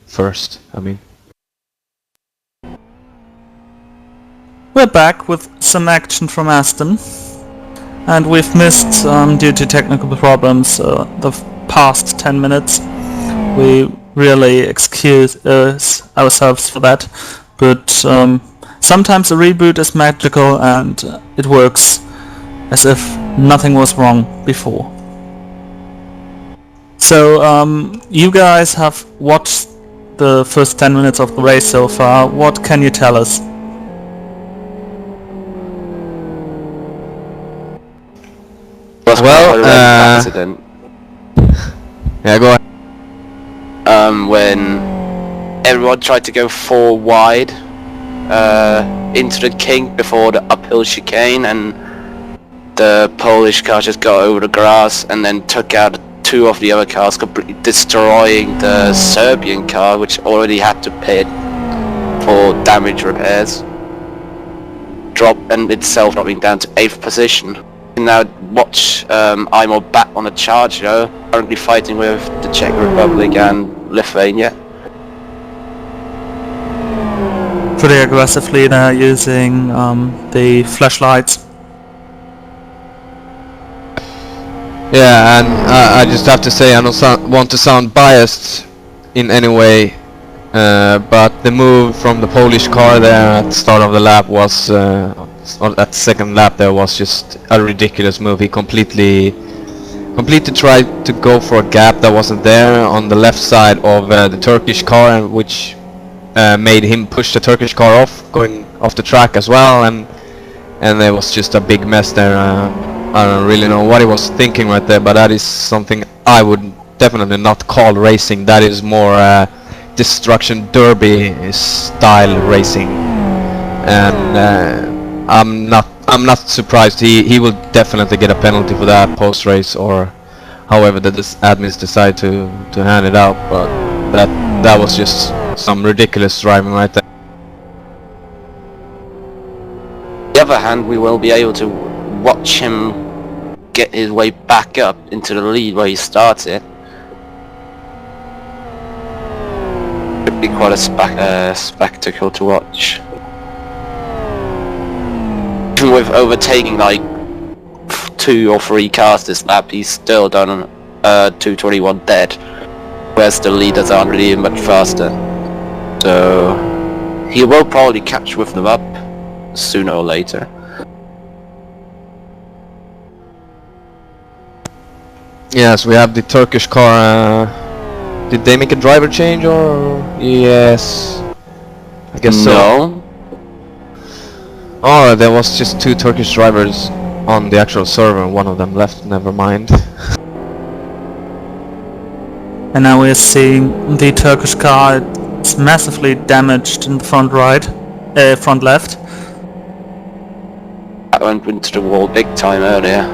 first, I mean. We're back with some action from Aston, and we've missed, due to technical problems, the past 10 minutes. We really excuse ourselves for that, but sometimes a reboot is magical and it works as if nothing was wrong before. So you guys have watched the first 10 minutes of the race so far. What can you tell us? Well, accident. Yeah, go ahead. When everyone tried to go 4 wide into the kink before the uphill chicane, and the Polish car just got over the grass and then took out 2 of the other cars, completely destroying the Serbian car, which already had to pit for damage repairs. Dropping down to 8th position. Now watch Imo back on the Charger, currently fighting with the Czech Republic and Lithuania. Pretty aggressively they're using the flashlights. Yeah, and I just have to say, I don't want to sound biased in any way, but the move from the Polish car there at the start of the lap was, or at the second lap there, was just a ridiculous move. He completely tried to go for a gap that wasn't there on the left side of the Turkish car, which made him push the Turkish car off, going off the track as well, and there was just a big mess there. I don't really know what he was thinking right there, but that is something I would definitely not call racing. That is more destruction derby style racing, and I'm not surprised. He will definitely get a penalty for that post race, or however the admins decide to hand it out. But that was just some ridiculous driving right there. On the other hand, we will be able to watch him get his way back up into the lead where he started. It'd be quite a spectacle to watch. Even with overtaking like 2 or 3 cars this lap, he's still done 2:21 dead, whereas the leaders aren't really much faster. So he will probably catch with them up sooner or later. Yes, we have the Turkish car. Did they make a driver change, or yes? I guess so. No. Oh, there was just 2 Turkish drivers on the actual server, and one of them left. Never mind. And now we're seeing the Turkish car. It's massively damaged in the front left. That went into the wall big time earlier.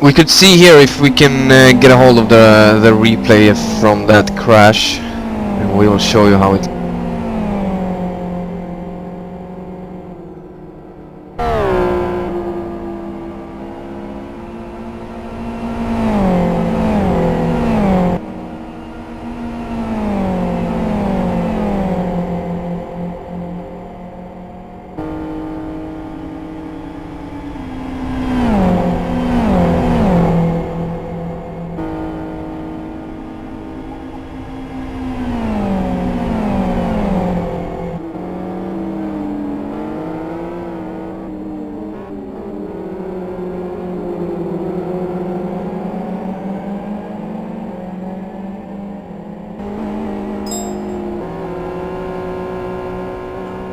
We could see here if we can get a hold of the replay from that crash, and we will show you how it.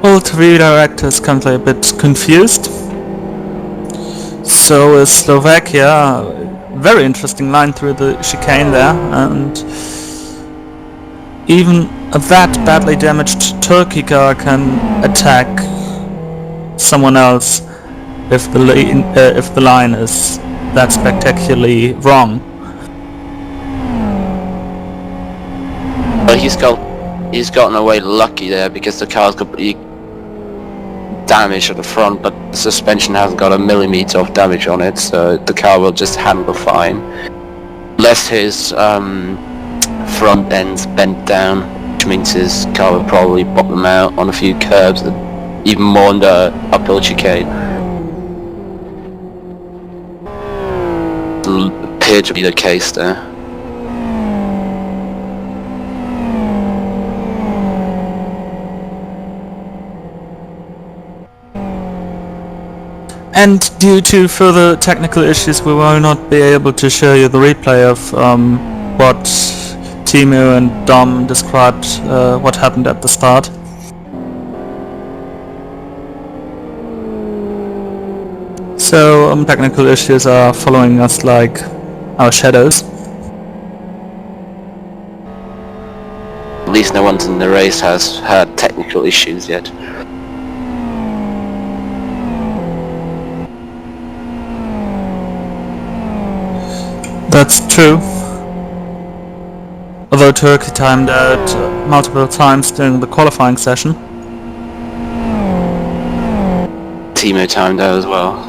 All 3 directors currently a bit confused. So is Slovakia. Very interesting line through the chicane there, and even a that badly damaged Turkey car can attack someone else if the line is that spectacularly wrong. But he's gotten away lucky there, because the car's completely damaged at the front, but the suspension hasn't got a millimeter of damage on it, so the car will just handle fine. Unless his front end's bent down, which means his car will probably bottom out on a few curbs, and even more on the uphill chicane. Appeared to be the case there. And due to further technical issues, we will not be able to show you the replay of what Timo and Dom described what happened at the start. So technical issues are following us like our shadows. At least no one in the race has had technical issues yet. That's true. Although Turkey timed out multiple times during the qualifying session. Timo timed out as well.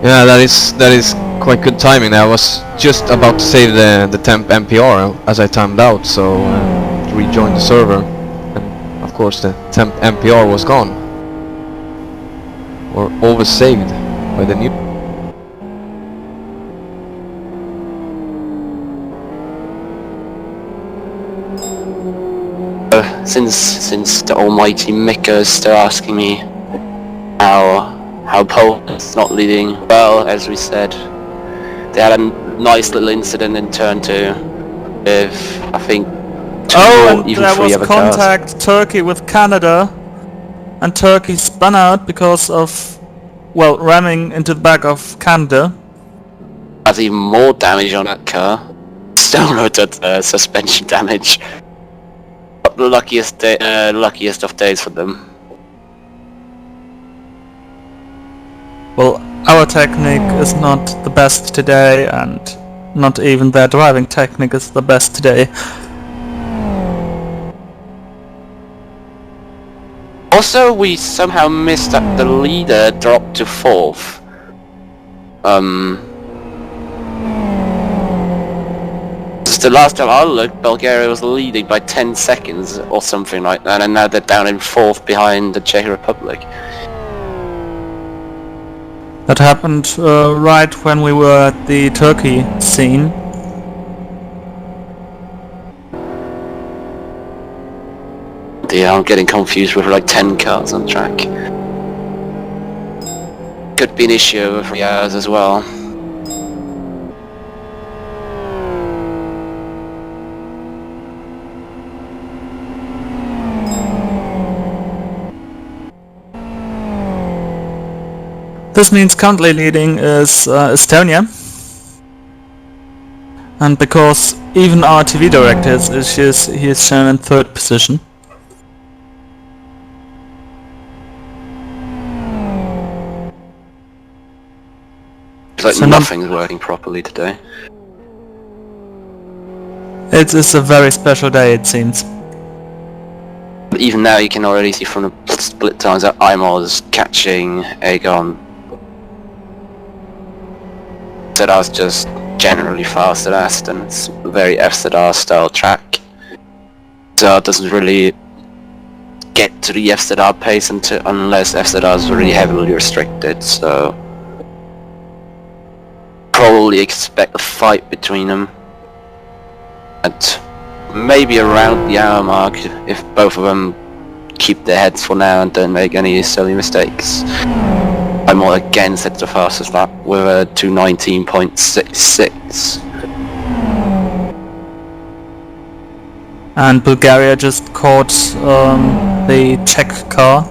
Yeah, that is quite good timing. I was just about to save the temp MPR as I timed out, so rejoined the server, and of course the temp MPR was gone, or oversaved by the new. Since the almighty Mika is still asking me how Poland's not leading, well, as we said, they had a nice little incident in turn 2 with, I think, two or even there three was other contact cars. Turkey with Canada, and Turkey spun out because of, well, ramming into the back of Canada. Has even more damage on that car. Still noted suspension damage. Not the luckiest of days for them. Well, our technique is not the best today, and not even their driving technique is the best today. Also, we somehow missed that the leader dropped to 4th. The last time I looked, Bulgaria was leading by 10 seconds or something like that, and now they're down in 4th behind the Czech Republic. That happened right when we were at the Turkey scene. Yeah, I'm getting confused with like 10 cars on track. Could be an issue with 3 hours as well. This means currently leading is Estonia. And because even our TV director has issues, he is shown in 3rd position. It's like So nothing's working properly today. It is a very special day, it seems. But even now you can already see from the split times that Imos catching Aegon. Zedar's just generally faster than Aston. It's a very FZR style track. So it doesn't really get to the FZR pace unless FZR is really heavily restricted, so probably expect a fight between them at maybe around the hour mark if both of them keep their heads for now and don't make any silly mistakes. I'm all again set the fastest lap with a 2:19.66. And Bulgaria just caught the Czech car.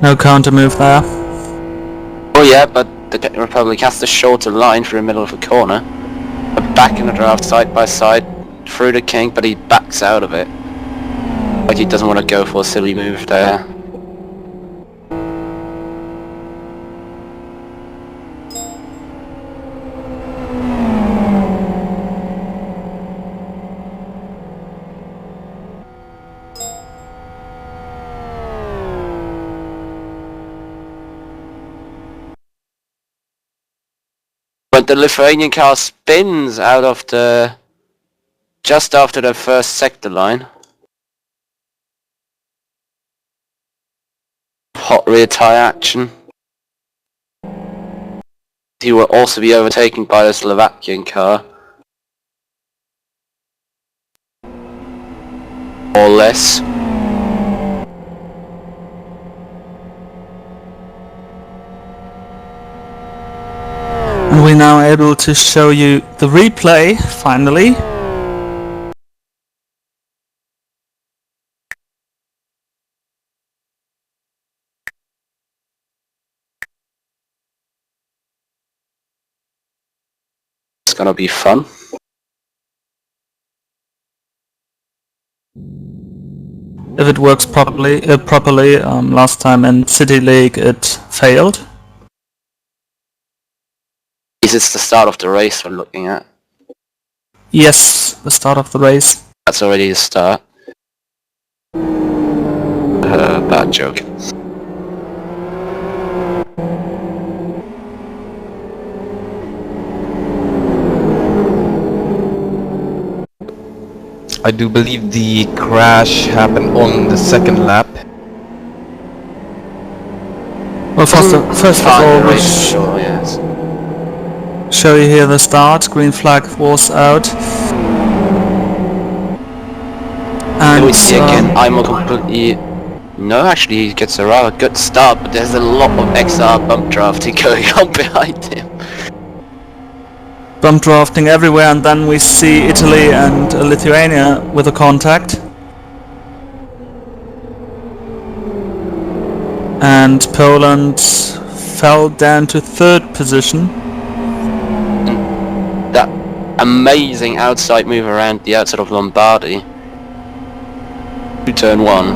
No counter move there. Oh yeah, but the Czech Republic has the shorter line through the middle of the corner. Back in the draft side by side through the kink, but he backs out of it. Like he doesn't want to go for a silly move there. When the Lithuanian car spins out of the... just after the first sector line. Hot rear tyre action. He will also be overtaken by the Slovakian car. Or less. And we're now able to show you the replay, finally. It's gonna be fun. If it works properly, last time in City League it failed. Is this the start of the race we're looking at? Yes, the start of the race. That's already the start. Bad joke. I do believe the crash happened on the second lap. Well, first of all, we yes. show you here the start. Green flag was out. And Here we see again, I'm completely... No, actually he gets a rather good start, but there's a lot of XR bump drafting going on behind him. bump drafting everywhere, and then we see Italy and Lithuania with a contact. And Poland fell down to third position. That amazing outside move around the outside of Lombardy. To turn one.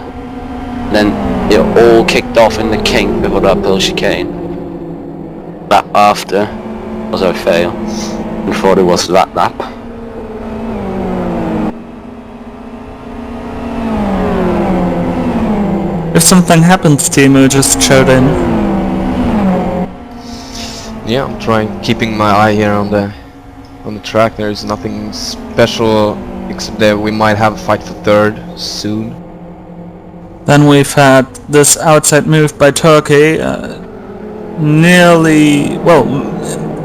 Then it all kicked off in the kink before the uphill chicane. Lap after was a fail. Before it was that lap. If something happens, Timo, just shout in. Yeah, I'm trying, keeping my eye here on the track. There's nothing special except that we might have a fight for third soon. Then we've had this outside move by Turkey. Nearly, well,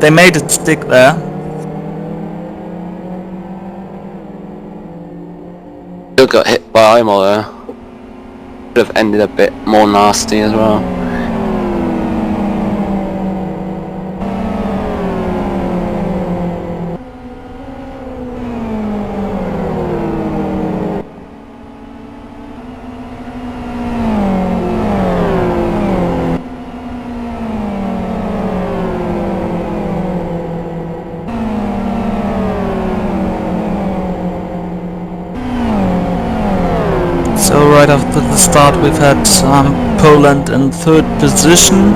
they made it stick there. Still got hit by Imo there. Could have ended a bit more nasty as well. So right after the start we've had Poland in third position.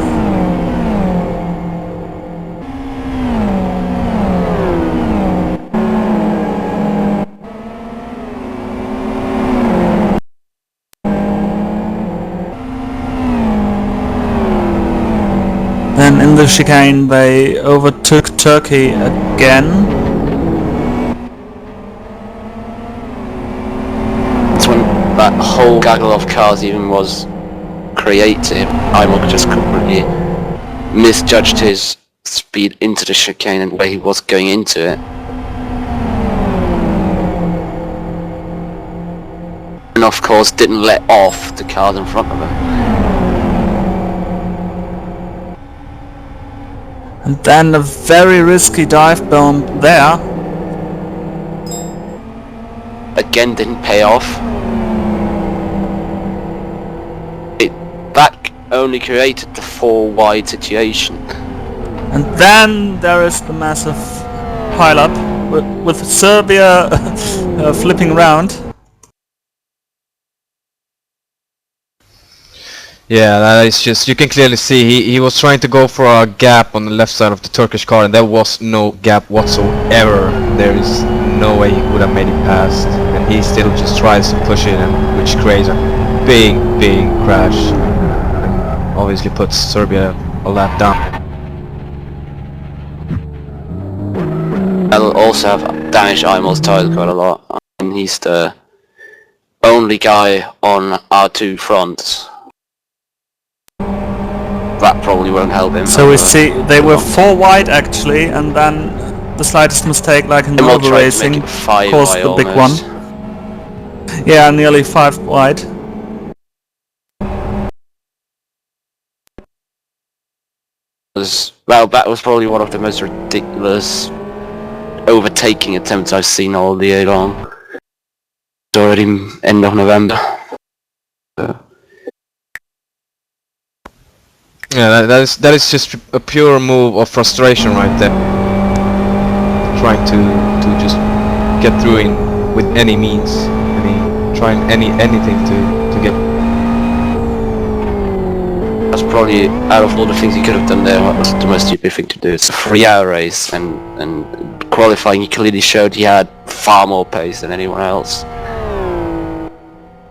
Then in the chicane they overtook Turkey again. That whole gaggle of cars even was creative. Imog just completely misjudged his speed into the chicane and where he was going into it. And of course didn't let off the cars in front of him. And then a very risky dive bomb there. Again didn't pay off. That only created the 4 wide situation. And then there is the massive pile-up with Serbia flipping round. Yeah, that is just, you can clearly see he was trying to go for a gap on the left side of the Turkish car, and there was no gap whatsoever. There is no way he would have made it past, and he still just tries to push it, and which creates a big crash. Obviously puts Serbia a lap down. also have damaged Imos tires quite a lot. And he's the only guy on our two fronts. That probably won't help him. So we see they were 4 wide actually, and then the slightest mistake, like in Immo Nova tried to Racing, make it 5 caused wide the big almost. one. Yeah, nearly 5 wide. Well, that was probably one of the most ridiculous overtaking attempts I've seen all year long. It's already end of November. Yeah, that is just a pure move of frustration right there. Trying to just get through in with any means, trying anything to get. That's probably, out of all the things he could have done there, what was the most stupid thing to do. It's a 3-hour race, and qualifying he clearly showed he had far more pace than anyone else.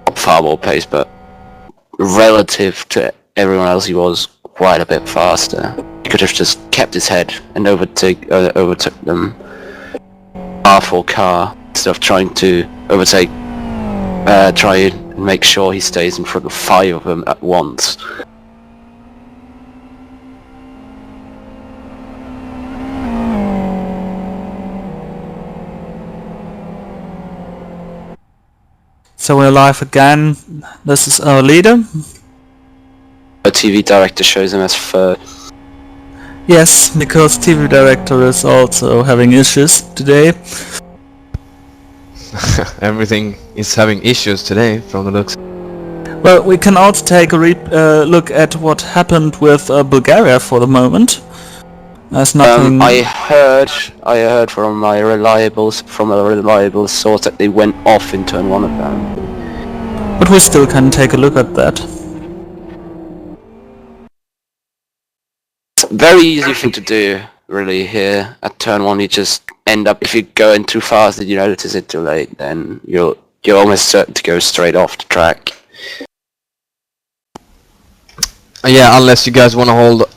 Not far more pace, but relative to everyone else he was quite a bit faster. He could have just kept his head and overtook them car for car instead of trying to overtake, try and make sure he stays in front of 5 of them at once. So we're live again. This is our leader. The TV director shows him as third. Yes, because TV director is also having issues today. Everything is having issues today, from the looks. Well, we can also take a look at what happened with Bulgaria for the moment. There's nothing. I heard from a reliable source that they went off in turn 1 apparently. But we still can take a look at that. Very easy thing to do, really. Here at turn 1, you just end up, if you go in too fast and you notice it too late, then you're almost certain to go straight off the track. Yeah, unless you guys want to hold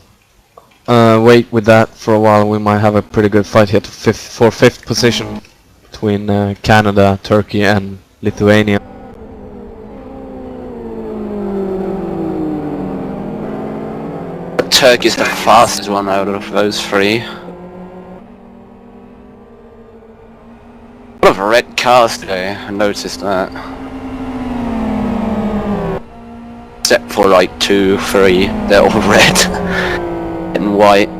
wait with that for a while, we might have a pretty good fight here for 5th position between Canada, Turkey and Lithuania. Turkey is the fastest one out of those 3. A lot of red cars today, I noticed that. Except for like 2, 3, they're all red and white.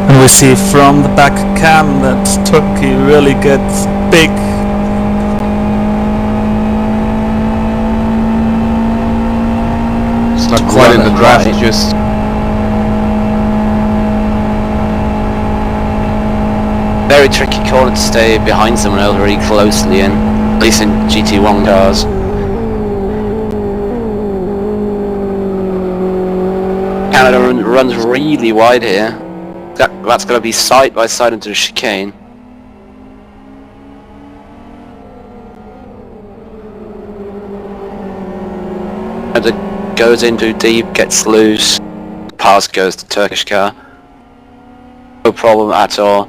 And we see from the back cam that Turkey really gets big. It's not quite in the draft, right. just Very tricky corner to stay behind someone else really closely in, at least in GT1 cars. Canada runs really wide here. That's going to be side by side into the chicane. And it goes into deep, gets loose, pass goes to Turkish car. No problem at all.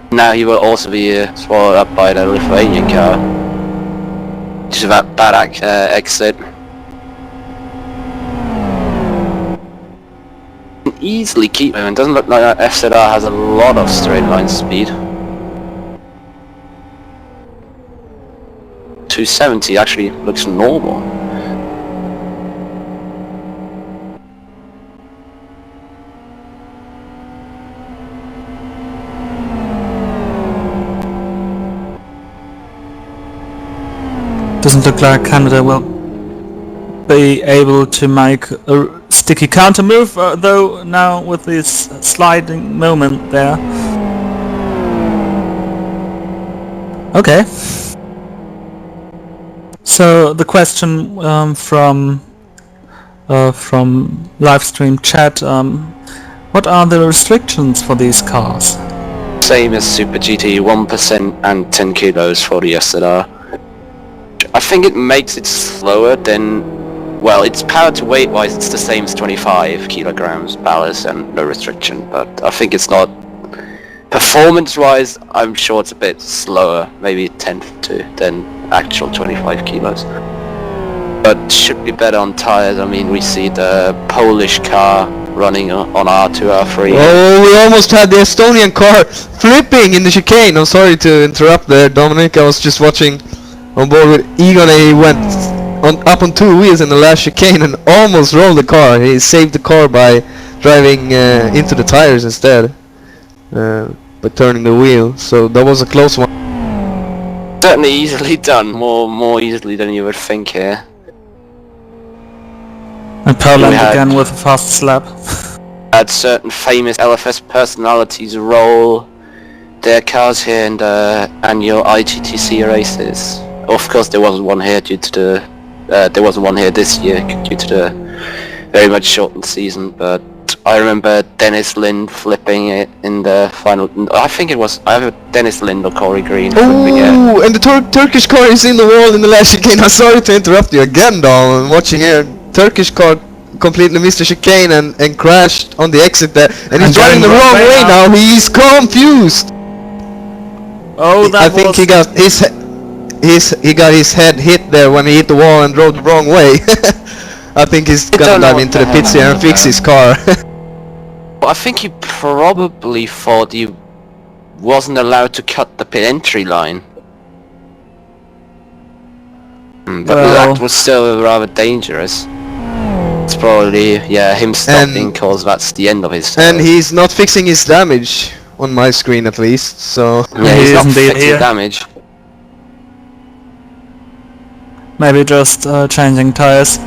Now he will also be swallowed up by the Lithuanian car. Just a bad exit. Can easily keep him, and doesn't look like FZR has a lot of straight line speed. 270 actually looks normal. Doesn't look like Canada will be able to make a sticky counter move, though now with this sliding moment there. Okay. So the question from live stream chat, what are the restrictions for these cars? Same as Super GT, 1% and 10 kilos for the SLR. I think it makes it slower than well, its power to weight wise, it's the same as 25 kilograms ballast and no restriction, but I think it's not... Performance wise, I'm sure it's a bit slower, maybe a tenth to than actual 25 kilos. But should be better on tires. I mean, we see the Polish car running on R2, R3. Oh, we almost had the Estonian car flipping in the chicane. I'm sorry to interrupt there, Dominic. I was just watching on board with Egon, and he went up on two wheels in the last chicane and almost rolled the car. He saved the car by driving into the tires instead, by turning the wheel. So that was a close one. Certainly easily done, more easily than you would think here. And Poland again with a fast slap. Had certain famous LFS personalities roll their cars here in the annual IGTC races. Of course, there wasn't one here due to the there wasn't one here this year due to the very much shortened season. But I remember Dennis Lind flipping it in the final. I think it was either Dennis Lind or Corey Green flipping it. Oh, and the Turkish car is in the wall in the last chicane. I'm sorry to interrupt you again, Dom. I'm watching here. Turkish car completely missed the chicane and crashed on the exit there, and he's driving the wrong way now. He's confused. Oh, that I think he got his head hit there when he hit the wall and drove the wrong way. I think he's gonna dive into the pits here and fix his car. I think he probably thought he wasn't allowed to cut the pit entry line. But that was still rather dangerous. It's probably, yeah, him stopping cause that's the end of his turn. And he's not fixing his damage, on my screen at least, so... Yeah, he's not fixing damage. Maybe just changing tires,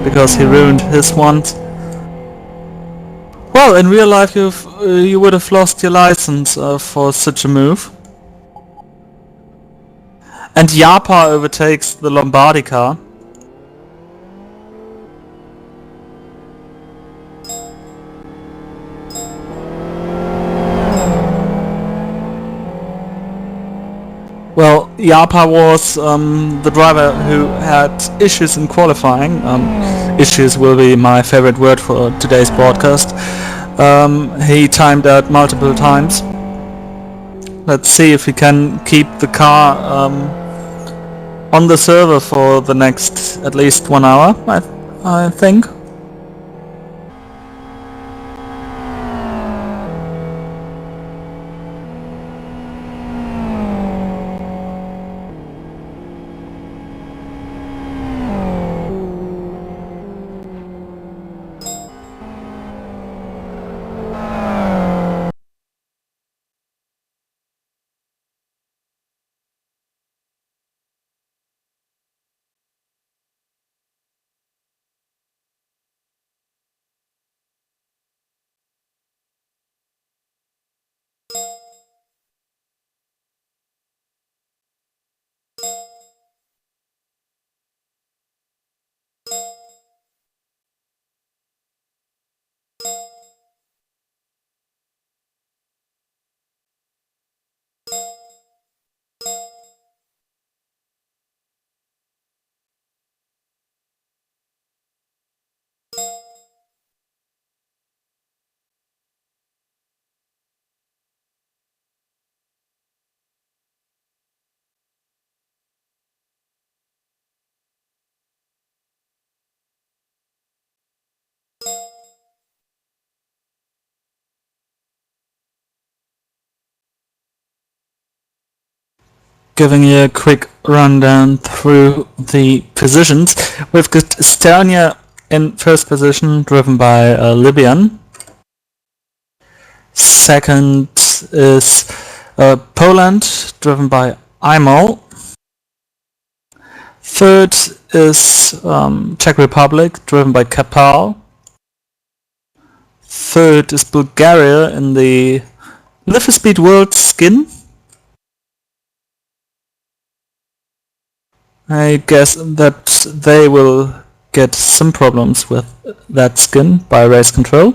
because he ruined his ones. Well, in real life you would have lost your license for such a move. And Japa overtakes the Lombardi car. Well, Japa was the driver who had issues in qualifying. Issues will be my favorite word for today's broadcast. He timed out multiple times. Let's see if he can keep the car on the server for the next at least 1 hour, I think. Giving you a quick rundown through the positions. We've got Estonia in first position, driven by Libyan. Second is Poland, driven by Imol. Third is Czech Republic, driven by Kapal. Third is Bulgaria in the Live for Speed World skin. I guess that they will get some problems with that skin by race control.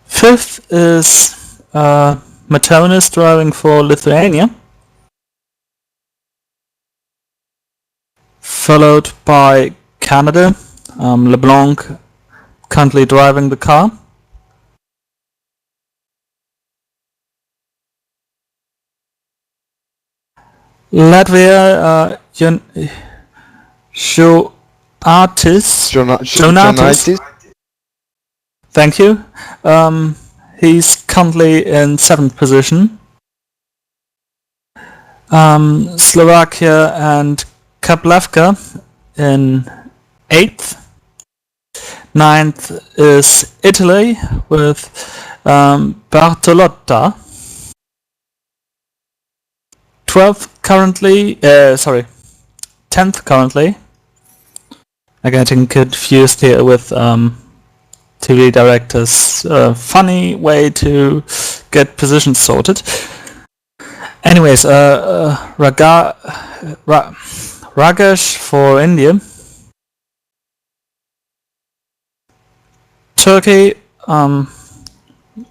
Fifth is Matonis driving for Lithuania. followed by Canada. LeBlanc currently driving the car. Latvia, Jonatis. Thank you. He's currently in 7th position. Slovakia and Kaplevka in 8th. 9th is Italy with Bartolotta. 10th currently. I'm getting confused here with TV directors. Funny way to get positions sorted. Anyways, Ragesh for India. Turkey,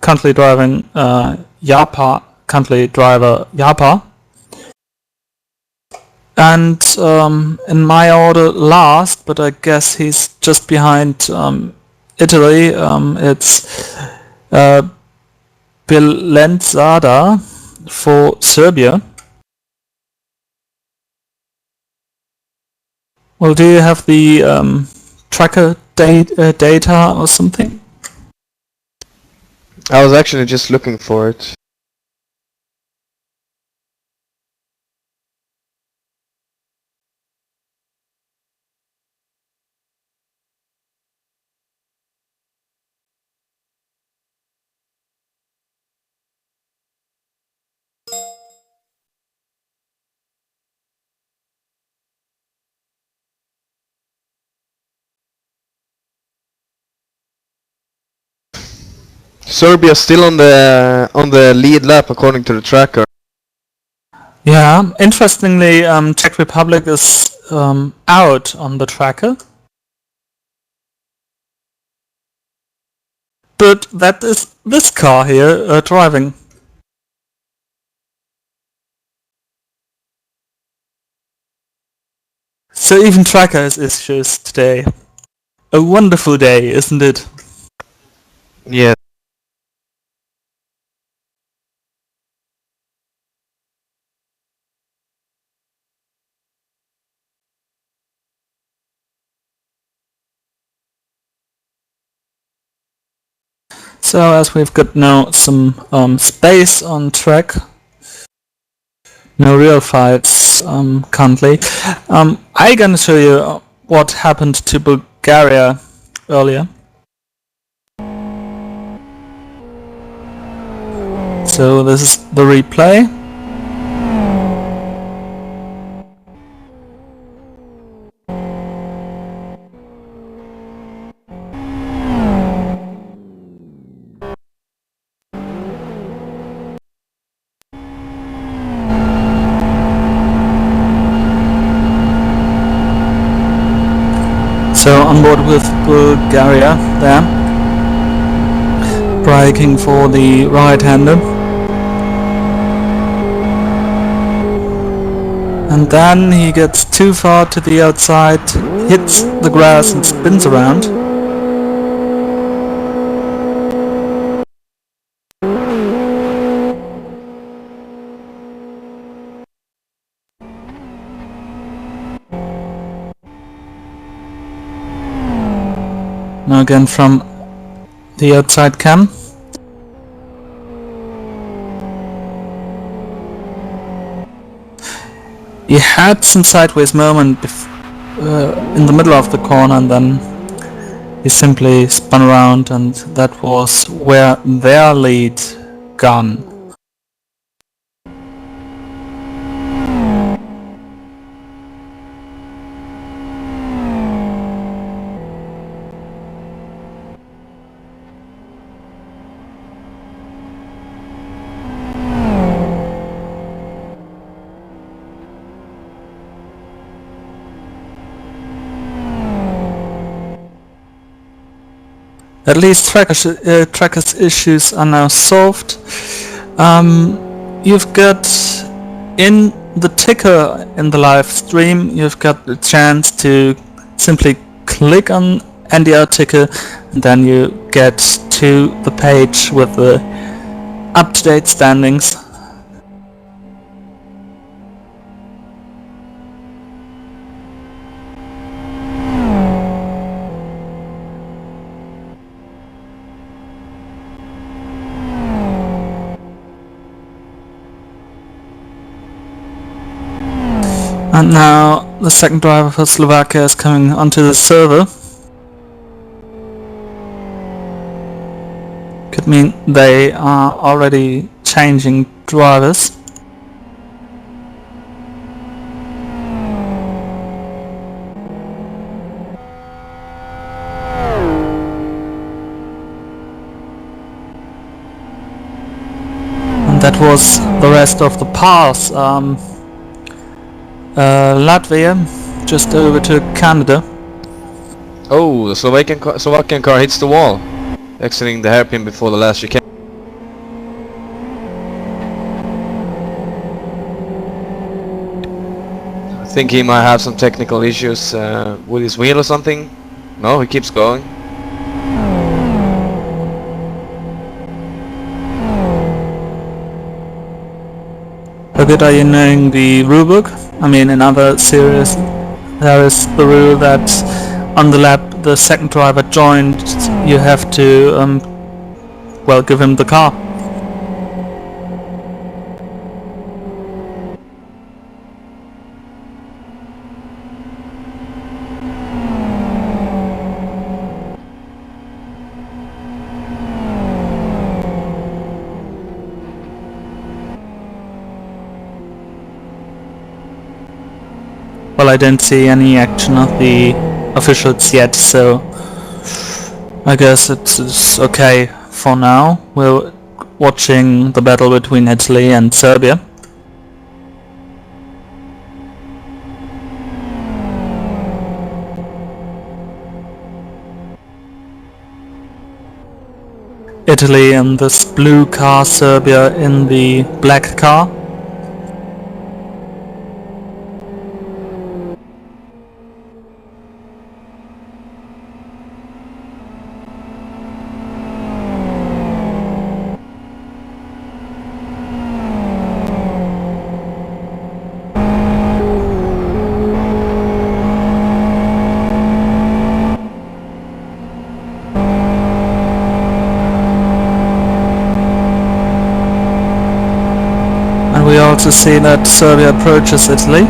currently driving Yapa, And in my order last, but I guess he's just behind Italy, it's Bilenzada for Serbia. Well, do you have the tracker data or something? I was actually just looking for it. Serbia still on the lead lap according to the tracker. Yeah, interestingly, Czech Republic is out on the tracker. But that is this car here driving. So even tracker has issues today. A wonderful day, isn't it? Yeah. So as we've got now some space on track, no real fights currently, I'm gonna show you what happened to Bulgaria earlier. So this is the replay. So on board with Bulgaria there, braking for the right-hander. And then he gets too far to the outside, hits the grass and spins around. Now again from the outside cam. He had some sideways moment in the middle of the corner, and then he simply spun around, and that was where their lead gone. At least tracker's issues are now solved. You've got in the ticker in the live stream, you've got the chance to simply click on NDR ticker, and then you get to the page with the up-to-date standings. And now the second driver for Slovakia is coming onto the server. Could mean they are already changing drivers. And that was the rest of the pass. Latvia, just over to Canada. Oh, the Slovakian car hits the wall, exiting the hairpin before the last chicane. I think he might have some technical issues with his wheel or something. No, he keeps going. How good are you knowing the rulebook? I mean, in other series there is the rule that on the lap the second driver joined, you have to well, give him the car. Well, I don't see any action of the officials yet, so I guess it's okay for now. We're watching the battle between Italy and Serbia. Italy in this blue car, Serbia in the black car. We also see that Serbia approaches Italy.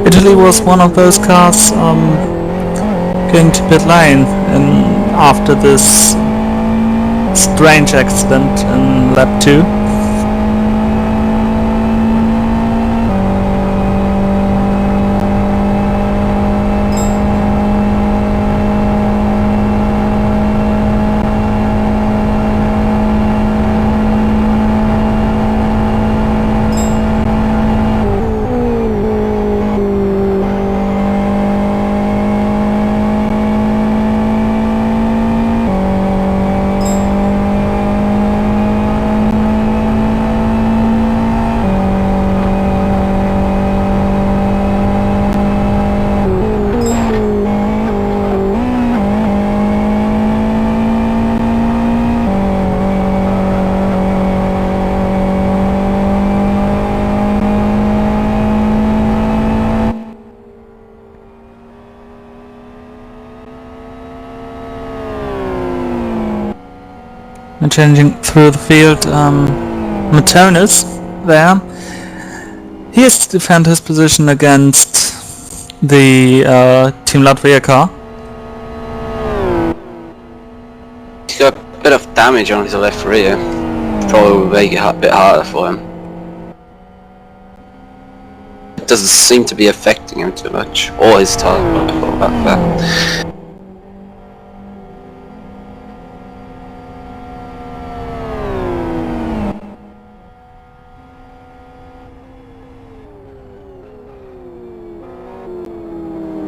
Italy was one of those cars going to pit lane after this strange accident in lap 2. And changing through the field, Matonis there. He has to defend his position against the Team Latvia car. He's got a bit of damage on his left rear. Probably will make it a bit harder for him. doesn't seem to be affecting him too much, or his tyre for that fact.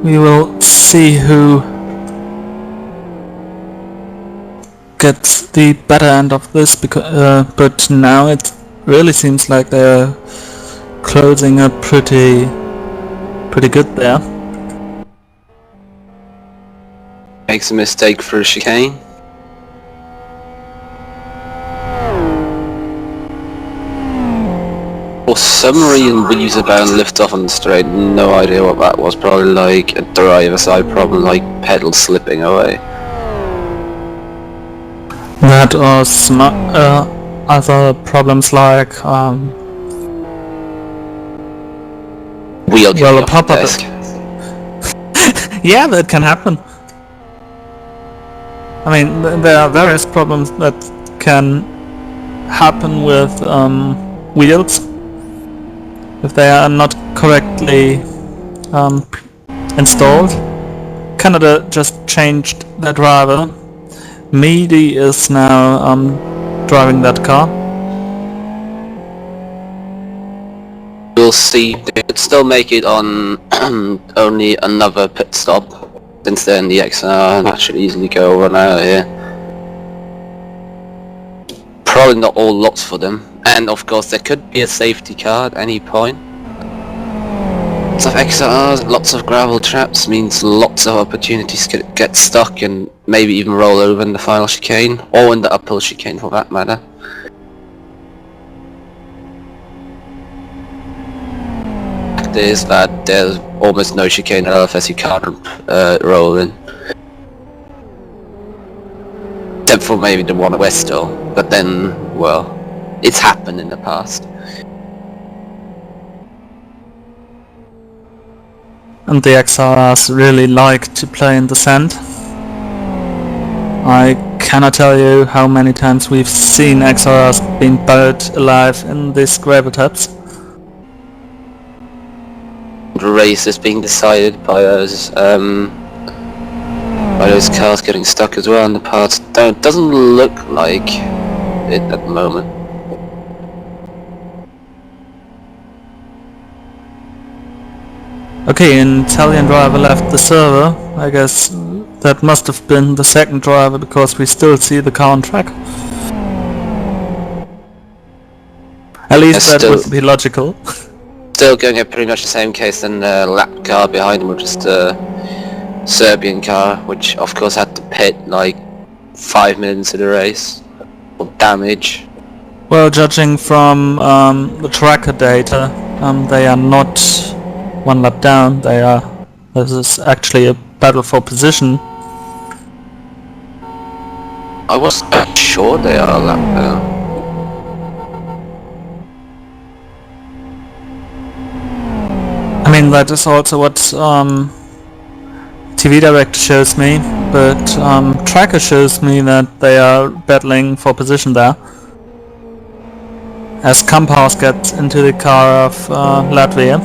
We will see who gets the better end of this, because, but now it really seems like they're closing up pretty good there. Makes a mistake for a chicane. For some reason, we use about and lift off on the straight. No idea what that was. Probably like a driver side problem, like pedal slipping away. That or some other problems like Wheel well, getting a off the pop-up. desk. Yeah, that can happen. I mean, there are various problems that can happen with wheels if they are not correctly installed. Canada just changed their driver. Meady is now driving that car. We'll see. They could still make it on only another pit stop, since they're in the XR, and that should easily go over and out of here. Probably not all lots for them, and of course there could be a safety car at any point. Lots of XRs, lots of gravel traps means lots of opportunities to get stuck and maybe even roll over in the final chicane, or in the uphill chicane for that matter. Fact is that there's almost no chicane at LFS you can't roll in. Except for maybe the one at Westall, but then, well, it's happened in the past. And the XRs really like to play in the sand. I cannot tell you how many times we've seen XRs being buried alive in these gravel taps. The race is being decided by those cars getting stuck as well in the parts. Doesn't look like it at the moment. Okay, an Italian driver left the server. I guess that must have been the second driver, because we still see the car on track. At least that would be logical. Still going at pretty much the same case than the lap car behind him, which is the Serbian car, which of course had to pit like 5 minutes into the race for damage. Well, judging from the tracker data, they are not one lap down. This is actually a battle for position. I wasn't sure they are a lap down. I mean, that is also what TV Director shows me, but Tracker shows me that they are battling for position there. As Kamphaus gets into the car of Latvia.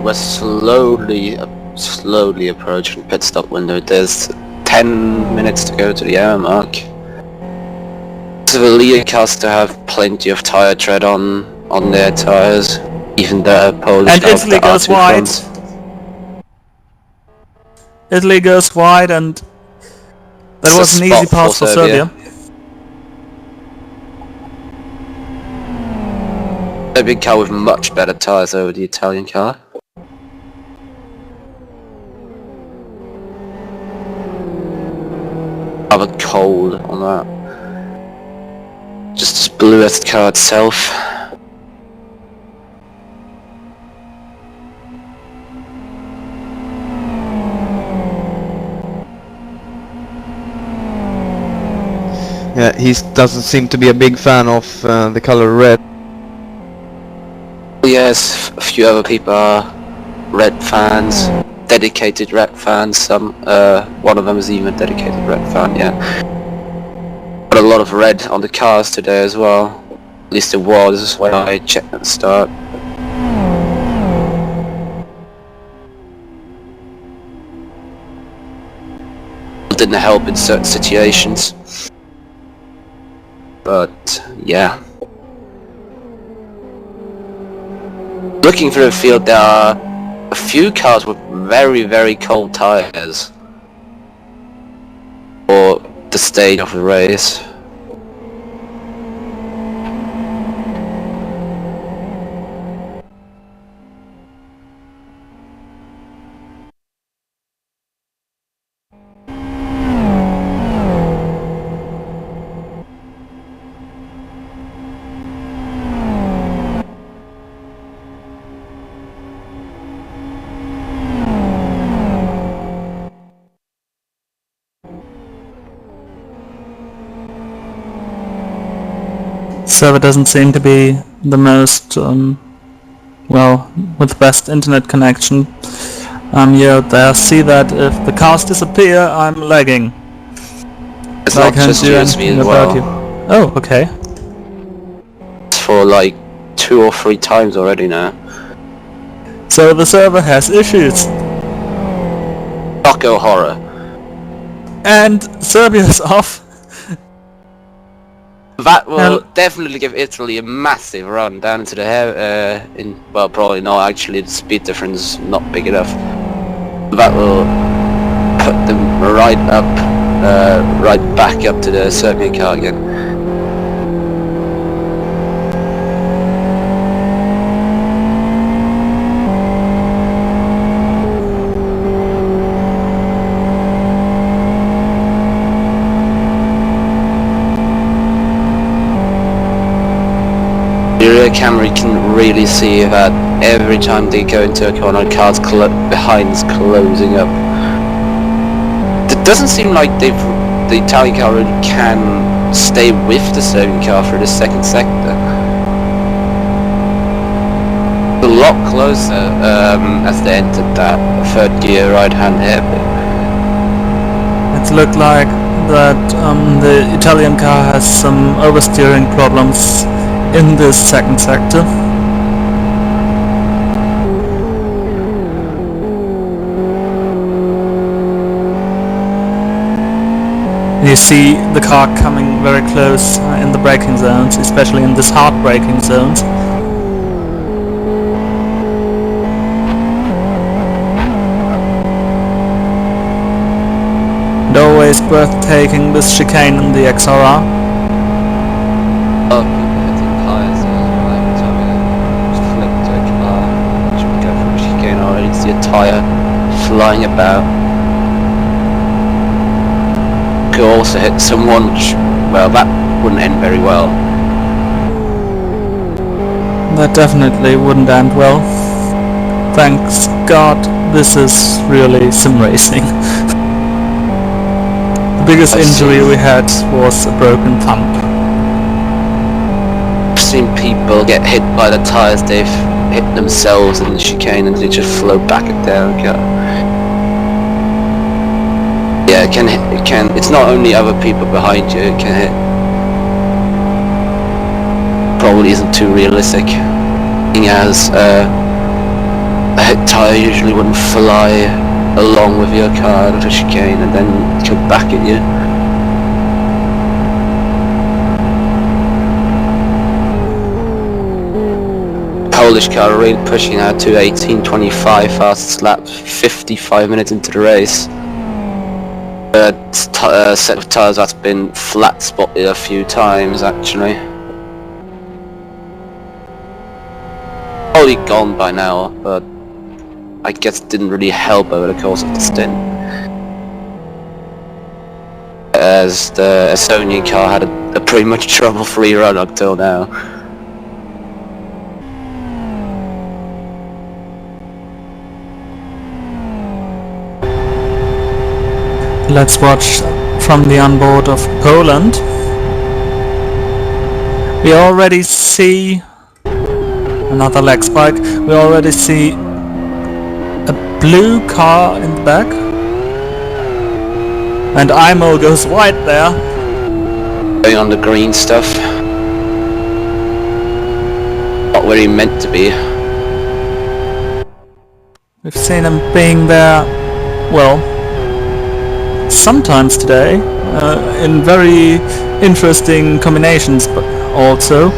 We're slowly approaching pit stop window. There's 10 minutes to go to the hour mark. So the leader cars still have plenty of tire tread on their tires, even the Polish and Italy goes wide. Italy goes wide, and that was an easy pass for Serbia. A big car with much better tires over the Italian car. Rather cold on that. Just as blue as the car itself. Yeah, he doesn't seem to be a big fan of the color red. Yes, a few other people are red fans, dedicated red fans. One of them is even a dedicated red fan. Yeah. Got a lot of red on the cars today as well. At least it was when I checked at the start. Didn't help in certain situations. But yeah. Looking through the field, there are a few cars with very, very cold tires for the stage of the race. Server doesn't seem to be the most, well, with the best internet connection. Yeah, there, see that if the cars disappear, I'm lagging. It's I not can't just do you, it's me anything as about well. you. Oh, okay. It's for like 2 or 3 times already now. So the server has issues. Taco horror. And Serbia's off. That will Well- definitely give Italy a massive run down into the hair, well, probably not, actually the speed difference not big enough. That will put them right up, right back up to the Serbian car again. The rear camera can really see that every time they go into a corner, cars behind's closing up. It doesn't seem like the Italian car really can stay with the Serbian car through the second sector. A lot closer as they entered that third gear right-hand hairpin. It looked like that the Italian car has some oversteering problems in this second sector. You see the car coming very close in the braking zones, especially in this hard braking zones. And always breathtaking this chicane in the XRR. Oh, people hitting tyres every time I just flick to a car. Should we go for a chicane already? See a tyre flying about. Could also hit someone, which, well, that wouldn't end very well. That definitely wouldn't end well. Thanks God, this is really sim racing. The biggest injury we had was a broken thumb. I've seen people get hit by the tyres, they've hit themselves in the chicane and they just float back down the car. Yeah, it can, it's not only other people behind you, it can hit. Probably isn't too realistic, seeing as a hit tyre usually wouldn't fly along with your car out of a chicane and then come back at you. Polish car really pushing out to 18.25 fastest lap, 55 minutes into the race. Set of tyres that's been flat spotted a few times actually. Probably gone by now, but I guess it didn't really help over the course of the stint. As the Estonian car had a pretty much trouble-free run up till now. Let's watch from the onboard of Poland. We already see another leg spike. We already see a blue car in the back. And IMO goes wide there. Going on the green stuff. Not where he meant to be. We've seen him being there, well, sometimes today, in very interesting combinations, but also.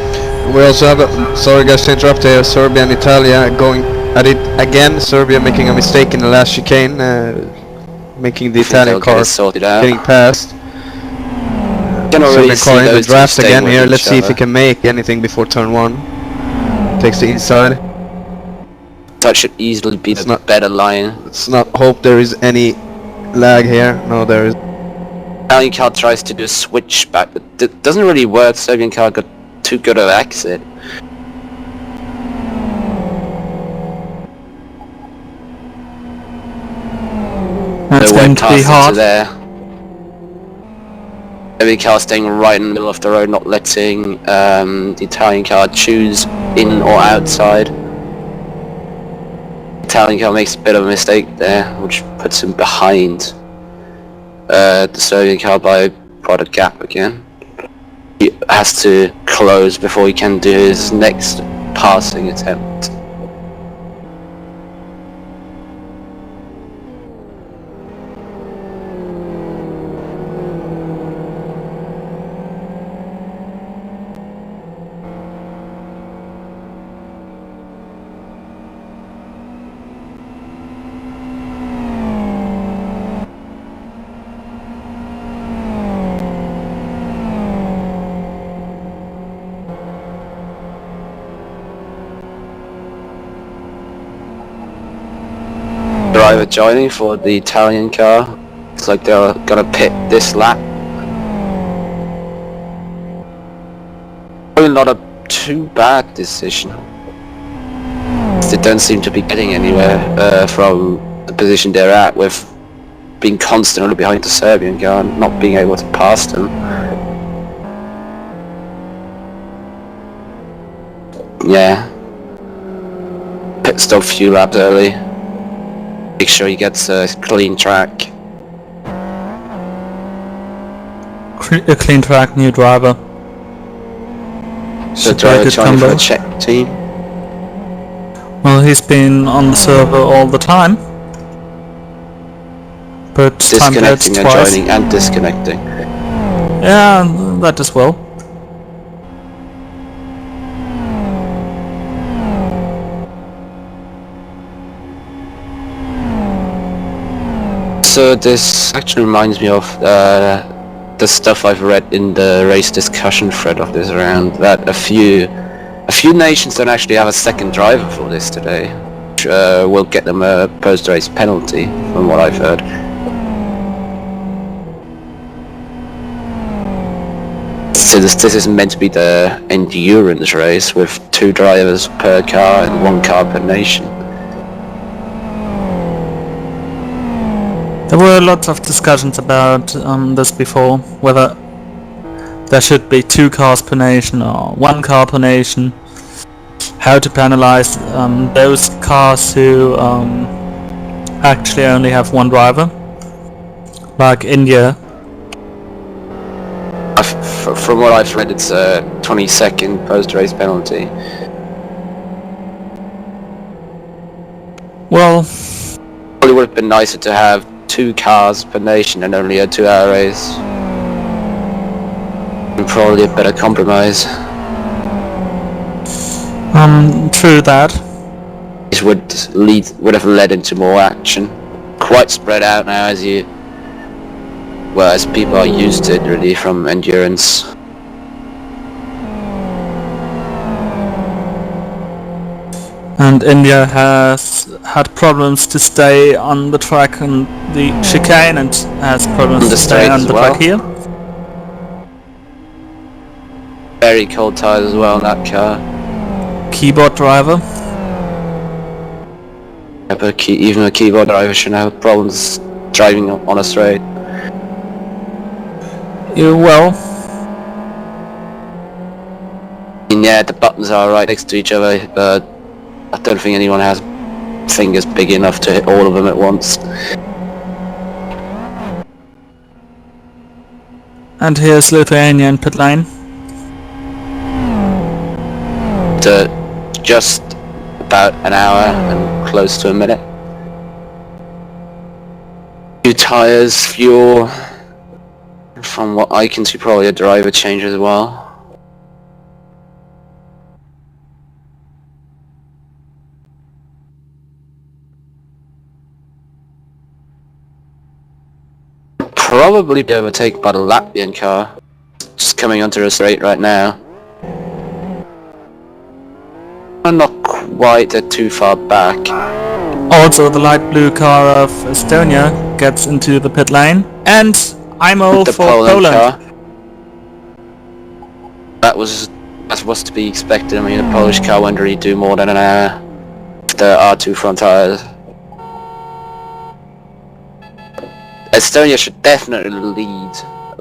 We also have, sorry guys to interrupt here, Serbia and Italia going at it again. Serbia making a mistake in the last chicane, making the Italian car sorted out. getting past. Serbian car in the draft again here. Let's see if he can make anything before turn 1. Takes the inside. That should easily be the better line. Let's not hope there is any lag here. No, there is. Italian car tries to do a switch back, but it doesn't really work. Serbian car got too good of exit. That's going to be hard. There. Serbian car staying right in the middle of the road, not letting the Italian car choose in or outside. Italian car makes a bit of a mistake there, which puts him behind the Serbian car by quite a gap again. He has to close before he can do his next passing attempt. Driver joining for the Italian car. Looks like they're gonna pit this lap. Probably not a too bad decision. They don't seem to be getting anywhere from the position they're at, with being constantly behind the Serbian car and not being able to pass them. Yeah. Pit stop a few laps early. Make sure he gets a clean track. A clean track, new driver. So driver joining for the Czech team. Well, he's been on the server all the time. But disconnecting and joining and disconnecting. Yeah, that as well. So this actually reminds me of the stuff I've read in the race discussion thread of this round, that a few nations don't actually have a second driver for this today, which will get them a post-race penalty, from what I've heard. So this is meant to be the endurance race with 2 drivers per car and 1 car per nation. There were lots of discussions about this before, whether there should be 2 cars per nation or 1 car per nation, how to penalize those cars who actually only have 1 driver, like India. From what I've read, it's a 20-second post-race penalty. Well, probably would have been nicer to have 2 cars per nation and only a 2-hour race. And probably a better compromise. True that. This would have led into more action. Quite spread out now, as people are used to it really from endurance. And India has had problems to stay on the track on the chicane and has problems to stay on the track here. Very cold tires as well in that car. Keyboard driver. Yeah, but even a keyboard driver shouldn't have problems driving on a straight. Well. Yeah, the buttons are right next to each other, but I don't think anyone has fingers big enough to hit all of them at once. And here's Lithuania in pit lane. To just about an hour and close to a minute. New tires, fuel. From what I can see, probably a driver change as well. Probably be overtaken by the Latvian car. Just coming onto the straight right now. I'm not quite too far back. Also, the light blue car of Estonia gets into the pit lane. And IMO The for Poland Poland. car. That was to be expected. I mean, a Polish car wouldn't really do more than an hour. There are two front tires. Estonia should definitely lead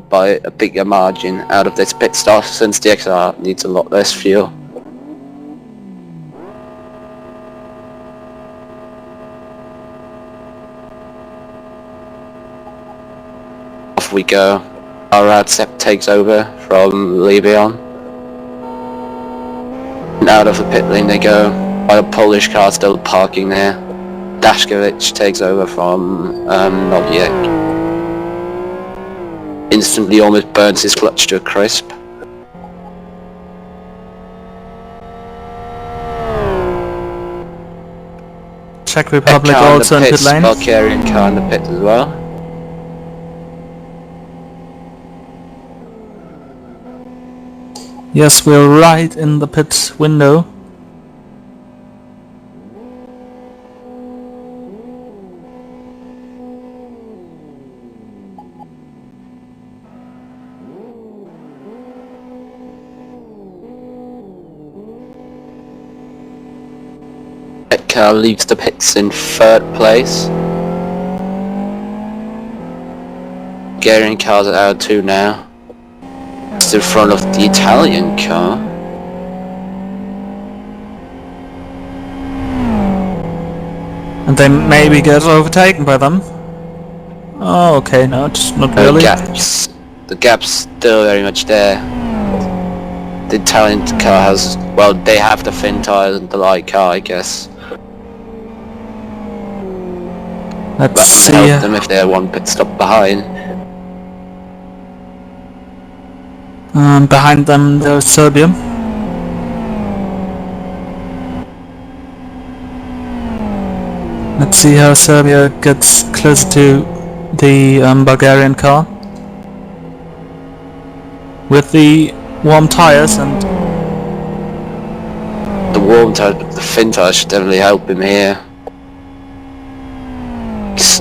by a bigger margin out of this pit stop, since the XR needs a lot less fuel. Off we go. Arad Sepp takes over from Lebion. And out of the pit lane they go, while a Polish car still parking there. Dashkevich takes over from Nowiek. Instantly almost burns his clutch to a crisp. Czech Republic Car in the also in pit pits, lane. Bulgarian car in the pit as well. Yes, we're right in the pit window. That car leaves the pits in third place. Bulgarian cars are out too now. It's in front of the Italian car. And they maybe get overtaken by them. Oh, okay, no, just not really. The gap's still very much there. The Italian car has, well, they have the thin tires and the light car, I guess. Let's That see. would help them if they're one pit stop behind. Behind them there's Serbia. Let's see how Serbia gets closer to the Bulgarian car. With the warm tires and... The warm tire, the thin tire should definitely help him here.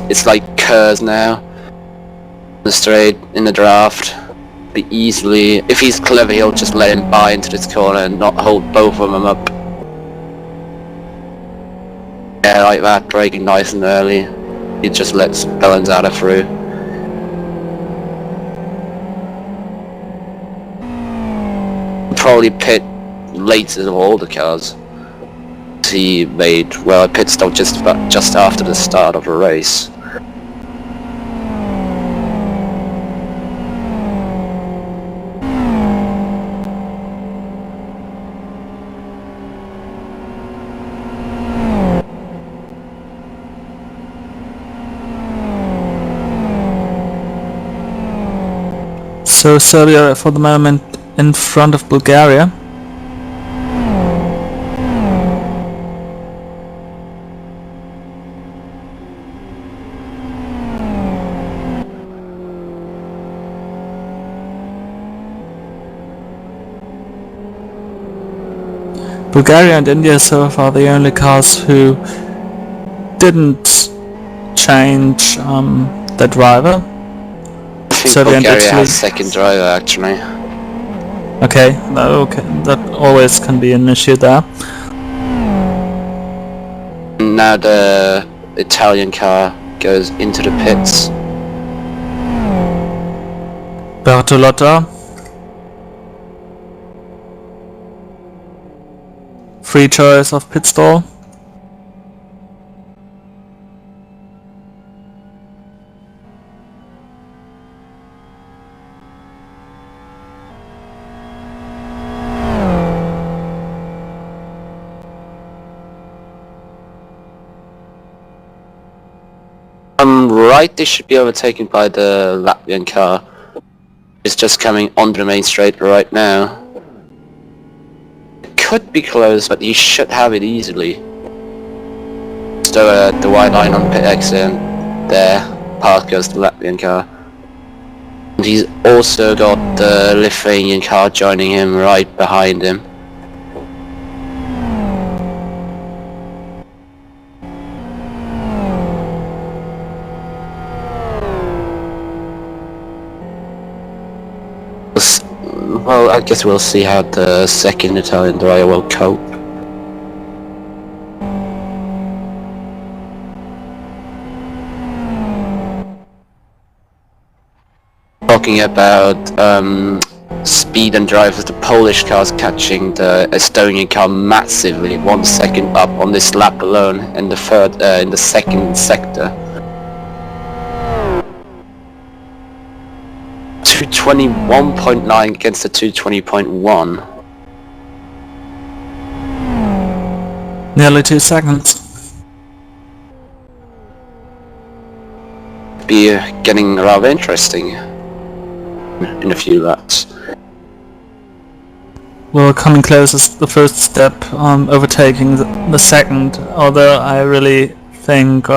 It's like Kurz now. The straight, in the draft. Be easily, if he's clever, he'll just let him buy into this corner and not hold both of them up. Yeah, like that, braking nice and early. He just lets Bellanzada through. Probably pit later of all the cars. He made, well, a pit stop just after the start of the race. So Serbia for the moment in front of Bulgaria. Bulgaria and India so far the only cars who didn't change the driver. I think Serbia and Bulgaria Italy. has second driver actually. Okay, that always can be an issue there. Now the Italian car goes into the pits. Bertolotta. Free choice of pit stall. right, they should be overtaken by the Latvian car. It's just coming onto the main straight right now. It could be close, but he should have it easily. So the white line on pit exit, there, past goes the Latvian car. And he's also got the Lithuanian car joining him right behind him. Well, I guess we'll see how the second Italian driver will cope. Talking about speed and drivers, the Polish car's catching the Estonian car massively, 1 second up on this lap alone in the second sector. 221.9 against the 220.1. Nearly 2 seconds. Be getting rather interesting in a few laps. We're coming close as the first step, overtaking the second, although I really think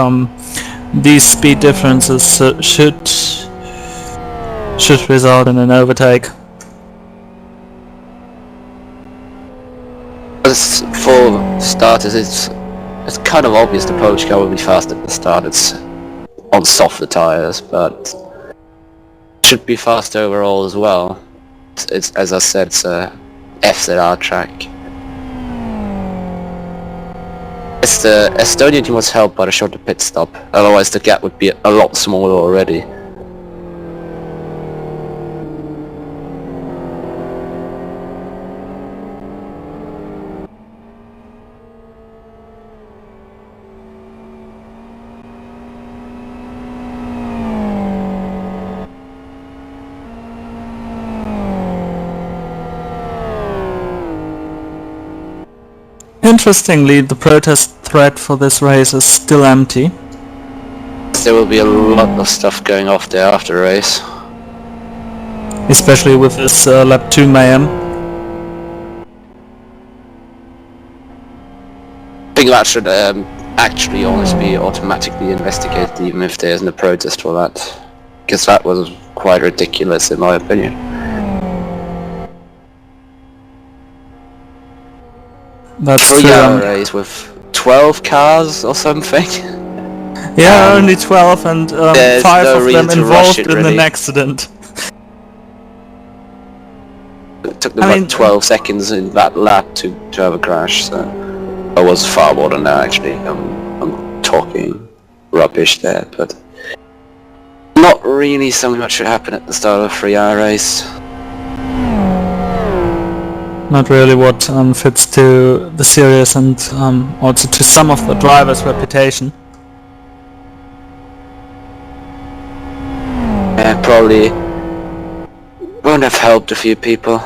these speed differences should result in an overtake. As for starters, it's kind of obvious the Polish car will be fast at the start. It's on softer tires, but should be fast overall as well. It's as I said, it's a FZR track. It's the Estonian team was helped by the shorter pit stop, otherwise the gap would be a lot smaller already. Interestingly, the protest thread for this race is still empty. There will be a lot of stuff going off there after the race. Especially with this lap 2 mayhem. I think that should actually almost be automatically investigated even if there isn't a protest for that. Because that was quite ridiculous in my opinion. That's true. Race with 12 cars or something. Yeah, only 12 and 5 no of reason them to rush involved it, in really. an accident. It took them like 12 seconds in that lap to have a crash, so I was far more than that actually. I'm talking rubbish there, but not really something that should happen at the start of a 3-hour race. Not really what fits to the series and also to some of the drivers' reputation. Yeah, probably won't have helped a few people.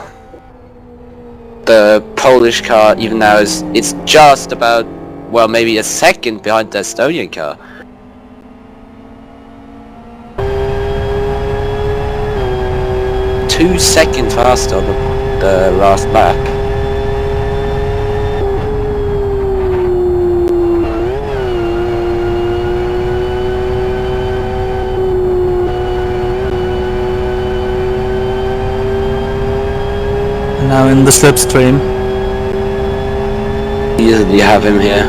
The Polish car even now it's just about, well, maybe a second behind the Estonian car. Two seconds faster on the last lap. And now in the slipstream. Easily have him here.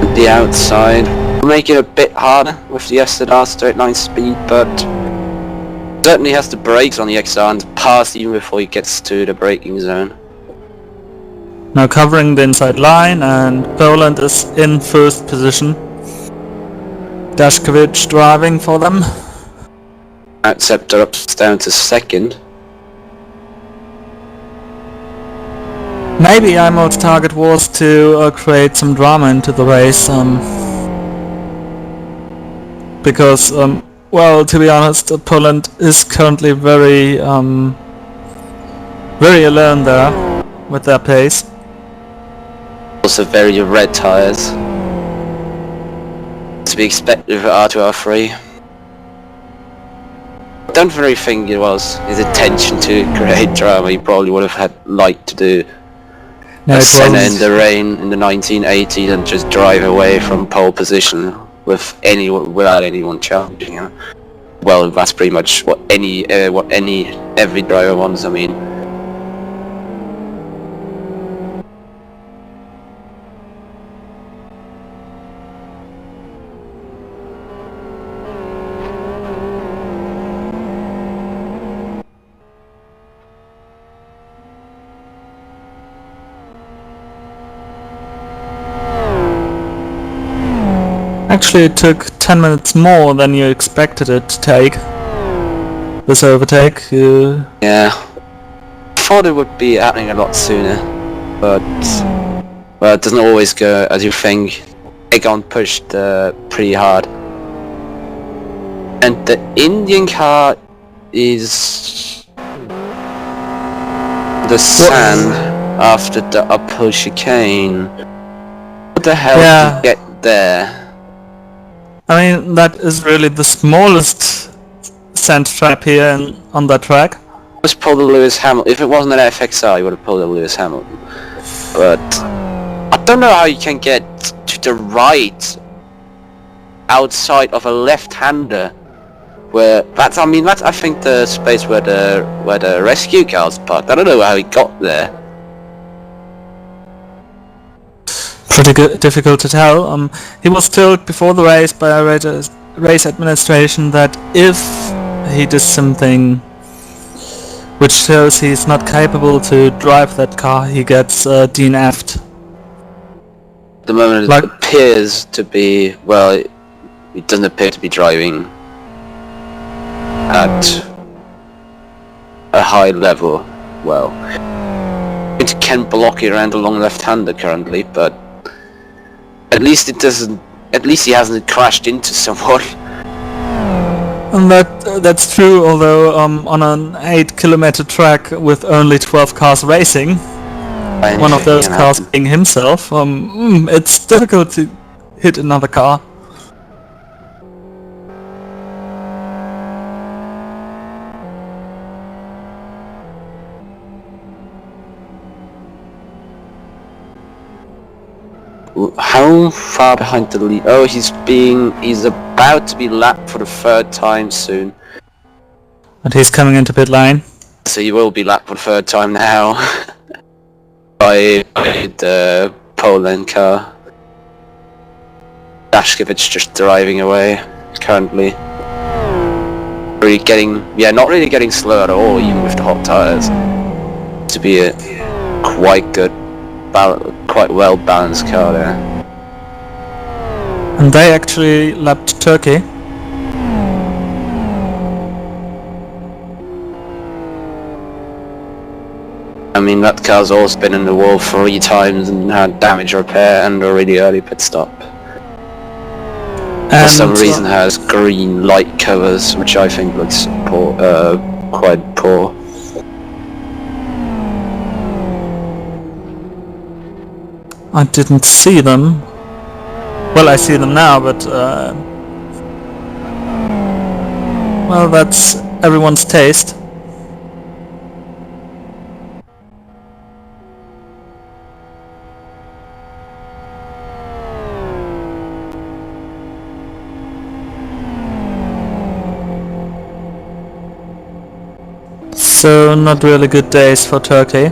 At the outside. We'll make it a bit harder with the FZR straight line speed, but certainly has the brakes on the XR and pass even before he gets to the braking zone. Now covering the inside line, and Poland is in first position. Dashkevich driving for them. Accept drops down to second. Maybe IMO's target was to create some drama into the race, because, well, to be honest, Poland is currently very alone there with their pace. Also very red tires. to be expected with R2R3. I don't really think it was his intention to create drama. He probably would have liked to do No, a it Senna was in the rain in the 1980s and just drive away from pole position without anyone challenging him. Well, that's pretty much what every driver wants. I mean, actually it took 10 minutes more than you expected it to take. This overtake. yeah, I thought it would be happening a lot sooner, but well, it doesn't always go as you think. Egon pushed pretty hard, and the Indian car is the sand after the uphill chicane. What the hell Yeah. did you get there? I mean, that is really the smallest sand trap here on that track. Was pulled a Lewis Hamilton. If it wasn't an FXR, you would have pulled a Lewis Hamilton. But I don't know how you can get to the right outside of a left-hander. Where that's I think the space where the rescue cars parked. I don't know how he got there. Pretty good, difficult to tell. He was told before the race by a race administration that if he does something which shows he's not capable to drive that car, he gets DNF'd. At the moment, Like- it appears to be it doesn't appear to be driving at a high level. Well, it can block it around along left-hander currently, but at least it doesn't. At least he hasn't crashed into someone. And that's true, although on an 8-kilometer track with only 12 cars racing, one of those Anything can cars happen. being himself, it's difficult to hit another car. How far behind the lead? Oh, he's about to be lapped for the third time soon. And he's coming into pit lane. So he will be lapped for the third time now. by the Poland car. Dashkevich just driving away currently. Not really getting slow at all, even with the hot tires. To be a quite good, quite well balanced car there. And they actually lapped Turkey. I mean, that car's also been in the wall 3 times and had damage repair and a really early pit stop. For some reason has green light covers, which I think looks quite poor. I didn't see them. Well, I see them now, but well, that's everyone's taste. So, not really good days for Turkey.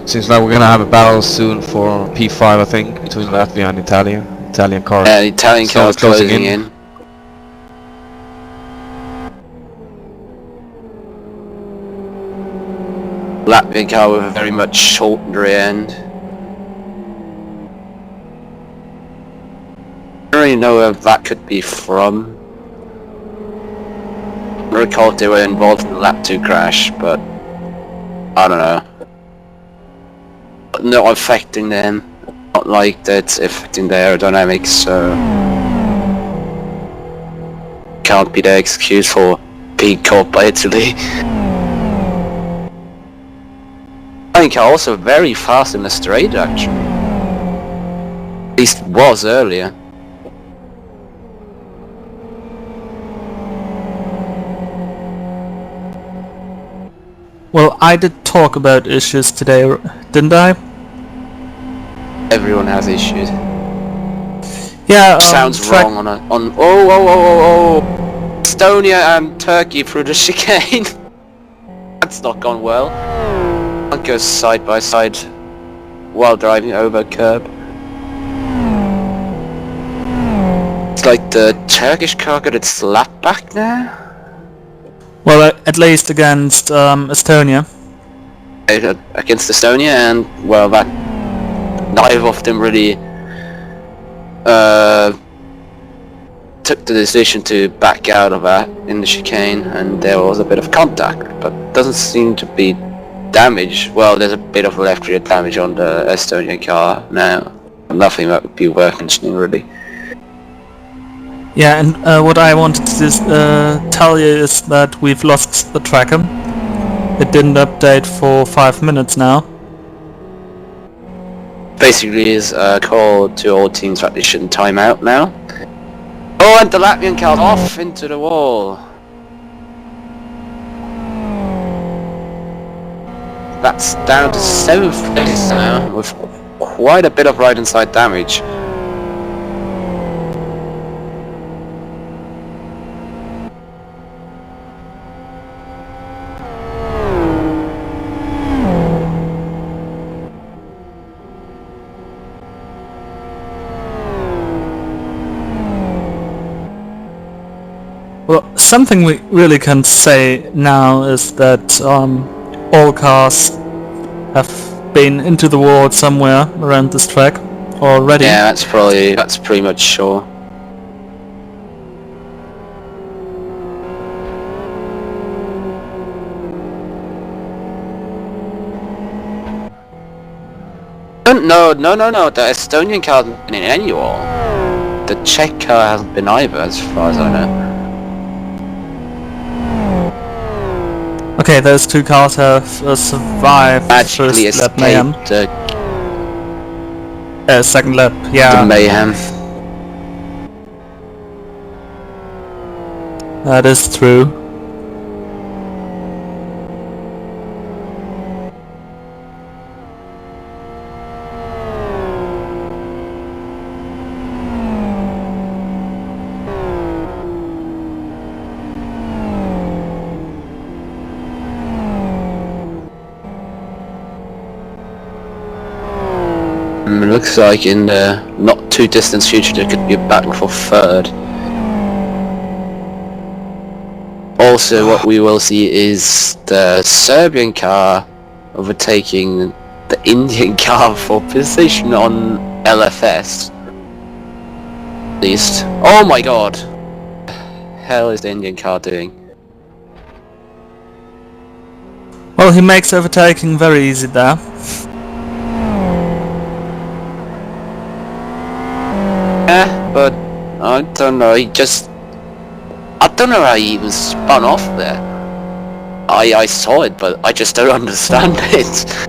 Seems like we're gonna have a battle soon for P5, I think, between Latvia and Italia. Italian car. Yeah, the Italian So car it's closing closing in. in. Latvian car with a very much shortened rear end. I don't really know where that could be from. I recall they were involved in the lap 2 crash, but I don't know. Not affecting them. Not like that's affecting their aerodynamics, so can't be their excuse for being caught by Italy. I think also very fast in the straight actually. At least was earlier. Well, I did talk about issues today, didn't I? Everyone has issues. Yeah, Sounds wrong on oh, Estonia and Turkey through the chicane. That's not gone well. Can't go side by side while driving over a curb. It's like the Turkish car got its lap back now. Well, at least against Estonia. Against Estonia, and well, that neither of them really took the decision to back out of that in the chicane, and there was a bit of contact, but doesn't seem to be damage. Well, there's a bit of left rear damage on the Estonian car now. Nothing that would be worth mentioning really. Yeah, and what I wanted to tell you is that we've lost the tracker. It didn't update for 5 minutes now. Basically is a call to all teams that they shouldn't time out now. Oh, and the Latvian car's off into the wall. That's down to 7th place now, with quite a bit of right-hand side damage. Well, something we really can say now is that all cars have been into the wall somewhere around this track already. Yeah, that's pretty much sure. No, the Estonian car hasn't been in any wall. The Czech car hasn't been either, as far as I know. Okay, those two cars have survived Magically first lap mayhem. escaped Second lap, yeah. the mayhem. That is true. It looks like in the not too distant future there could be a battle for third. Also, what we will see is the Serbian car overtaking the Indian car for position on LFS. At least. Oh my god! What the hell is the Indian car doing? Well, he makes overtaking very easy there. Yeah, but I don't know, I don't know how he even spun off there. I saw it, but I just don't understand it.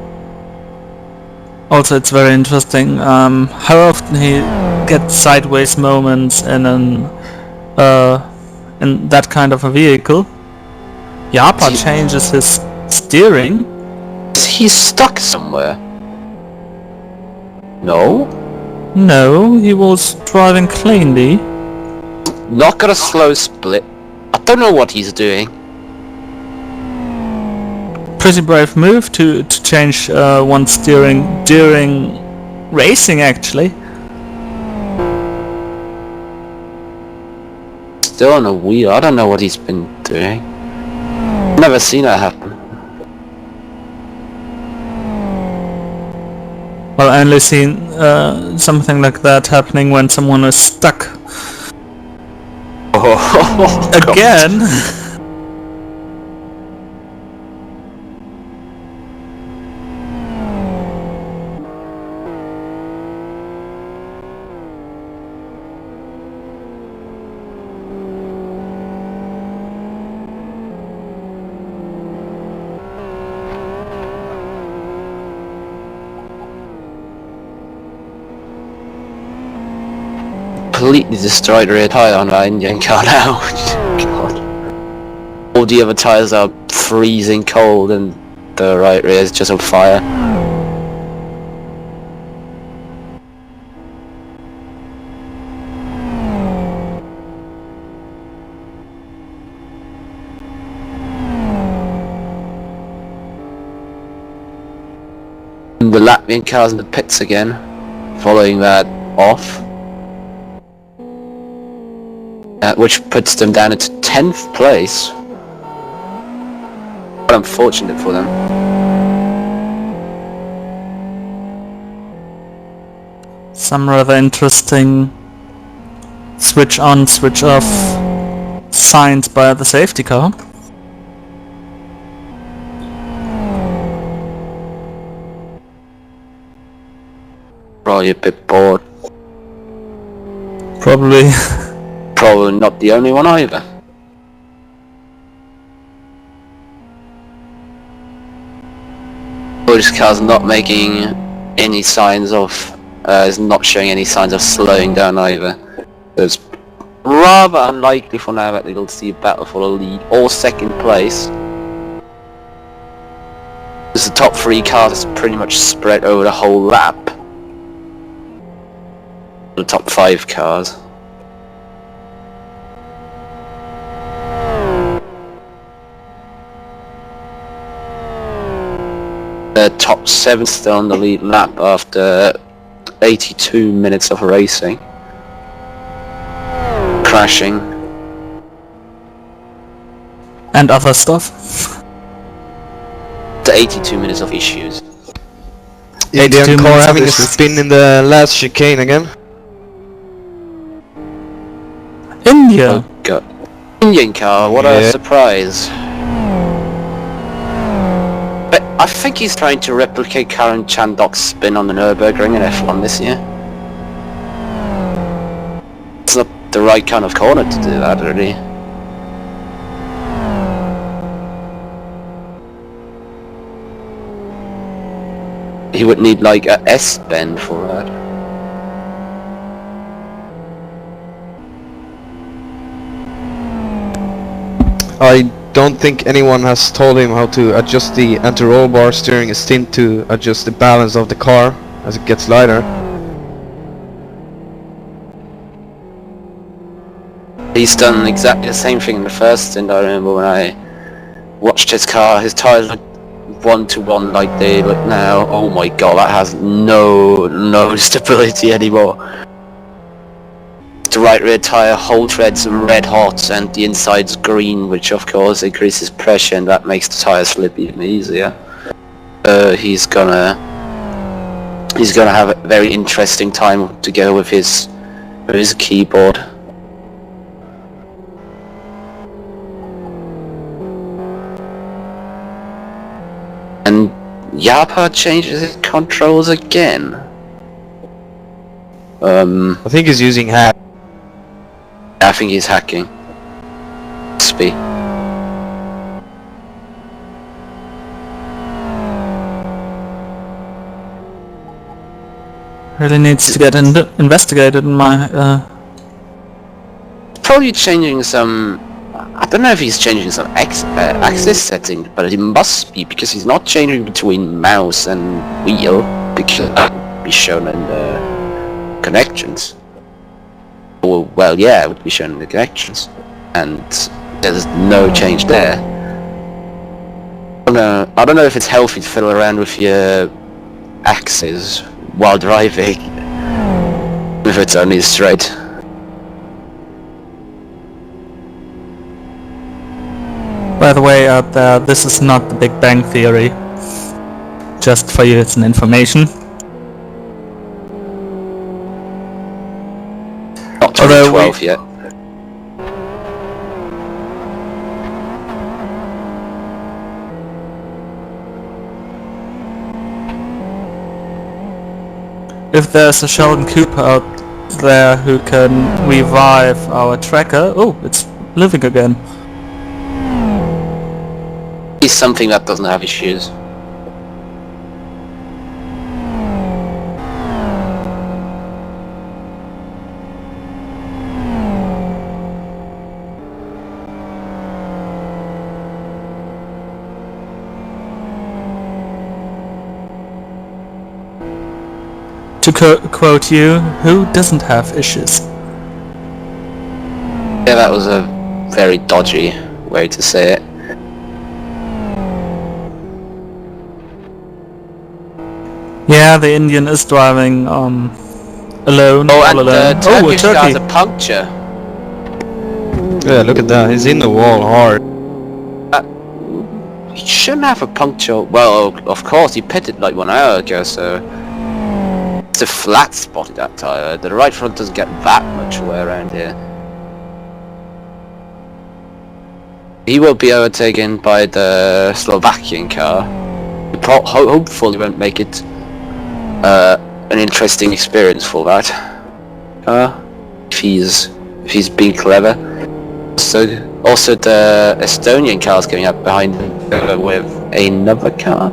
Also, it's very interesting how often he gets sideways moments in in that kind of a vehicle. Japa changes his steering. He's stuck somewhere. No? No, he was driving cleanly. Not got a slow split. I don't know what he's doing. Pretty brave move to change one steering during racing, actually. Still on a wheel. I don't know what he's been doing. Never seen that happen. Well, I only seen something like that happening when someone is stuck. Oh, Again! Completely destroyed the rear tyre on our Indian car now. God. All the other tyres are freezing cold and the right rear is just on fire. And the Latvian car's in the pits again, following that off. Which puts them down into 10th place. But unfortunate for them. Some rather interesting switch on, switch off signs by the safety car. Probably a bit bored. Probably. Probably not the only one either. This car's not making any signs of, is not showing any signs of slowing down either. So it's rather unlikely for now that they'll see a battle for the lead or second place. Because the top 3 cars is pretty much spread over the whole lap. The top 5 cars. The top 7 still on the lead lap after 82 minutes of racing. Crashing. And other stuff. The 82 minutes of issues. Yeah, the 82 car minutes of having a issues. spin in the last chicane again. India! Oh god. Indian car, what a Yeah. surprise. But I think he's trying to replicate Karen Chandok's spin on the Nürburgring in F1 this year. It's not the right kind of corner to do that, really. He would need like a S-bend for that. I don't think anyone has told him how to adjust the anti-roll bars during a stint to adjust the balance of the car as it gets lighter. He's done exactly the same thing in the first stint. I remember when I watched his car, his tyres looked 1-to-1 like they look now. Oh my god, that has no stability anymore. The right rear tyre whole tread's red hot and the inside's green, which of course increases pressure and that makes the tyre slip even easier. He's gonna have a very interesting time to go with his keyboard. And Yapa changes his controls again. I think he's using hack. I think he's hacking. Must be. Really needs to get investigated in my... Probably changing some... I don't know if he's changing some axis setting, but it must be because he's not changing between mouse and wheel, because that would be shown in the connections. Well, yeah, it would be shown in the connections, and there's no change there. I don't know if it's healthy to fiddle around with your axes while driving, if it's only straight. By the way, out there, this is not the Big Bang Theory. Just for you, it's an information. Not Although 2012 yet. If there's a Sheldon Cooper out there who can revive our tracker... Oh, it's living again. He's something that doesn't have issues. to quote you, who doesn't have issues? Yeah, that was a very dodgy way to say it. Yeah, the Indian is driving alone. Oh, and all alone. the Oh, a Turkish guy has turkey. a puncture. Yeah, look at that. He's in the wall hard. He shouldn't have a puncture. Well, of course, he pitted like 1 hour ago, so... It's a flat spot in that tyre. The right front doesn't get that much wear around here. He will be overtaken by the Slovakian car. Hopefully won't make it an interesting experience for that car, if he's being clever. Also the Estonian car's going up behind him with another car.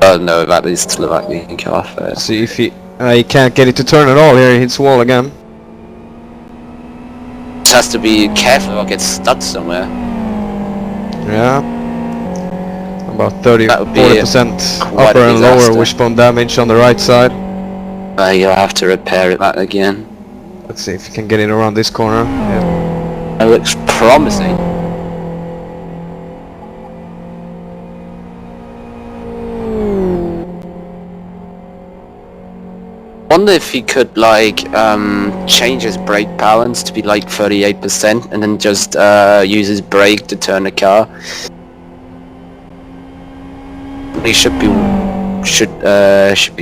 Oh no, that is the Slovakian car first. See if he can't get it to turn at all here. He hits wall again. Just has to be careful or get stuck somewhere. Yeah. About 30-40% quite upper a and lower disaster. wishbone damage on the right side. You'll have to repair it that again. Let's see if you can get it around this corner. Yeah. It looks promising. Wonder if he could like change his brake balance to be like 38% and then just use his brake to turn the car. He should be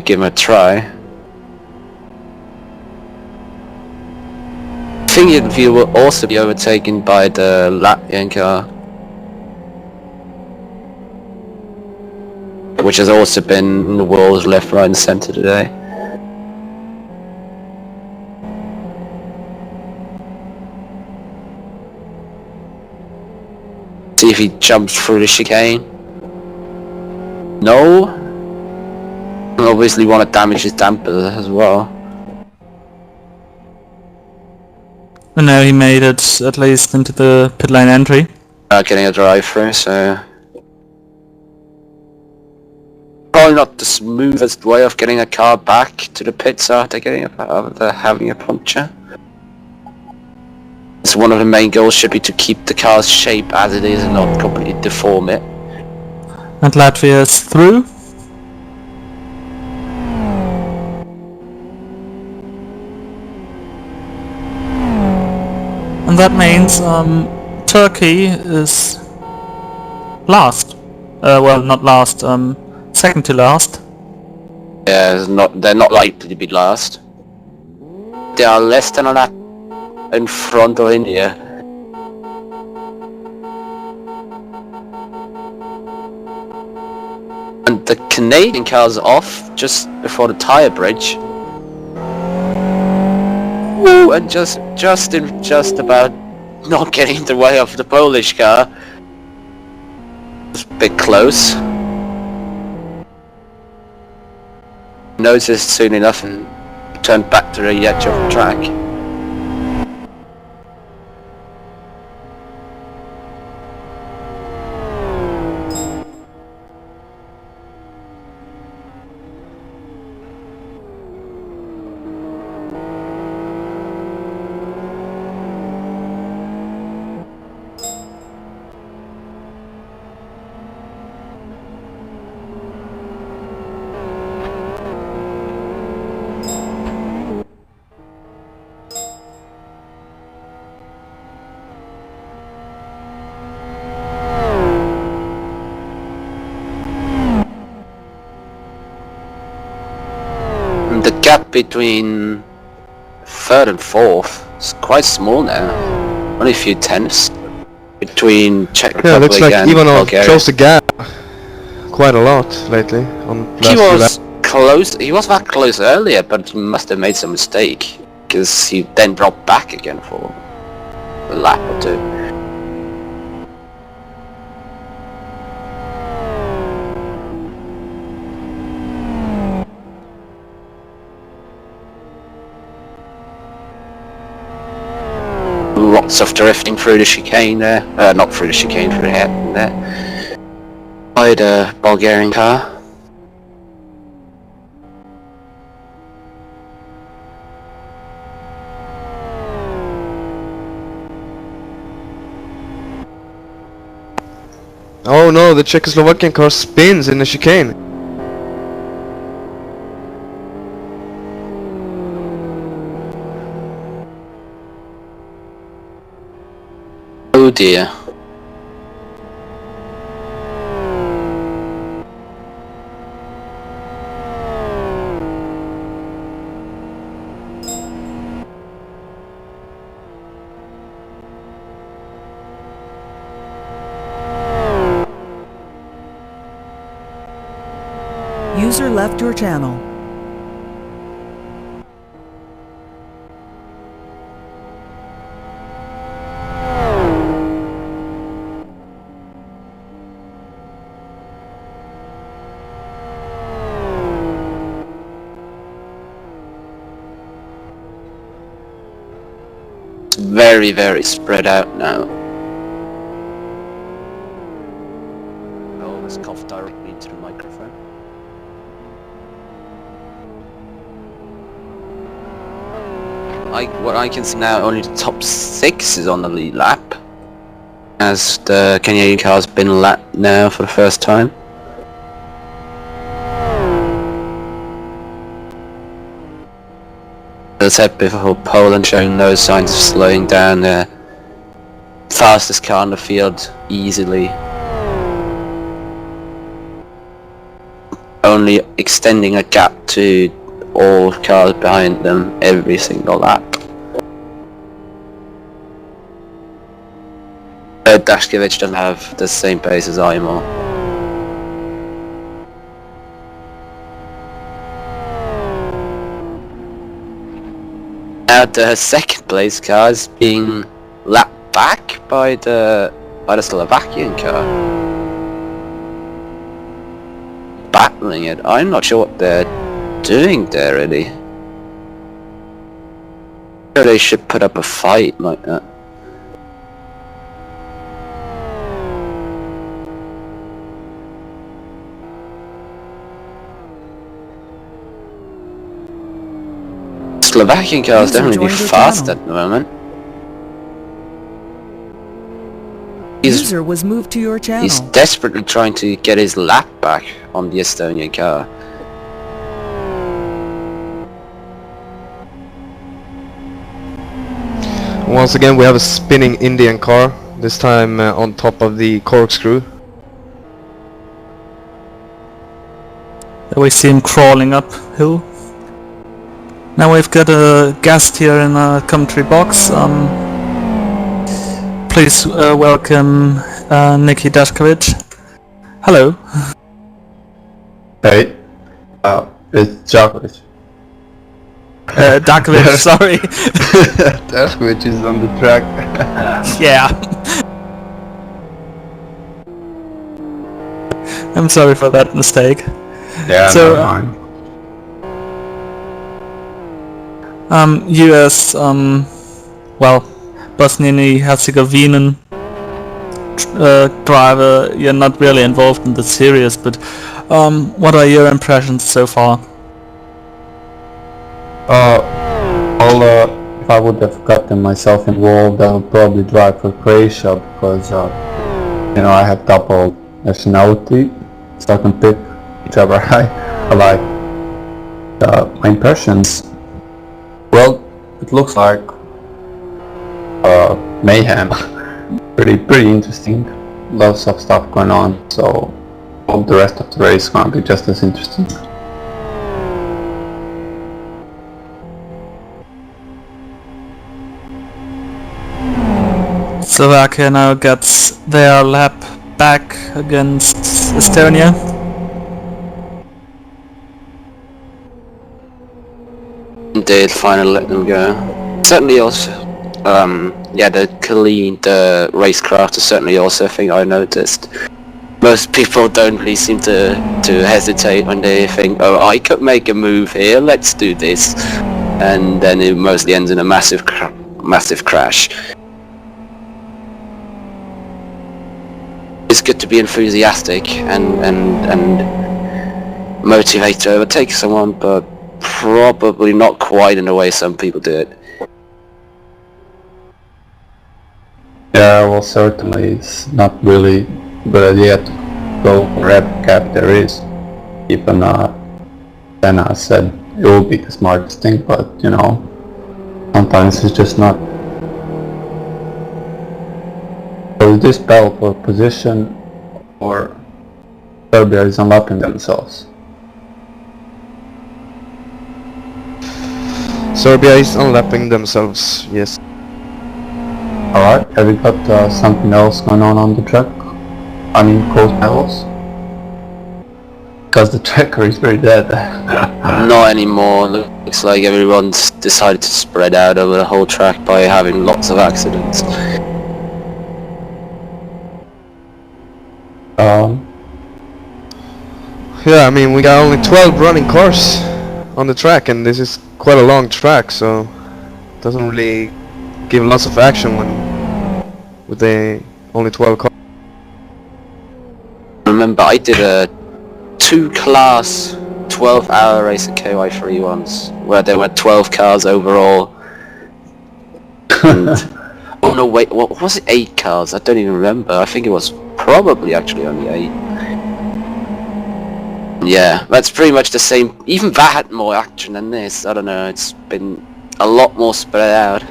given a try. I think he will also be overtaken by the Latvian car, which has also been in the walls left, right and centre today. See if he jumps through the chicane. No. And obviously want to damage his damper as well. And now he made it at least into the pit lane entry. Getting a drive through, so probably not the smoothest way of getting a car back to the pits after having a puncture. So one of the main goals should be to keep the car's shape as it is and not completely deform it. And Latvia is through. And that means Turkey is last. Well, not last, second to last. Yeah, they're not likely to be last. They are less than a lap in front of India. And the Canadian car's off just before the tyre bridge. Woo! And just about not getting in the way of the Polish car. It's a bit close. Noticed soon enough and turned back to the edge of the track. The gap between third and fourth is quite small now. Only a few tenths between Czech Republic Yeah, looks like and Ivanov Bulgaria. closed the gap quite a lot lately on last He few was laps. close. He was that close earlier, but he must have made some mistake because he then dropped back again for a lap or two. Lots of drifting through the chicane there. Not through the chicane, through the hairpin there. By the Bulgarian car. Oh no, the Czechoslovakian car spins in the chicane. Oh dear. User left your channel. It's very, very spread out now. I almost coughed directly into the microphone. What I can see now, only the top 6 is on the lead lap, as the Canadian car's been lapped now for the first time. As I said before, Poland showing no signs of slowing down, the fastest car in the field easily. Only extending a gap to all cars behind them every single lap. Dashkevich doesn't have the same pace as Aymar. Now the second place car is being lapped back by the Slovakian car. Battling it. I'm not sure what they're doing there really. They should put up a fight like that. Slovakian car is definitely fast at the moment. User was moved to your channel. He's desperately trying to get his lap back on the Estonian car. Once again we have a spinning Indian car, this time on top of the corkscrew. There we see him crawling uphill. Now we've got a guest here in a commentary box. Please welcome Nicky Dashkevich. Hello. Hey, it's Djokovic. Dakovic, sorry. Djokovic is on the track. Yeah. I'm sorry for that mistake. Yeah, So, no, fine. You as, well, Bosnian-Herzegovinian driver, you're not really involved in the series, but what are your impressions so far? If I would have gotten myself involved, I would probably drive for Croatia because, I have double nationality, so I can pick whichever I like. My impressions, well, it looks like mayhem. pretty interesting. Lots of stuff going on, so hope the rest of the race is gonna be just as interesting. Slovakia now gets their lap back against Estonia. Indeed, finally let them go. Certainly also, the clean, the racecraft is certainly also a thing I noticed. Most people don't really seem to hesitate when they think, oh, I could make a move here, let's do this. And then it mostly ends in a massive crash. It's good to be enthusiastic and motivate to overtake someone, but probably not quite in the way some people do it. Yeah, well, certainly it's not really good idea to go for every gap there is. Even Senna said it would be the smartest thing, but you know, sometimes it's just not. So is this battle for position, or Serbia is unlocking themselves? Serbia is unlapping themselves, yes. Alright, have you got something else going on the track? I mean, coast battles? Because the tracker is very dead. Not anymore. Looks like everyone's decided to spread out over the whole track by having lots of accidents. Yeah, I mean, we got only 12 running cars on the track, and this is quite a long track, so it doesn't really give lots of action when with the only 12 cars. Remember, I did a 2-class 12-hour race at KY3 once, where there were 12 cars overall. And, oh no, wait, what was it? 8 cars? I don't even remember. I think it was probably actually only 8. Yeah, that's pretty much the same. Even that had more action than this. I don't know, it's been a lot more spread out.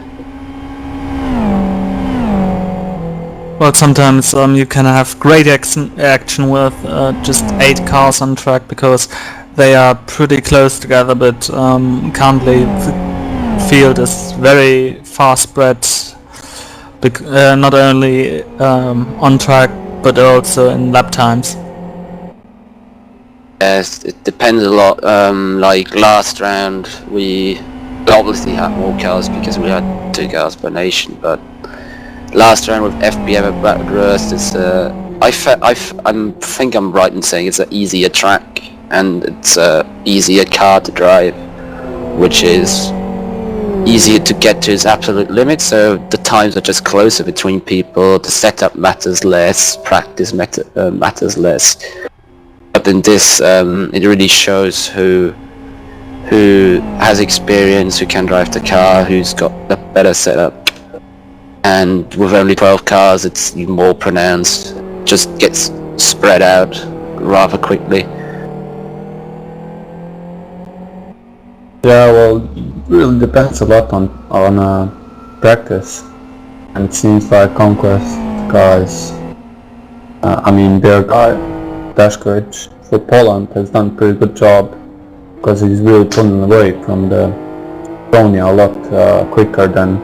Well, sometimes you can have great action with just 8 cars on track because they are pretty close together, but currently the field is very far spread, not only on track but also in lap times. Yes, it depends a lot. Like last round we obviously had more cars because we had 2 cars per nation, but last round with FBM at Bathurst, it's I think I'm right in saying it's an easier track and it's a easier car to drive, which is easier to get to its absolute limit, so the times are just closer between people, the setup matters less, practice matters less. But in this, it really shows who has experience, who can drive the car, who's got a better setup. And with only 12 cars, it's even more pronounced. Just gets spread out rather quickly. Yeah, well, it really depends a lot on practice, and it seems like Conquest guys, I mean their guy, Dashkovic for Poland has done a pretty good job, because he's really pulling away from the Estonia a lot quicker than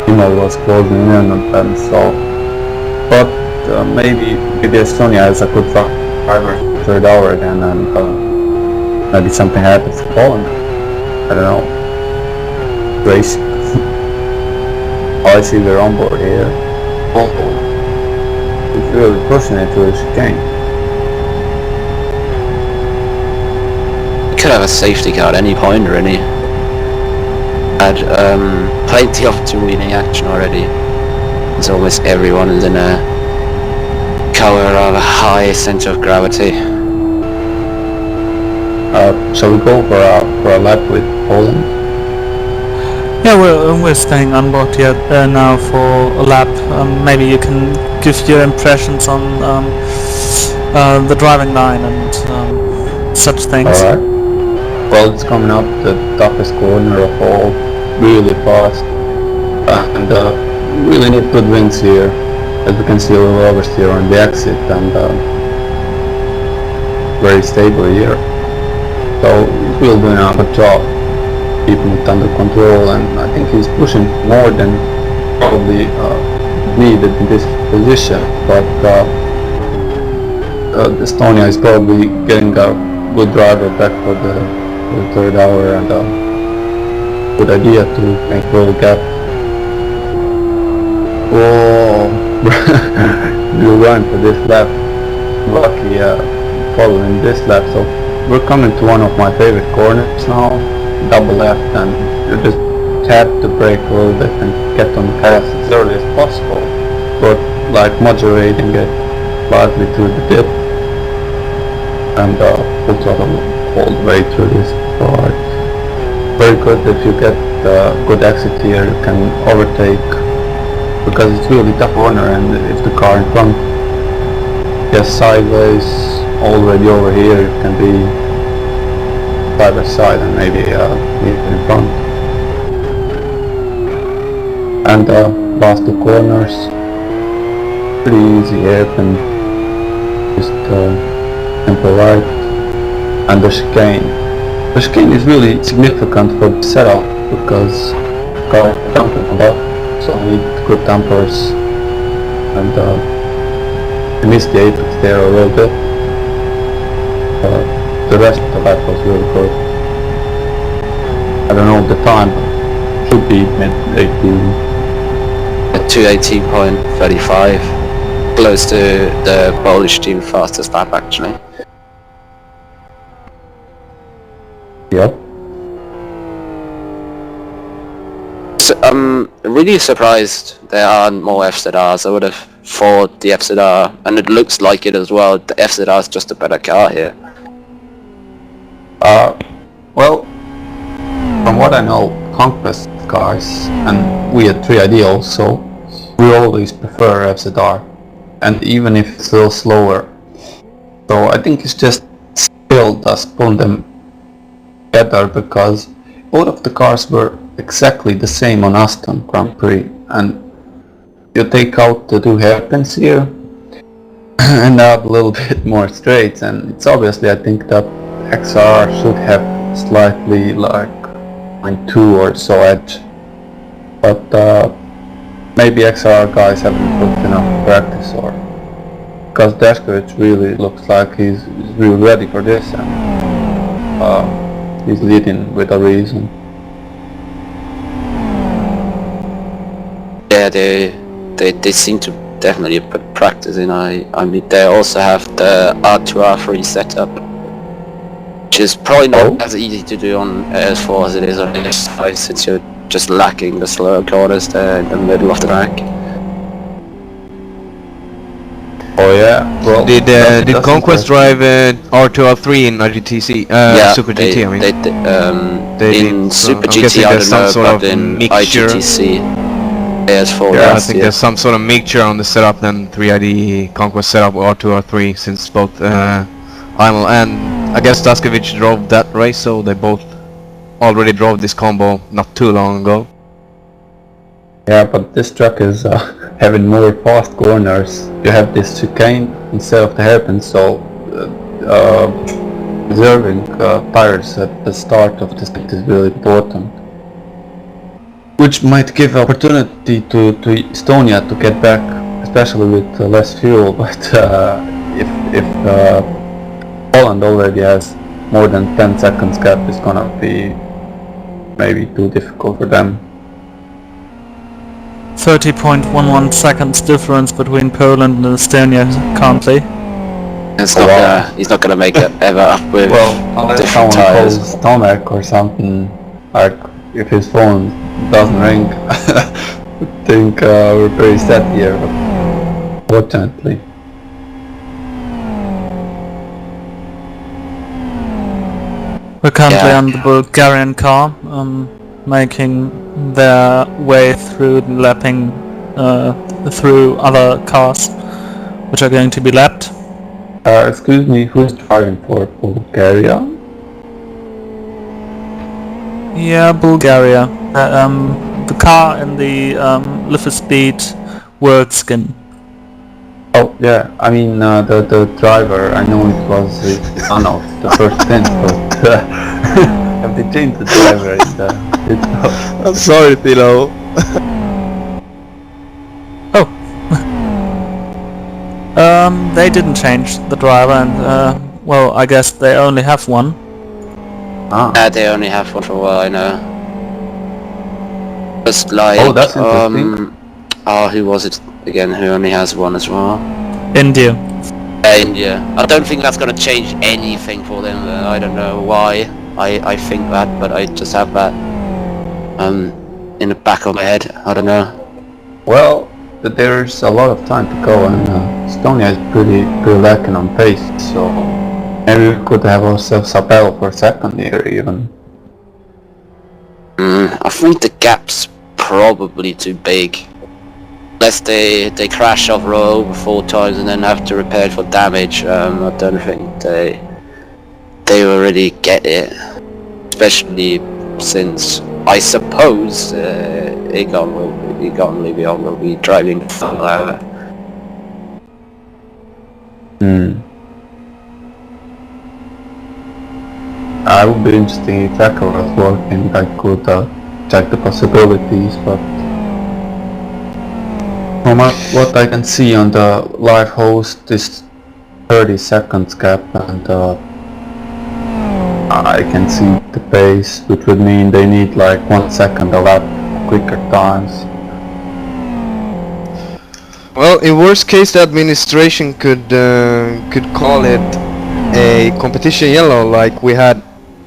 Himmel was closing in on them, so, but maybe the Estonia has a good driver third hour again, and maybe something happens to Poland. I don't know. Race. Oh, I see they're on board here. Oh, it's really pushing it to the chicane. Could have a safety car at any point really. Had plenty of two-wheeling action already. It's almost everyone is in a cover of a high center of gravity. Shall we go for a lap with Poland? Yeah, we're staying on board here now for a lap. Maybe you can give your impressions on the driving line and such things. Alright. Well, it's coming up the toughest corner of all, really fast, and really need good wings here, as we can see a little oversteer on the exit, and very stable here. So he's really doing a good job keeping it under control, and I think he's pushing more than probably needed in this position, but Estonia is probably getting a good driver back for the third hour, and good idea to make a little gap. Oh, you run for this lap. Lucky following this lap, so we're coming to one of my favorite corners now, double left, and you just tap the brake a little bit and get on the gas as early as possible, but like moderating it slightly through the dip, and full throttle all the way through this part. Very good. If you get good exit here, you can overtake, because it's really tough corner, and if the car in front just sideways, already over here it can be side by side and maybe in front. And last two corners, pretty easy hairpin, just tempo right, and the chicane. The chicane is really significant for the setup because car is jumping a lot, so I need good dampers, and I missed the apex there a little bit. The rest of the lap was really good. I don't know the time, but it should be mid-18. 2:18.35, close to the Polish team fastest lap actually. Yep. So, I'm really surprised there aren't more FZRs. I would have thought the FZR, and it looks like it as well, the FZR is just a better car here. Well, from what I know, Conquest cars, and we at 3ID also, we always prefer FZR, and even if it's a little slower. So I think it's just skill does pull them better, because both of the cars were exactly the same on Aston Grand Prix, and you take out the two hairpins here and add a little bit more straights, and it's obviously, I think that XR should have slightly like 0.2 or so edge, but maybe XR guys haven't put enough practice, or because Dashkovich really looks like he's really ready for this, and he's leading with a reason. Yeah, they seem to definitely put practice in. I mean, they also have the R2R3 setup, which is probably not as easy to do on AS4 as it is on AS5, since you're just lacking the slower corners there in the middle of the track. Oh yeah, well, did Conquest drive R2R3 in RGTC? Yeah, Super GT, I mean. They in did, Super I'm GT guessing I there's don't know, some sort but of in mixture. IGTC, AS4 Yeah, I last think year. there's some sort of mixture on the setup than 3ID Conquest setup or R2R3, since both Heimel and I guess Dashkovich drove that race, so they both already drove this combo not too long ago. yeah, but this truck is having more fast corners. You have this chicane instead of the hairpin, so reserving tires at the start of the stint is really important, which might give opportunity to Estonia to get back, especially with less fuel. But if Poland already has more than 10 seconds gap, it's gonna be maybe too difficult for them. 30.11 seconds difference between Poland and Estonia currently. It's not he's not gonna make it ever up with Well, unless different someone tires. calls Tomek or something, like if his phone doesn't ring, I think we're pretty set here, but fortunately. We're currently Yeah. on the Bulgarian car, making their way through, lapping through other cars, which are going to be lapped. Excuse me, who's driving for Bulgaria? Yeah, Bulgaria. The car in the Liffespeed World skin. Oh yeah, I mean the driver, I know it was the son of the first stint, but have they changed the driver? I'm sorry, Philo. Oh. They didn't change the driver, and well, I guess they only have one. They only have one for a while, I know. Just like, Oh, that's interesting. Who was it again who only has one as well? India. India. I don't think that's gonna change anything for them. I don't know why I think that, but I just have that in the back of my head. I don't know. Well, there's a lot of time to go, and Estonia is pretty lacking on pace, so maybe we could have ourselves a battle for second here even. I think the gap's probably too big. Unless they crash off road 4 times and then have to repair it for damage, I don't think they will really get it. Especially since I suppose Egon Levion will be driving the Formula. I would be interesting if Echo was working. I could check the possibilities, but from what I can see on the live host is 30 seconds gap, and I can see the pace, which would mean they need like 1 second a lap quicker times. Well, in worst case, the administration could call it a competition yellow, like we had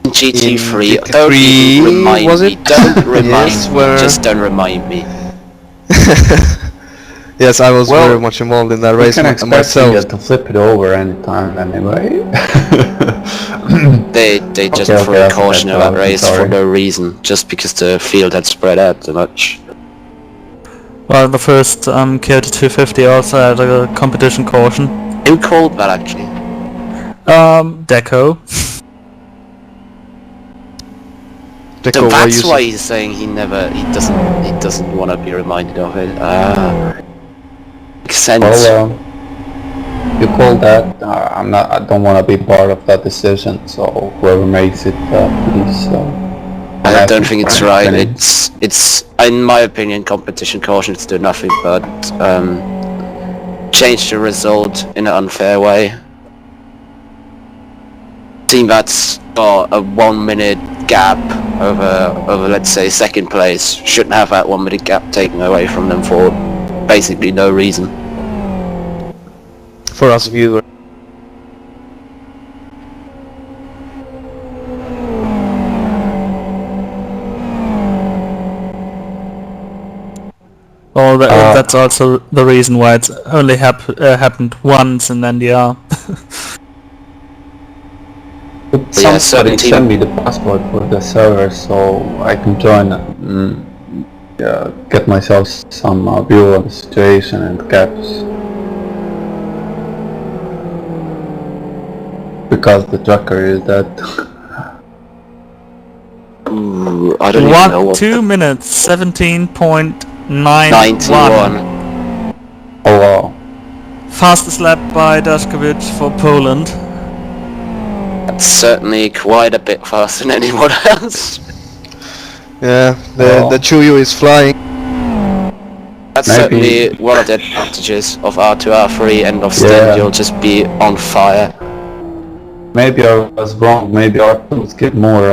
GT3. in Don't GT3, remind was me. it? Don't remind Yes, me. where- Just don't remind me. Yes, I was Well, very much involved in that You race can expect myself. to flip it over anytime anyway. They just Okay, threw okay, a that's caution okay, of that I'm race for sorry. no reason, just because the field had spread out too much. Well, the first Kyoto 250 also had a competition caution. Who called that actually? Deco. So Deco, that's why he's saying he doesn't want to be reminded of it. Makes sense. Well, you call that. I don't want to be part of that decision. So whoever makes it, please. I don't think it's right. It's in my opinion, competition cautions do nothing but change the result in an unfair way. Team that's got a 1 minute gap over let's say second place shouldn't have that 1 minute gap taken away from them for basically no reason. for us viewers. Well, that's also the reason why it's only happened once in NDR. Could Yeah, somebody 17. send me the password for the server so I can join, get myself some view on the situation and gaps. Because the tracker is that. Ooh, I don't even know what 2 minutes 17.91. 91. Oh wow. Fastest lap by Dashkovic for Poland. That's certainly quite a bit faster than anyone else. Yeah, Oh. the Chuyo is flying. That's Maybe- certainly one of the advantages of R2, R3, end of stint, Yeah. you'll just be on fire. Maybe I was wrong. Maybe our tools get more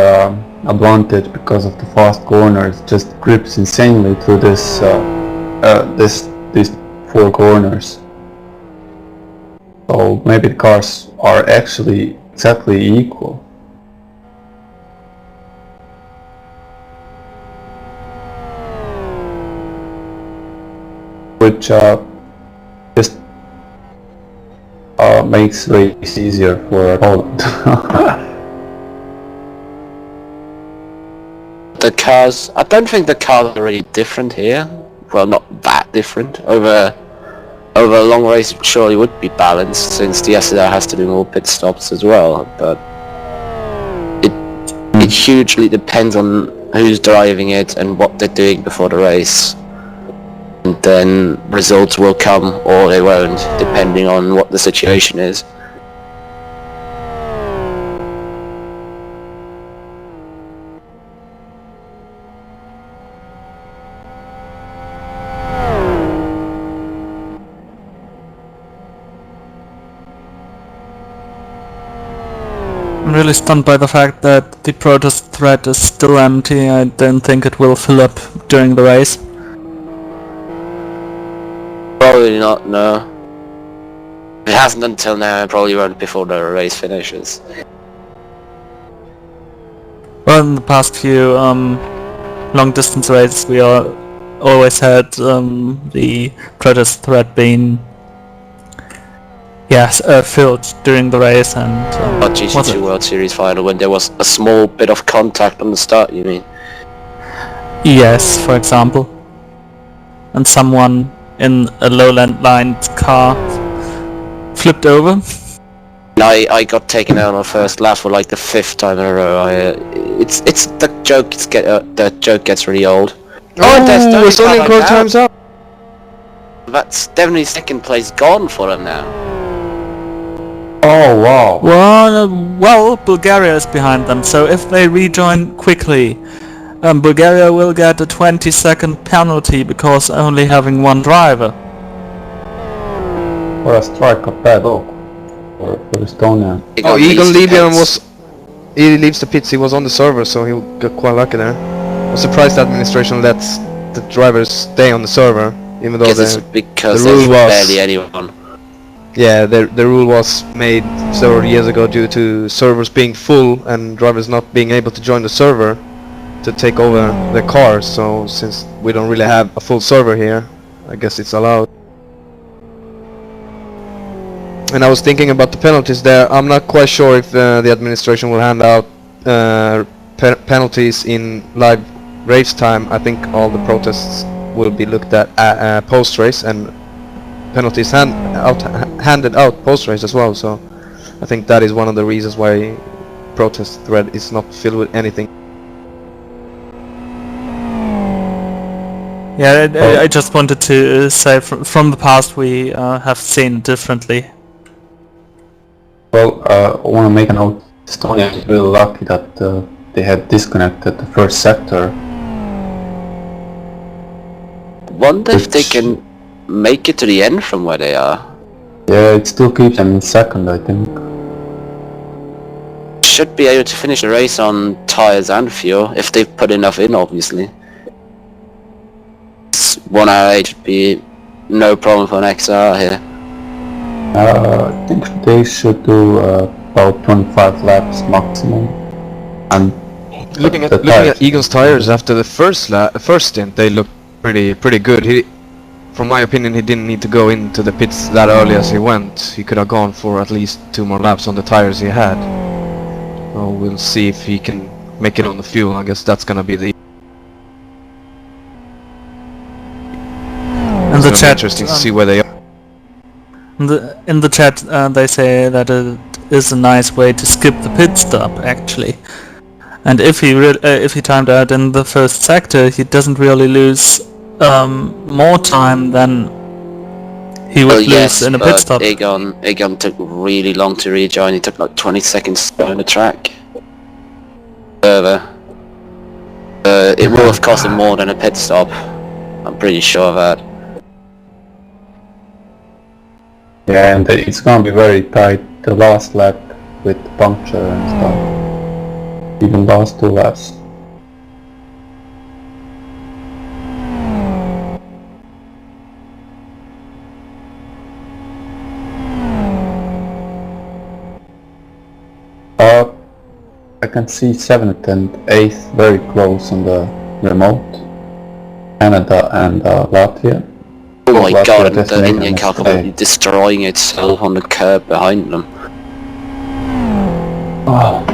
advantage because of the fast corners. Just grips insanely through this these 4 corners. So maybe the cars are actually exactly equal. Which just makes race easier for Poland. The cars, I don't think the cars are really different here. Well, not that different. Over a long race it surely would be balanced, since the SLR has to do more pit stops as well, but it hugely depends on who's driving it and what they're doing before the race. And then results will come or they won't, depending on what the situation is. I'm really stunned by the fact that the protest thread is still empty. I don't think it will fill up during the race. Probably not, no. It hasn't until now, and probably won't before the race finishes. Well, in the past few long distance races we always had the protest thread being filled during the race, and Not was GT2 it? World Series final when there was a small bit of contact on the start, you mean? Yes, for example. And someone in a lowland lined car flipped over. I got taken out on the first lap for like the 5th time in a row. It's the joke. The joke gets really old. Oh, it's only close times up. That's definitely 2nd place gone for them now. Oh wow. Well, Bulgaria is behind them, so if they rejoin quickly, Bulgaria will get a 20-second penalty because only having one driver. Or a strike of bad oak for Estonia. Oh, Egon Libyan he leaves the pits. He was on the server, so he got quite lucky there. I'm surprised the administration lets the drivers stay on the server, even though because the rule there's was barely anyone. Yeah, the rule was made several years ago due to servers being full and drivers not being able to join the server to take over the cars. So since we don't really have a full server here, I guess it's allowed. And I was thinking about the penalties there. I'm not quite sure if the administration will hand out penalties in live race time. I think all the protests will be looked at post-race, and penalties handed out post-race as well. So I think that is one of the reasons why protest thread is not filled with anything. Yeah, I just wanted to say from the past we have seen it differently. Well, I want to make a note. Estonia is really lucky that they had disconnected the first sector. Wonder if they can make it to the end from where they are. Yeah, it still keeps them in 2nd, I think. Should be able to finish the race on tyres and fuel if they put enough in, obviously. 1 hour 8 should be no problem for an XR here. I think they should do about 25 laps maximum. And Looking at Egon's tires after the first stint, they looked pretty good. From my opinion, he didn't need to go into the pits that early as he went. He could have gone for at least 2 more laps on the tires he had. So we'll see if he can make it on the fuel. I guess that's gonna be the. In the chat, interesting to see where they are. In the chat, they say that it is a nice way to skip the pit stop, actually. And if he timed out in the first sector, he doesn't really lose more time than he would lose in a pit stop. Egon took really long to rejoin. He took like 20 seconds on the track. Further. It will have cost him more than a pit stop. I'm pretty sure of that. yeah, and it's gonna be very tight the last lap with puncture and stuff. Even last 2 laps. I can see 7th and 8th very close on the remote. Canada and Latvia. Oh my Latvia god, and just the made a Indian car mistake. completely destroying itself on the curb behind them. Oh.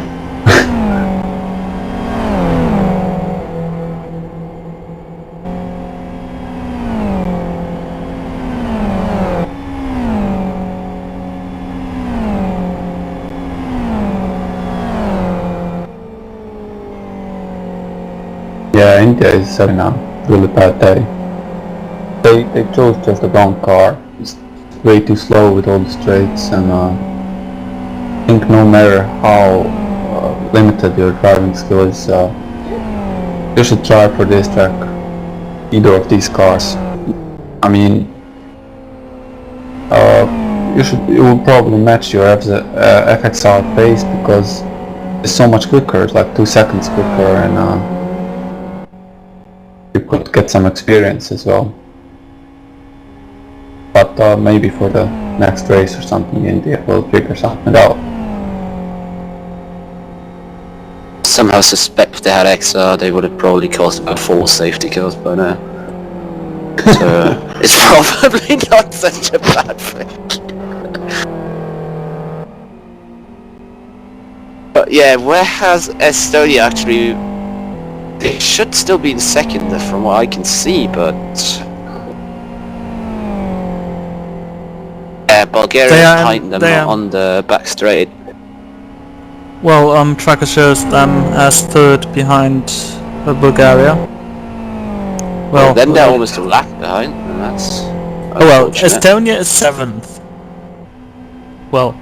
Yeah, India is having a really bad day. They chose just the wrong car. It's way too slow with all the straights, and I think no matter how limited your driving skill is, you should try for this track. Either of these cars. I mean, it will probably match your FXR pace because it's so much quicker. It's like 2 seconds quicker, and you could get some experience as well. But maybe for the next race or something, India will figure something out. Somehow suspect if they had XR, they would have probably caused about 4 safety cars by now. So it's probably not such a bad thing. But yeah, where has Estonia actually? They should still be in 2nd from what I can see, but Bulgaria They is are- behind them they are- on the back straight. Well, tracker shows them as third behind Bulgaria. Well, then they're almost a lap behind, and that's well, unfortunate. Estonia is 7th. Well,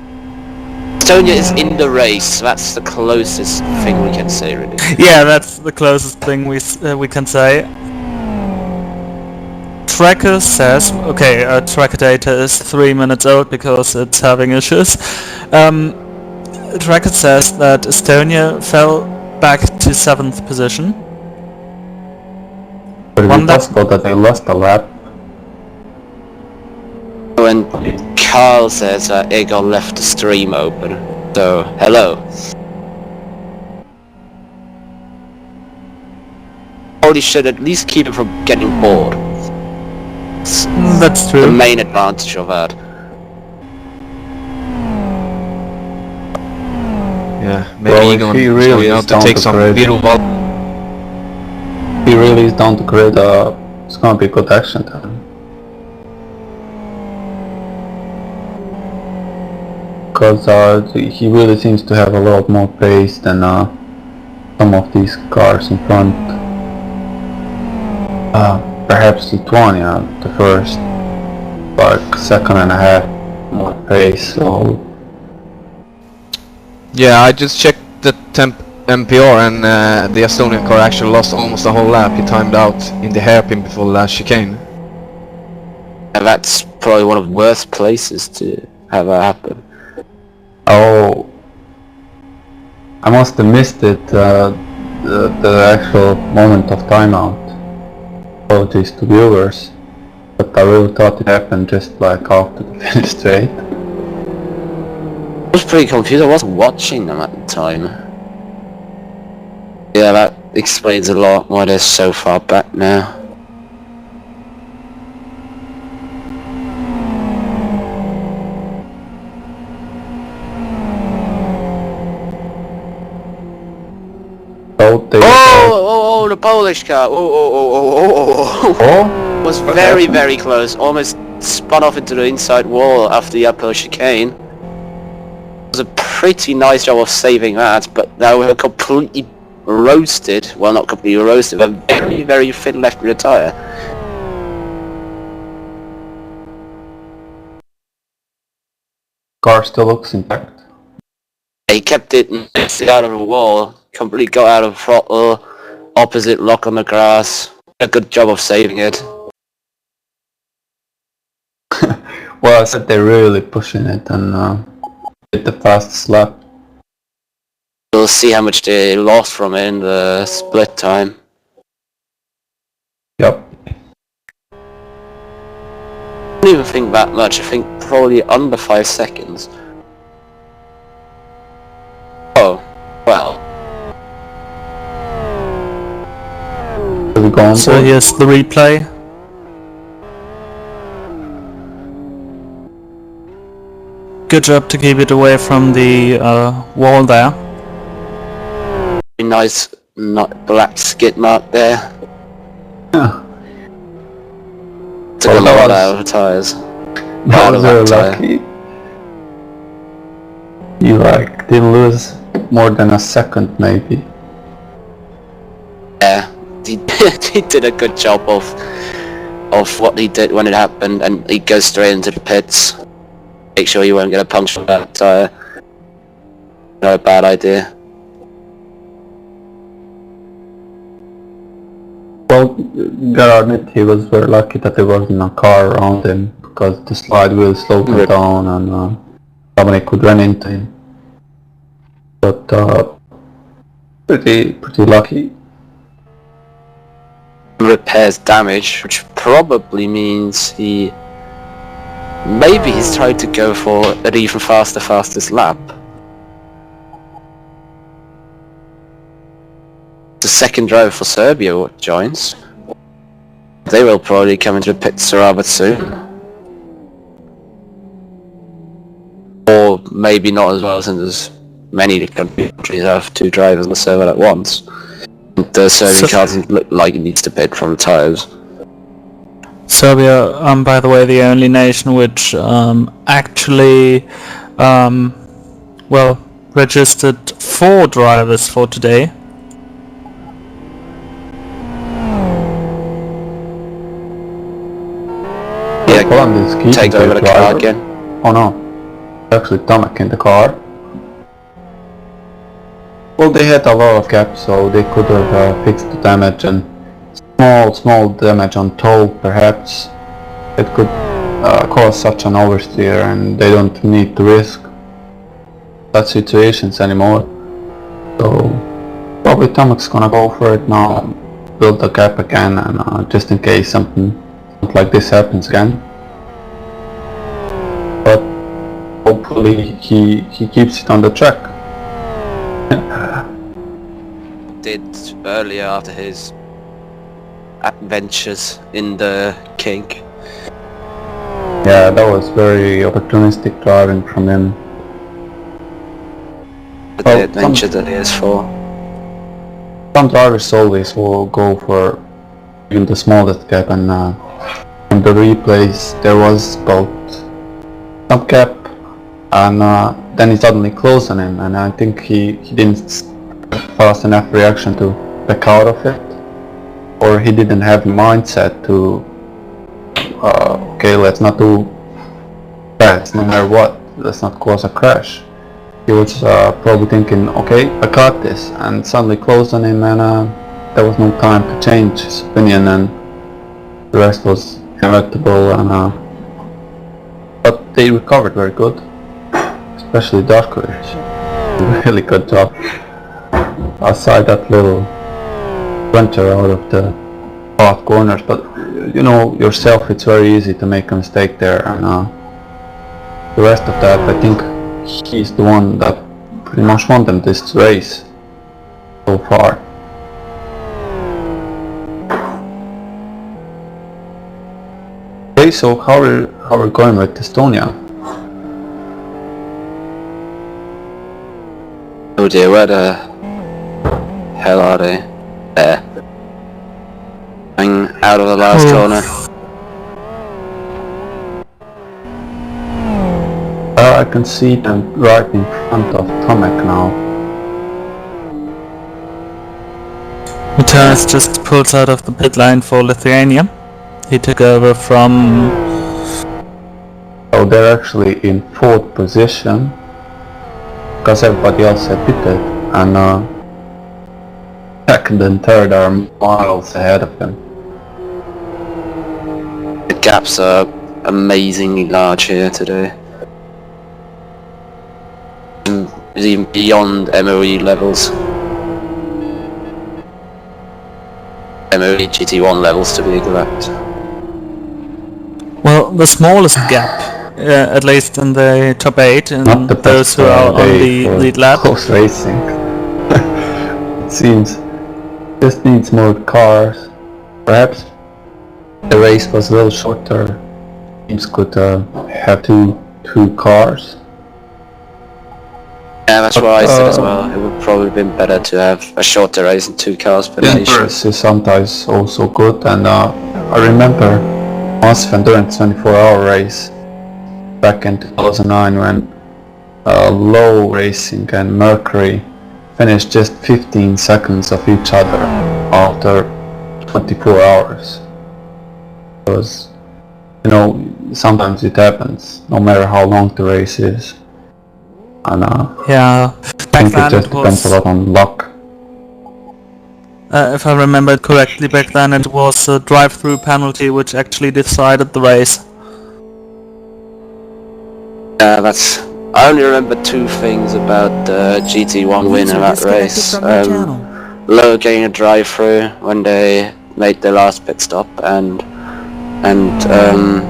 Estonia is in the race. That's the closest thing we can say, really. yeah, that's the closest thing we can say. Tracker says, okay, tracker data is 3 minutes old because it's having issues. Tracker says that Estonia fell back to 7th position. But One it's lap. possible that they lost a lap. When Carl says that Egon left the stream open, so hello. Probably should at least keep it from getting bored. It's That's the true. main advantage of that. Yeah, maybe Well, if Egon he is really going is out to down take to some grid. Virtuval. He really is down to grid, it's gonna be good action time. Because he really seems to have a lot more pace than some of these cars in front. Perhaps Lithuania, the first, like second and a half more pace, so Yeah, I just checked the temp MPR and the Estonian car actually lost almost a whole lap. He timed out in the hairpin before the last chicane. And that's probably one of the worst places to have that happen. oh, I must have missed it, the actual moment of timeout. Apologies to viewers, but I really thought it happened just like after the finish straight. I was pretty confused. I wasn't watching them at the time. Yeah, that explains a lot why they're so far back now. So they Oh, the Polish car! Oh. oh, Was What very, happened? very close. Almost spun off into the inside wall after the uphill chicane. It was a pretty nice job of saving that, but now we're completely roasted. Well, not completely roasted, but very, very thin left rear tyre. car still looks intact. He kept it out of the wall, completely got out of throttle, opposite lock on the grass. A good job of saving it. Well, I said they're really pushing it and hit the fastest lap. We'll see how much they lost from it in the split time. Yep. I don't even think that much. I think probably under 5 seconds. Oh, well. Should we go on So board? here's the replay. Good job to keep it away from the wall there. Nice black skid mark there. Yeah. Took a Well, that lot was- out of the tyres. That Out was of very that tyre. lucky. You like didn't lose more than a second maybe. Yeah, he did a good job of what he did when it happened, and he goes straight into the pits. Make sure you won't get a puncture on that tyre. Not a bad idea. Well, gotta admit he was very lucky that there wasn't a car around him because the slide really slowed him Rip. down and somebody could run into him. But pretty lucky. Repairs damage, which probably means maybe he's tried to go for an even fastest lap. The second driver for Serbia joins. They will probably come into the pits rather soon. Or maybe not as well, since many countries have 2 drivers on the server at once. The Serbian car doesn't look like it needs to pit from the tyres. Serbia, by the way, the only nation which actually, well, registered 4 drivers for today. Yeah, Poland is keeping take their over the car driver. again. Oh no, actually Tomek in the car. Well, they had a lot of gaps, so they could have fixed the damage, and small damage on toe perhaps. It could cause such an oversteer, and they don't need to risk such situations anymore. So probably Tomek's gonna go for it now, build the gap again, and just in case something like this happens again. But hopefully he keeps it on the track. Did earlier after his adventures in the kink. Yeah, that was very opportunistic driving from him. The Well, adventure that he is for. Some drivers always will go for even the smallest gap, and in the replays there was about some gap, and then he suddenly closed on him, and I think he didn't fast enough reaction to back out of it, or he didn't have the mindset to okay, let's not do fast no matter what, let's not cause a crash. He was probably thinking, okay, I got this, and suddenly closed on him, and there was no time to change his opinion, and the rest was inevitable. And but they recovered very good, especially Darkovic. Really good job. Aside that little venture out of the path corners, but you know yourself, it's very easy to make a mistake there, and the rest of that, I think he's the one that pretty much won them this race so far. Okay, so how are we going with Estonia? Oh dear, where the hell are they? There. Going out of the last corner. I can see them right in front of Tomek now. Matthias just pulls out of the pit line for Lithuania. He took over from... So they're actually in 4th position, because everybody else had pitted, and 2nd and 3rd are miles ahead of them. The gaps are amazingly large here today. Even beyond MOE levels. MOE GT1 levels to be exact. Well, the smallest gap, at least in the top 8, and Not the those best who are on day the for lead lap. close racing. It seems just needs more cars. Perhaps the race was a little shorter. Teams could have two cars. Yeah, that's what I said as well. It would probably have been better to have a shorter race and 2 cars per nation. Endurance is sometimes also good, and I remember Massive Endurance 24-hour race back in 2009 when Low Racing and Mercury finished just 15 seconds of each other after 24 hours. Because, you know, sometimes it happens, no matter how long the race is. And Yeah, I back think it then just it depends a was, lot on luck. if I remember correctly, back then it was a drive-through penalty which actually decided the race. That's... I only remember 2 things about the GT1 win in that race. Low getting a drive-through when they made their last pit stop, and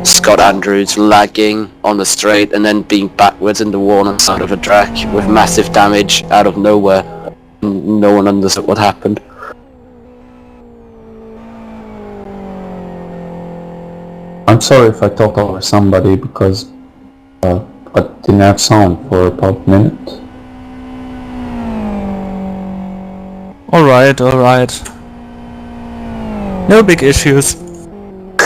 Scott Andrews lagging on the straight and then being backwards in the warning side of the track with massive damage out of nowhere. No one understood what happened. I'm sorry if I talk over somebody because I didn't have sound for about a minute. Alright. No big issues.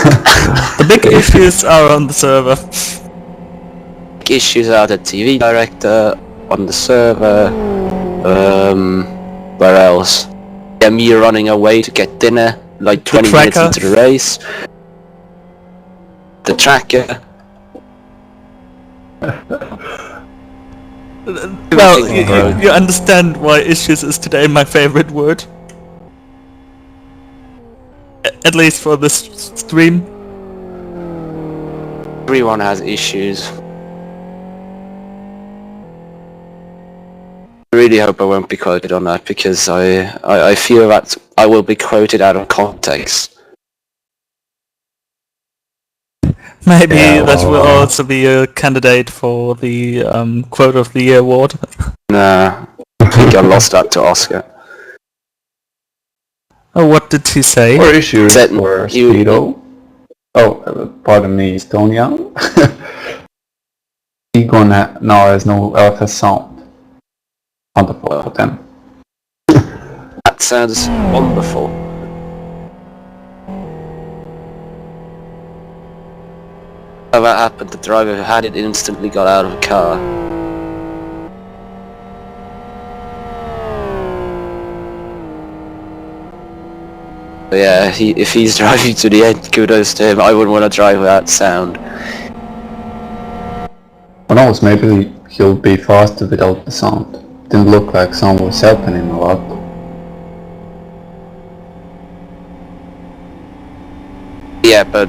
The big issues are on the server. Issues are the TV director, on the server, where else? Yeah, me running away to get dinner, like 20 minutes tracker. into the race. The tracker. Well, Everything broke. you understand why issues is today my favorite word. At least for this stream. Everyone has issues. I really hope I won't be quoted on that, because I feel that I will be quoted out of context. Maybe Yeah, that will well, also be a candidate for the Quote of the Year award. Nah, I think I lost that to Oscar. Oh, what did he say? Or issues Said for you- Speedo. Oh, pardon me, Estonia. Egon now has no LFS sound. Wonderful for them. That sounds wonderful. How that happened, the driver who had it instantly got out of the car. But yeah, if he's driving to the end, kudos to him. I wouldn't want to drive without sound. Who knows, maybe he'll be faster without the sound. Didn't look like sound was helping him a lot. Yeah, but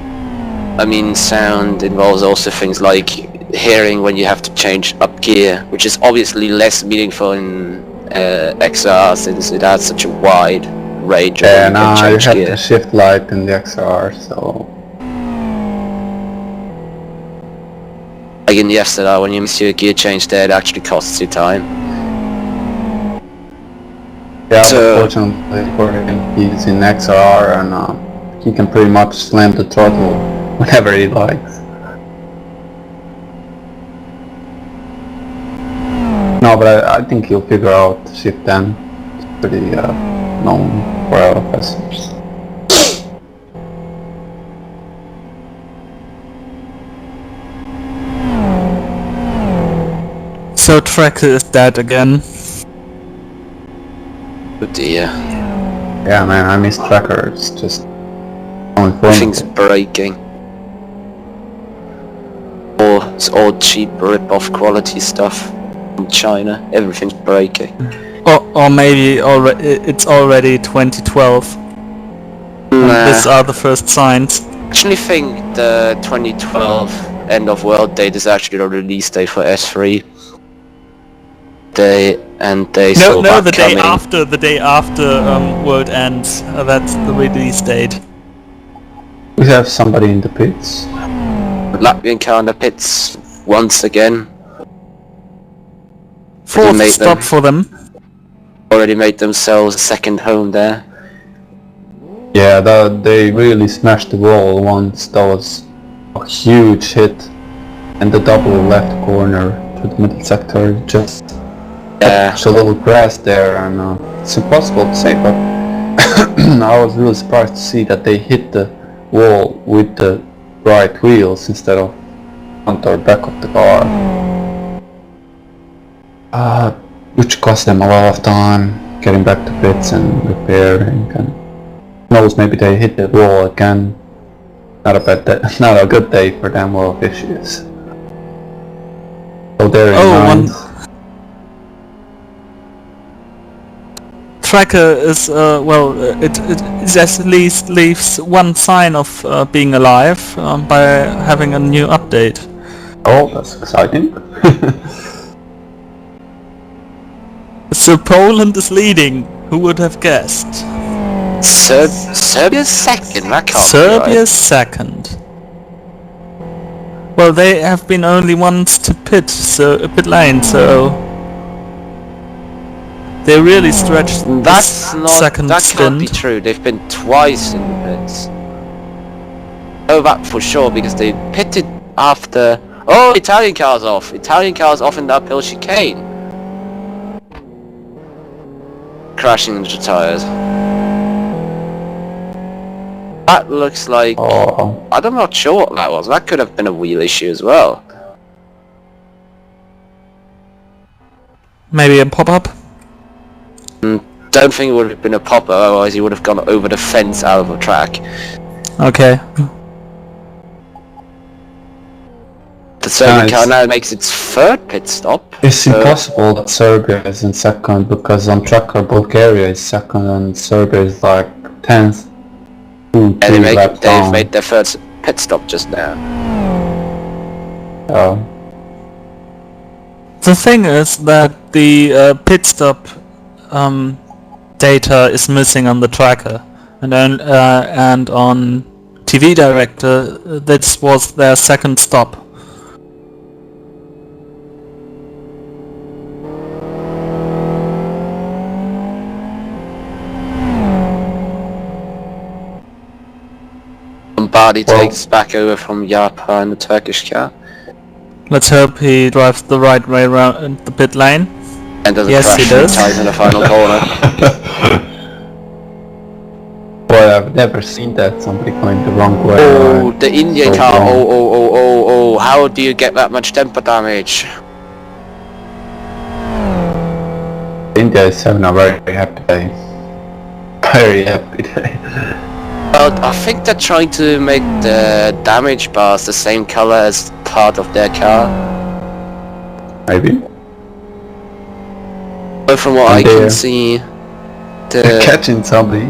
I mean, sound involves also things like hearing when you have to change up gear, which is obviously less meaningful in XR since it has such a wide range of Yeah, when you now can you change have gear. to shift light in the XR, so... Like in the FZR, when you miss your gear change there, it actually costs you time. Yeah, So- but fortunately for him, he's in XR and he can pretty much slam the throttle whenever he likes. No, but I think he'll figure out shift then. It's pretty known for LFSers. So Tracker is dead again. Oh dear. Yeah, man, I miss Tracker. It's just so Everything's informative. breaking. It's all cheap rip-off quality stuff from China. Everything's breaking. Or maybe it's already 2012. Nah. These are the first signs. I actually think the 2012 end of world date is actually the release date for S3. They saw No, that the day coming. after World ends. That's the release date. We have somebody in the pits. Latvian car in the pits once again. Fourth made stop them. for them. Already made themselves a second home there. Yeah, they really smashed the wall once. That was a huge hit. And the double left corner to the middle sector, just Yeah. a little grass there, and it's impossible to say, but I was really surprised to see that they hit the wall with the right wheels instead of front or back of the car. Which cost them a lot of time getting back to pits and repairing, and who knows, maybe they hit the wall again. Not a bad day, not a good day for them with issues. So there in mind. Tracker is it at least leaves one sign of being alive by having a new update. Oh, that's exciting. So Poland is leading. Who would have guessed? Serbia's second. That can't be right. Serbia's second. Well, they have been only once to pit lane, so they really stretched That's this not. second That can't be stint. true. They've been twice in the pits. Oh, that for sure, because they pitted after. Oh, Italian car's off. Italian car's off in the uphill chicane. Crashing into the tires. That looks like... Oh, I'm not sure what that was. That could have been a wheel issue as well. Maybe a pop-up? Don't think it would have been a popper, otherwise he would have gone over the fence out of the track. Okay. The Serbian Nice. car now makes its third pit stop. it's impossible that Serbia is in second because on tracker Bulgaria is second and Serbia is like 10th. Two, And three laps they've down. made their first pit stop just now. The thing is that the pit stop data is missing on the tracker, and on TV Director this was their second stop. Lombardi takes back over from Yapa in the Turkish car. Let's hope he drives the right way around the pit lane. And doesn't Yes, crash he does. tires in the final corner. Boy, I've never seen that, somebody going the wrong way. Oh, the Indian So car, wrong. oh, how do you get that much temper damage? India is having a very happy day. Very happy day. Well, I think they're trying to make the damage bars the same color as part of their car. Maybe. But from what I And can they're- see, They're the catching somebody.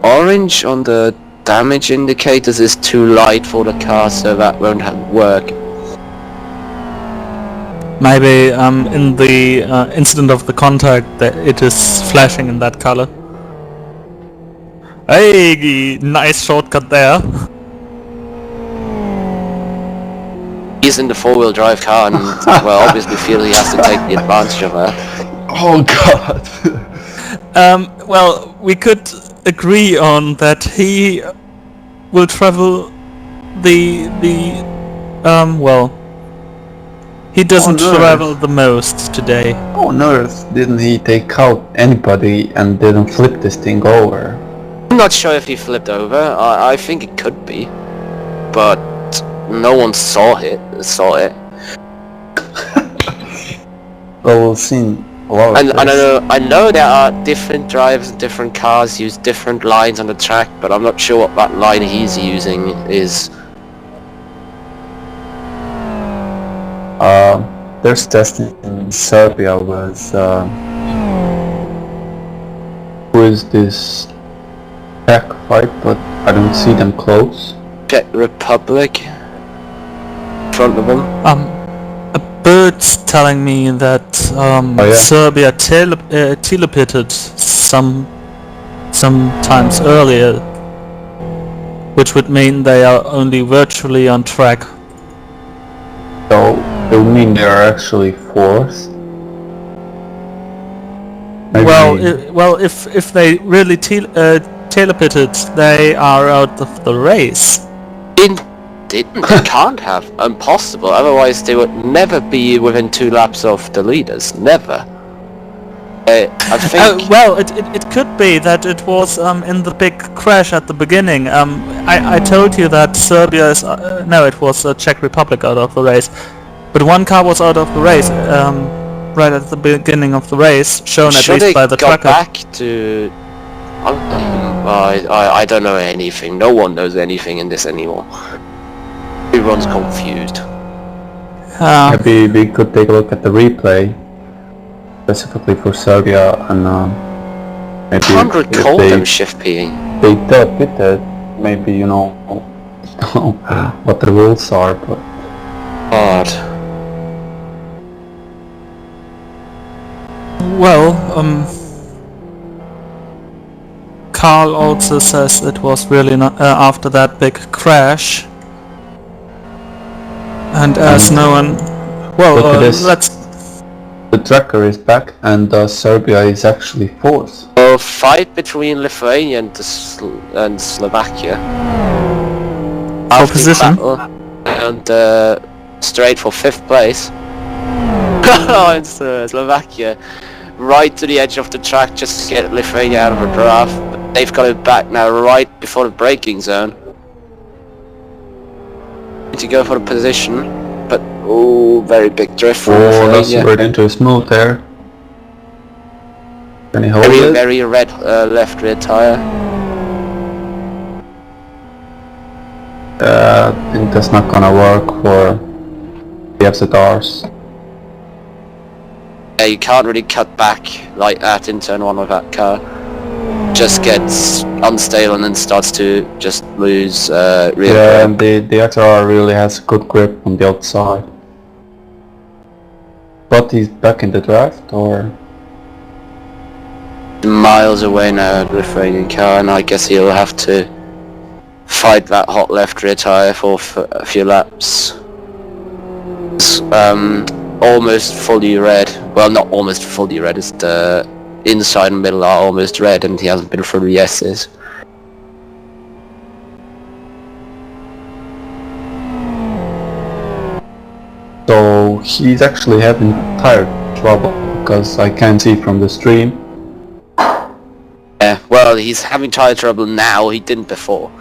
orange on the damage indicators is too light for the car, so that won't work. Maybe in the incident of the contact that it is flashing in that color. Hey, nice shortcut there. He's in the four-wheel drive car and, well, obviously feel he has to take the advantage of that. Oh god. Well, we could agree on that he will travel well, he doesn't no. travel the most today. How on earth didn't he take out anybody and didn't flip this thing over? I'm not sure if he flipped over. I think it could be, but no one saw it. Well, we've seen a lot of And this. I know there are different drivers and different cars use different lines on the track, but I'm not sure what that line he's using is. There's testing in Serbia was who is this Czech fight, but I don't see them close. Czech Republic in front of him. A bird's telling me that Oh, yeah? Serbia telepitted sometimes earlier, which would mean they are only virtually on track. So it would mean they are actually fourth. Maybe Well, if they really telepitted, they are out of the race. They can't have. Impossible. Otherwise they would never be within 2 laps of the leaders. Never. I think... Well, it could be that it was in the big crash at the beginning. I told you that Serbia is... no, it was Czech Republic out of the race. But one car was out of the race right at the beginning of the race, shown at Sure least they by the got tracker. back to... I don't know anything. No one knows anything in this anymore. Everyone's confused. maybe we could take a look at the replay, specifically for Serbia, and maybe Can't if recall them shift peeing. they telepited, maybe you know what the rules are, but Odd. Well, Carl also says it was really not after that big crash. And as no one... Well, Look at this. let's... the tracker is back and Serbia is actually fourth. A fight between Lithuania and Slovakia. For position? And straight for 5th place. It's Slovakia. Right to the edge of the track just to get Lithuania out of a draft. They've got it back now, right before the braking zone. To go for the position, but oh, very big drift from that's Lithuania. right into a smooth there. Can he hold Very, it? very red left rear tire. I think that's not gonna work for the FZRs. Yeah, you can't really cut back like that in turn one with that car. Just gets unstable and then starts to just lose rear Yeah, grip. and the XR really has good grip on the outside. But he's back in the draft, or? Miles away now, the Lithuanian car, and I guess he'll have to fight that hot left rear tire for a few laps. It's, almost fully red. Well, not almost fully red, it's the inside and middle are almost red, and he hasn't been through the S's. So he's actually having tire trouble, because I can see from the stream. Yeah, well, he's having tire trouble now, he didn't before.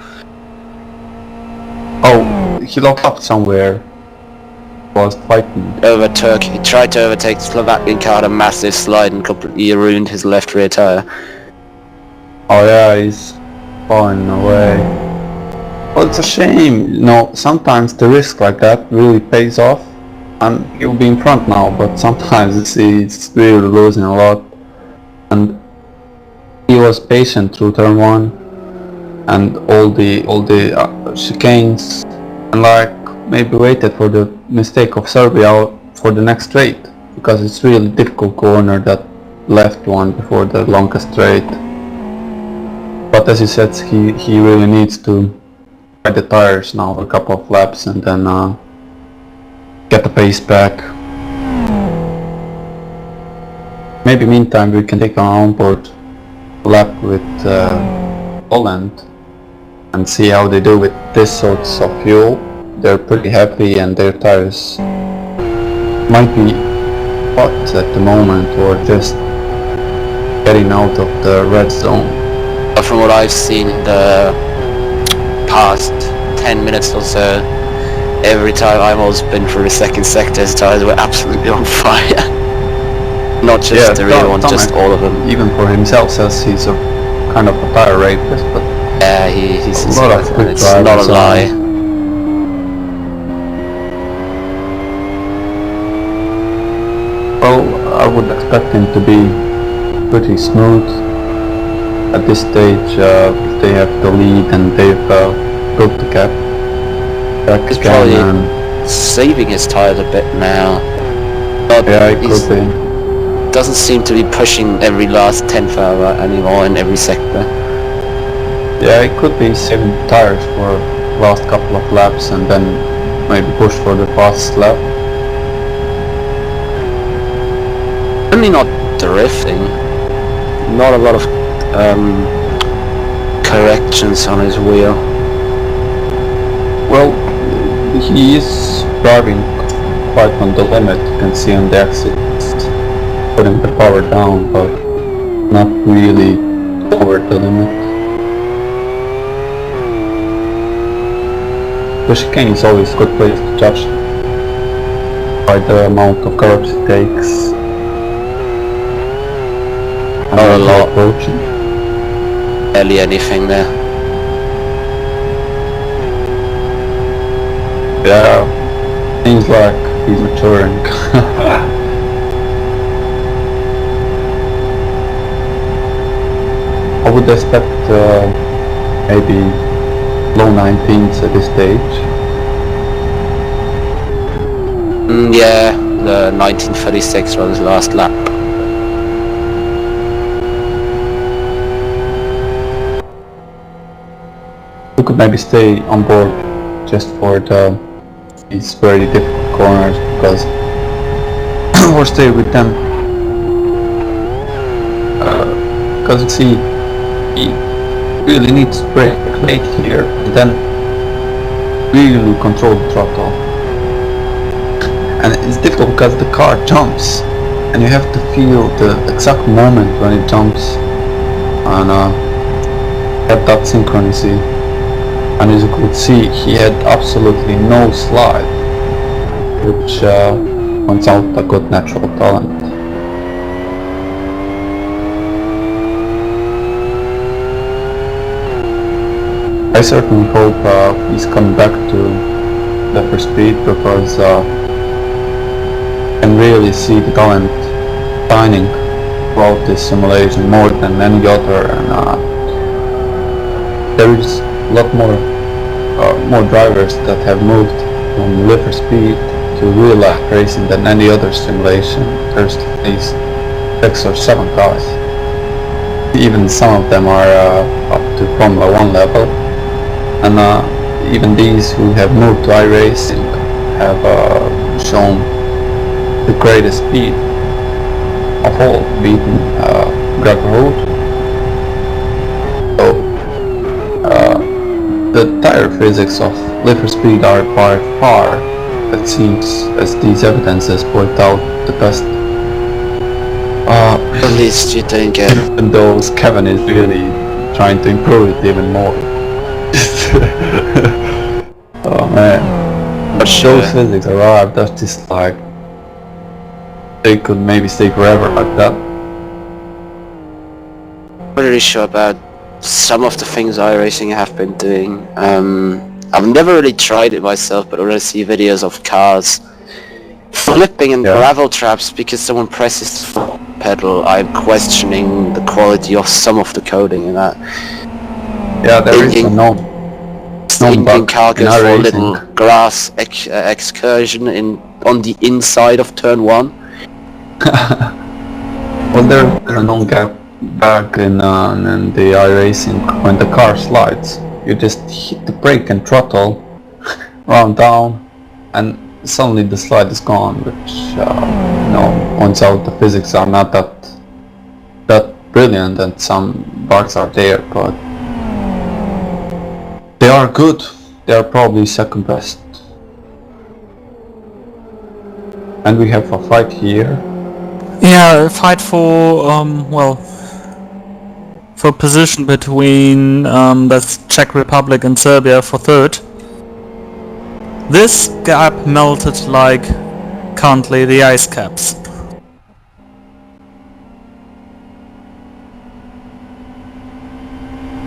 Oh, he locked up somewhere. Was fighting. Overtook, he tried to overtake the Slovakian car, had a massive slide and completely ruined his left rear tire. Oh yeah, he's falling away. Well, it's a shame, you know, sometimes the risk like that really pays off. And he'll be in front now, but sometimes he's really losing a lot. And he was patient through turn 1 and all the chicanes, and like maybe waited for the mistake of Serbia for the next straight, because it's really difficult corner, that left one before the longest straight. But as you said, he really needs to ride the tires now a couple of laps and then get the pace back. Maybe meantime we can take an onboard lap with Poland and see how they do with this sorts of fuel. They're pretty heavy and their tires might be hot at the moment, or just getting out of the red zone. But from what I've seen the past 10 minutes or so, every time I've almost been through the second sector, his tires were absolutely on fire. Not just the rear one, just all of them. Even for himself says he's a kind of a tire rapist, but Yeah, he's a lot of quick it's not a drivers lie. well, I would expect him to be pretty smooth at this stage. They have the lead and they've built the gap. He's probably saving his tires a bit now. But Yeah, it he's- could be. doesn't seem to be pushing every last 10th hour anymore in every sector. Yeah, it could be saving tires for last couple of laps and then maybe push for the fastest lap. Only not drifting. Not a lot of corrections on his wheel. Well, he is driving quite on the limit. You can see on the exit, putting the power down, but not really over the limit. The chicane is always a good place to judge by the amount of curves it takes. Not a lot. Approaching. Barely anything there. Yeah, seems like he's maturing. I would expect maybe low 19s at this stage. Yeah, the 1936 was his last lap. We could maybe stay on board just for these very difficult corners, because or stay with them. Because you see, he really needs to brake late here and then really control the throttle. And it's difficult because the car jumps and you have to feel the exact moment when it jumps. And had that synchronicity, and as you could see, he had absolutely no slide, which points out a good natural talent. I certainly hope he's coming back to Need for Speed, because I can really see the talent shining throughout this simulation more than any other, and there is a lot more drivers that have moved from Need for Speed to real life racing than any other simulation. There's at least 6 or 7 cars. Even some of them are up to Formula 1 level, and even these who have moved to iRacing have shown the greatest speed of all, beating Greg Road. So the tire physics of Need for Speed are by far, it seems, as these evidences point out, the best. At least you don't get... Even though Kevin is really trying to improve it even more. Oh man. But those physics arrived, that's just like... they could maybe stay forever like that. I'm not really sure about some of the things iRacing have been doing. I've never really tried it myself, but I already see videos of cars flipping in gravel traps because someone presses the pedal. I'm questioning the quality of some of the coding in that. Yeah, there is a known Indian car goes for a iRacing. little grass excursion on the inside of turn 1. Well, there's a known gap back in the iRacing when the car slides. You just hit the brake and throttle, round down, and suddenly the slide is gone, which points out the physics are not that brilliant, and some bugs are there, but they are good. They are probably second best. And we have a fight here. Yeah, a fight for, for position between the Czech Republic and Serbia for third. This gap melted like currently the ice caps.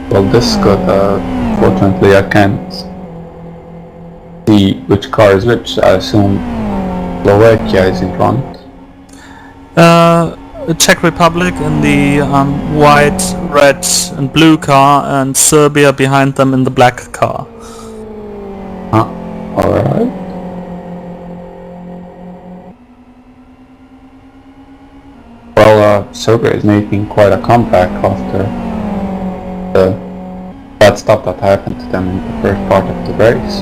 Well, this is good. Fortunately, I can't see which car is which. I assume Slovakia is in front. The Czech Republic in the white, red and blue car, and Serbia behind them in the black car. Alright. Well, Serbia is making quite a comeback after the bad stuff that happened to them in the first part of the race.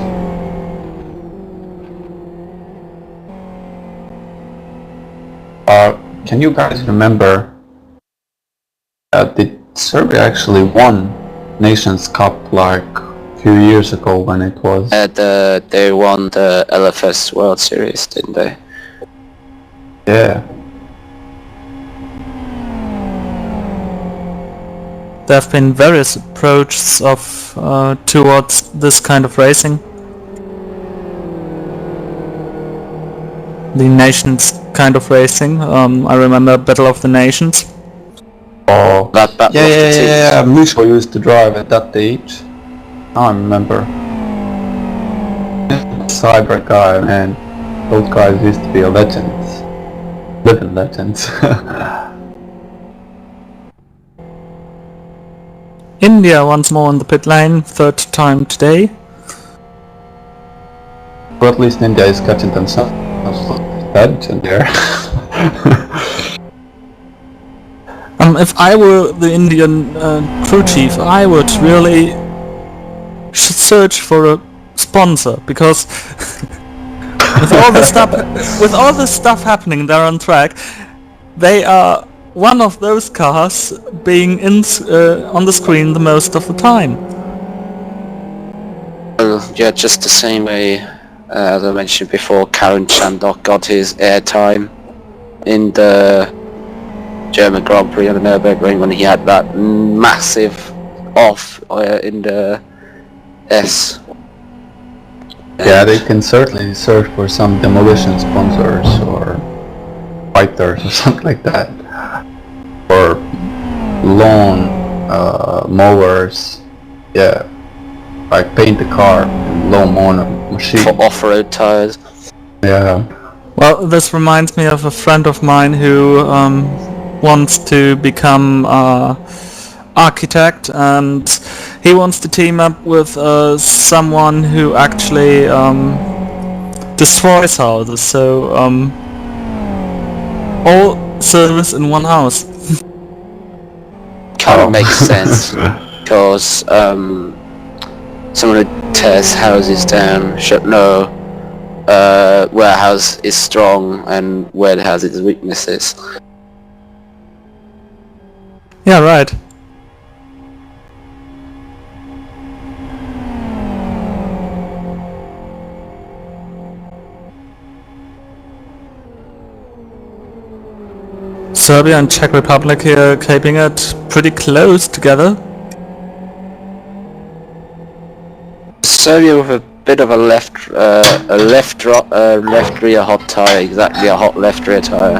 Can you guys remember, did Serbia actually won Nations Cup like a few years ago when it was... They won the LFS World Series, didn't they? Yeah. There have been various approaches towards this kind of racing. The Nations kind of racing. I remember Battle of the Nations. Oh, That Battle of the Teams. yeah. Misko used to drive at that age. Now I remember. Cyber guy, man. Those guys used to be legends. Living legends. India once more on the pit lane, third time today. But at least India is catching themselves. Bad in there. If I were the Indian crew chief, I would really search for a sponsor, because with all the stuff happening there on track, they are one of those cars being on the screen the most of the time. Well, yeah, just the same way as I mentioned before, Karen Chandok got his airtime in the German Grand Prix on the Nürburgring when he had that massive off in the S. Yeah, they can certainly search for some demolition sponsors or fighters or something like that. Or lawn mowers. Yeah, like paint the car and lawn mower machine. For off-road tires. Yeah. Well, this reminds me of a friend of mine who wants to become architect, and he wants to team up with someone who actually destroys houses. So all service in one house. Kind of makes sense, because someone who tears houses down should know where a house is strong and where it has its weaknesses. Yeah, right. Serbia and Czech Republic here keeping it pretty close together. Serbia with a bit of a left rear hot tire, exactly a hot left rear tire.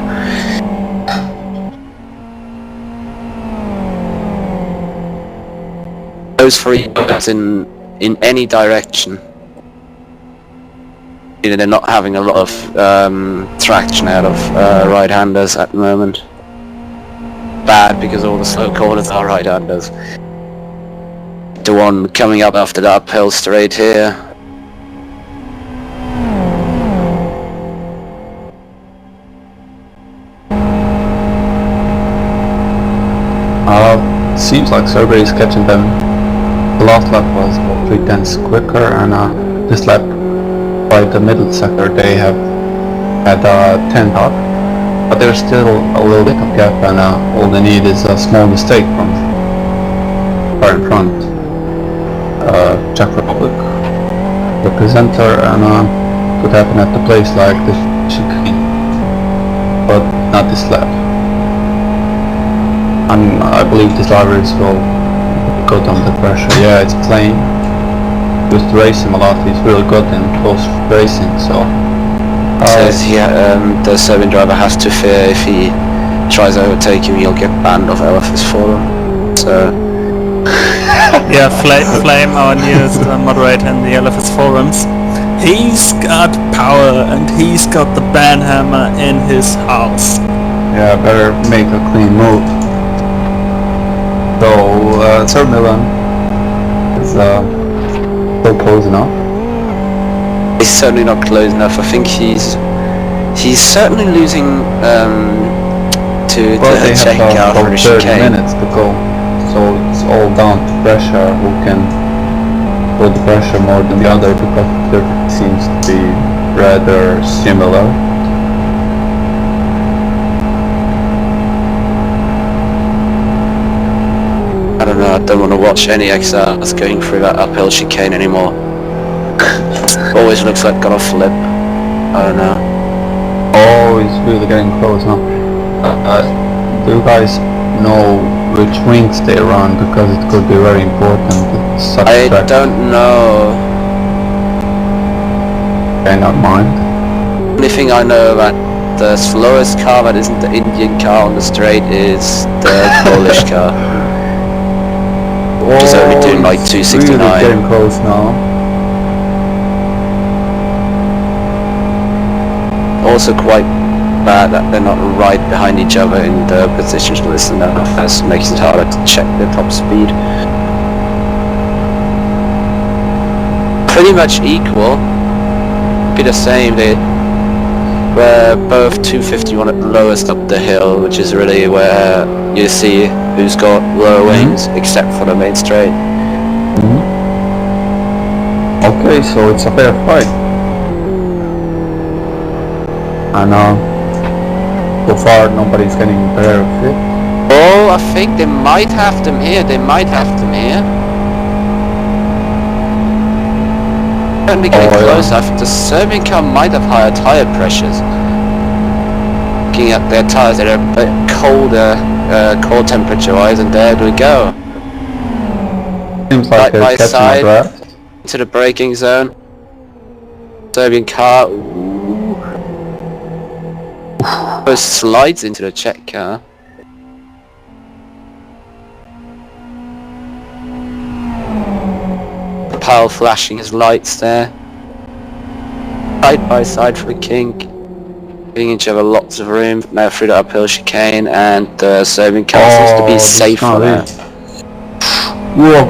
Those three goes in any direction. You know, they're not having a lot of traction out of right-handers at the moment. Bad, because all the slow corners are right-handers. The one coming up after the uphill straight here. Seems like Serbia is catching them. The last lap was about 3 tenths quicker, and this lap by the middle sector they have had 10 up, but there's still a little bit of gap, and all they need is a small mistake from far in front. Czech Republic, the presenter, and could happen at the place like the chicane, but not this lap. I believe these drivers will go down the pressure. Yeah, it's plain. Used to race him a lot. He's really good in close racing. So says the Serbian driver has to fear if he tries to overtake him, he'll get banned off LFS Forum. So yeah, Flame, our newest moderator in the LFS forums, he's got power and he's got the ban hammer in his house. yeah, better make a clean move. So Sir Milan is still close enough. he's certainly not close enough. I think he's certainly losing to Well, the they Czech have car for about the 30 chicane. minutes to go. So it's all down to pressure, who can hold the pressure more than the other, because there seems to be rather similar. I don't know, I don't want to watch any XRs going through that uphill chicane anymore. Always looks like got a flip. I don't know. Oh, he's really getting close now. Do you guys know which wings they run? Because it could be very important. It's such I track. don't know. Okay, not mind. Only thing I know about the slowest car that isn't the Indian car on the straight is the Polish car. Which is only doing like it's 269. Really getting close now. Also quite bad that they're not right behind each other in the positions list, and that makes it harder to check the top speed. Pretty much equal. Be the same. They were both 251 at the lowest up the hill, which is really where you see who's got lower wings, except for the main straight. Okay, so it's a fair fight. And so far nobody's getting better fit. Oh, I think they might have them here. They might have them here. Certainly getting close. I think the Serbian car might have higher tire pressures. Looking at their tires, they're a bit colder, cold temperature wise, and there we go. Seems like Right by they're catching a side. draft. To the braking zone. Serbian car. Ooh. First slides into the Czech car. Pal flashing his lights there. Side by side for the King. Giving each other lots of room. Now through the uphill chicane, and the Serbian car seems to be this safer car now. is- Whoa,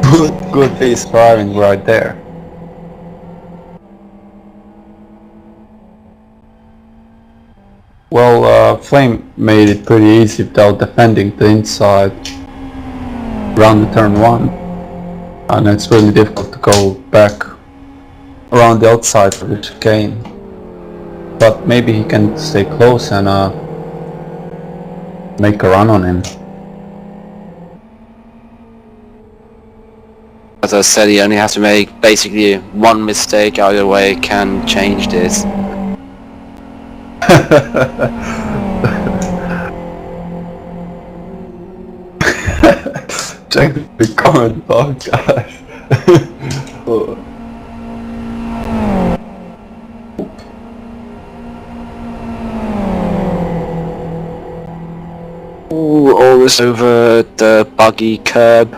but good pace driving right there. Well, Flame made it pretty easy without defending the inside around the turn 1. And it's really difficult to go back around the outside for the chicane. But maybe he can stay close and make a run on him. As I said, he only has to make basically one mistake either way can change this. Check the comment box, guys. Oh. Ooh, almost over the buggy curb.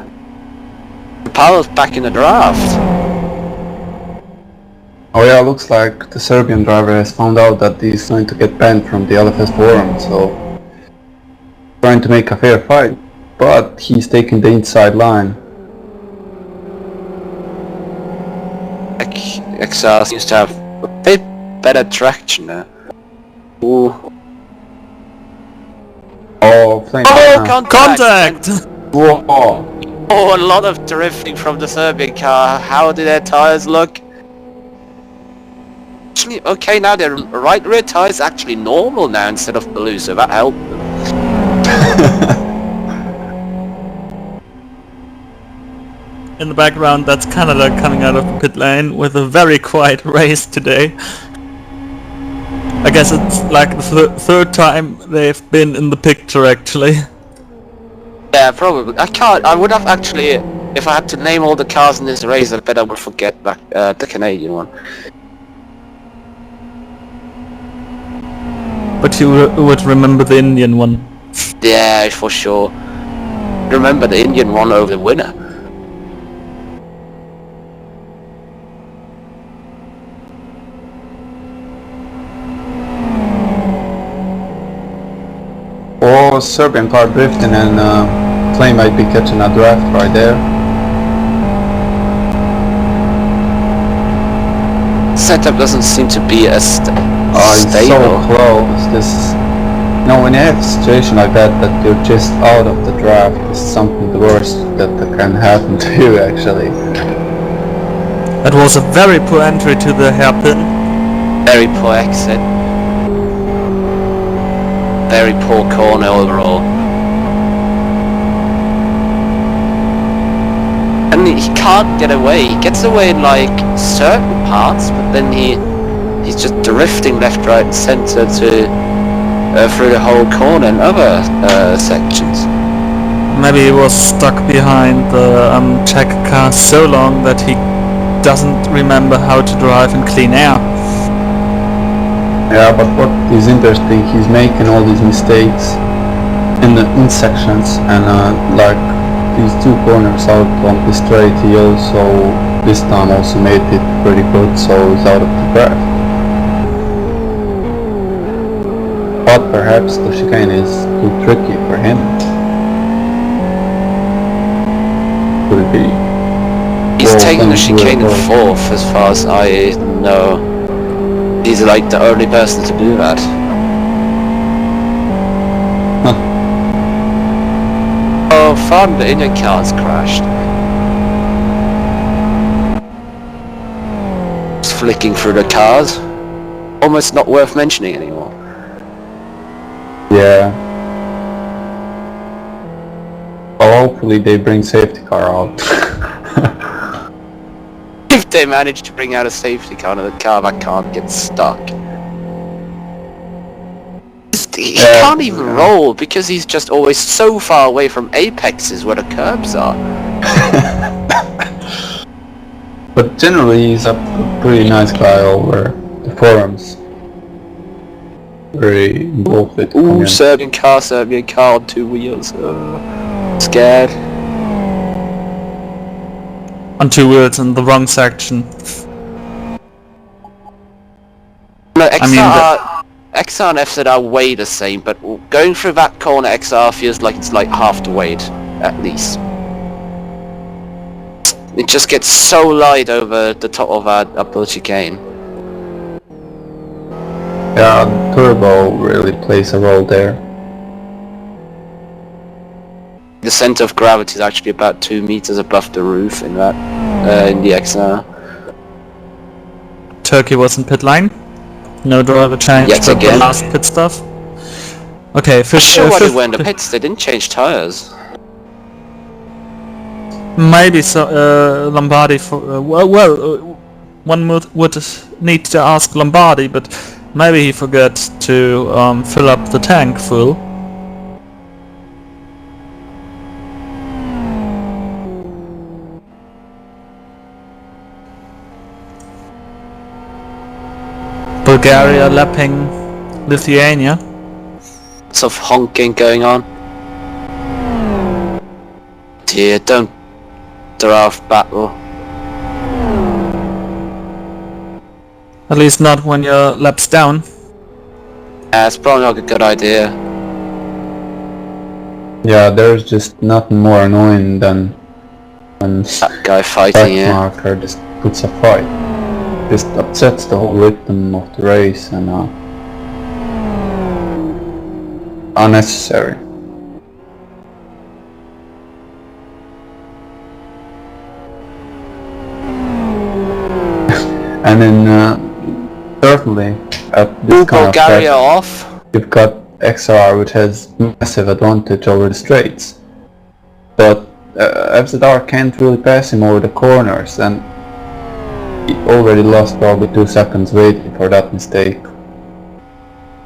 Pavel's back in the draft. Oh yeah, looks like the Serbian driver has found out that he's going to get banned from the LFS forum, so trying to make a fair fight, but he's taking the inside line. XR seems to have a bit better traction now. Ooh. Oh, Flame. Oh, Contact! Whoa. Oh, a lot of drifting from the Serbian car. How do their tires look? Actually, okay, now their right rear tire is actually normal now instead of blue, so that helped them. In the background, that's Canada coming out of the pit lane with a very quiet race today. I guess it's like the third time they've been in the picture actually. Yeah, probably. I would have actually, if I had to name all the cars in this race, I bet I would forget the Canadian one. But you would remember the Indian one. Yeah, for sure. Remember the Indian one over the winner. Oh, Serbian car drifting and Flame might be catching a draft right there. Setup doesn't seem to be as Oh, it's so stable. close. This, you know, when you have a situation like that you're just out of the draft, it's something the worst that can happen to you actually. That was a very poor entry to the hairpin. Very poor exit. Very poor corner overall. And he can't get away. He gets away in like certain parts, but then he's just drifting left, right, and centre to through the whole corner and other sections. Maybe he was stuck behind the Czech car so long that he doesn't remember how to drive in clean air. Yeah, but what is interesting, he's making all these mistakes in the sections, and like these two corners out on the straight, he also this time also made it pretty good, so he's out of the draft. But perhaps the chicane is too tricky for him. Could it be? He's Well, taking the then chicane in we'll go. fourth, as far as I know. He's like the only person to do that. Oh, fun! The Indian car's crashed. Just flicking through the cars. Almost not worth mentioning anymore. Yeah. Well, hopefully they bring safety car out. If they manage to bring out a safety car and the car that can't get stuck. He Yeah. can't even roll because he's just always so far away from apexes where the curbs are. But generally he's a pretty nice guy over the forums. Very involved with the Ooh, community. Serbian car on 2 wheels. Scared. On 2 wheels in the wrong section. No, I mean, XR and FZ are way the same, but going through that corner XR feels like it's like half the weight, at least. It just gets so light over the top of that uphill chicane. Yeah, turbo really plays a role there. The center of gravity is actually about 2 meters above the roof in that, in the XR. Turkey was in pit line. No driver change Yet for the again. last pit stop. Okay, Sure, why they were in the pits? They didn't change tires. maybe so. Lombardi for one would need to ask Lombardi, but maybe he forgot to fill up the tank full. Bulgaria lapping Lithuania. Lots of honking going on. Dear, don't draft battle. At least not when your lap's down. It's probably not a good idea. Yeah, there's just nothing more annoying than when That guy fighting here. marker just puts a fight. Just upsets the whole rhythm of the race and unnecessary. And then certainly at this kind of Bulgaria track, off. you've got XR which has massive advantage over the straights, but FZR can't really pass him over the corners, and he already lost probably 2 seconds waiting for that mistake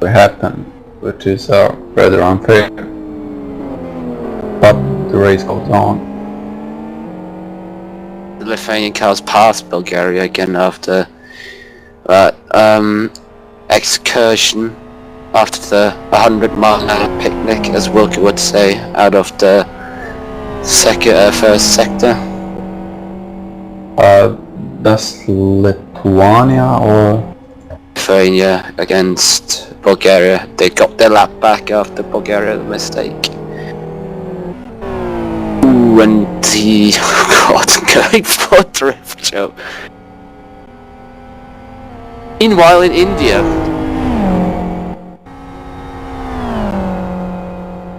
to happen, which is rather unfair. But the race goes on. The Lithuanian cars passed Bulgaria again after that excursion, after the 100-mile picnic, as Wilke would say, out of the first sector. That's Lithuania or... Lithuania against Bulgaria. They got their lap back after Bulgaria's mistake. Ooh, and the... God, going for a drift show. Meanwhile in India,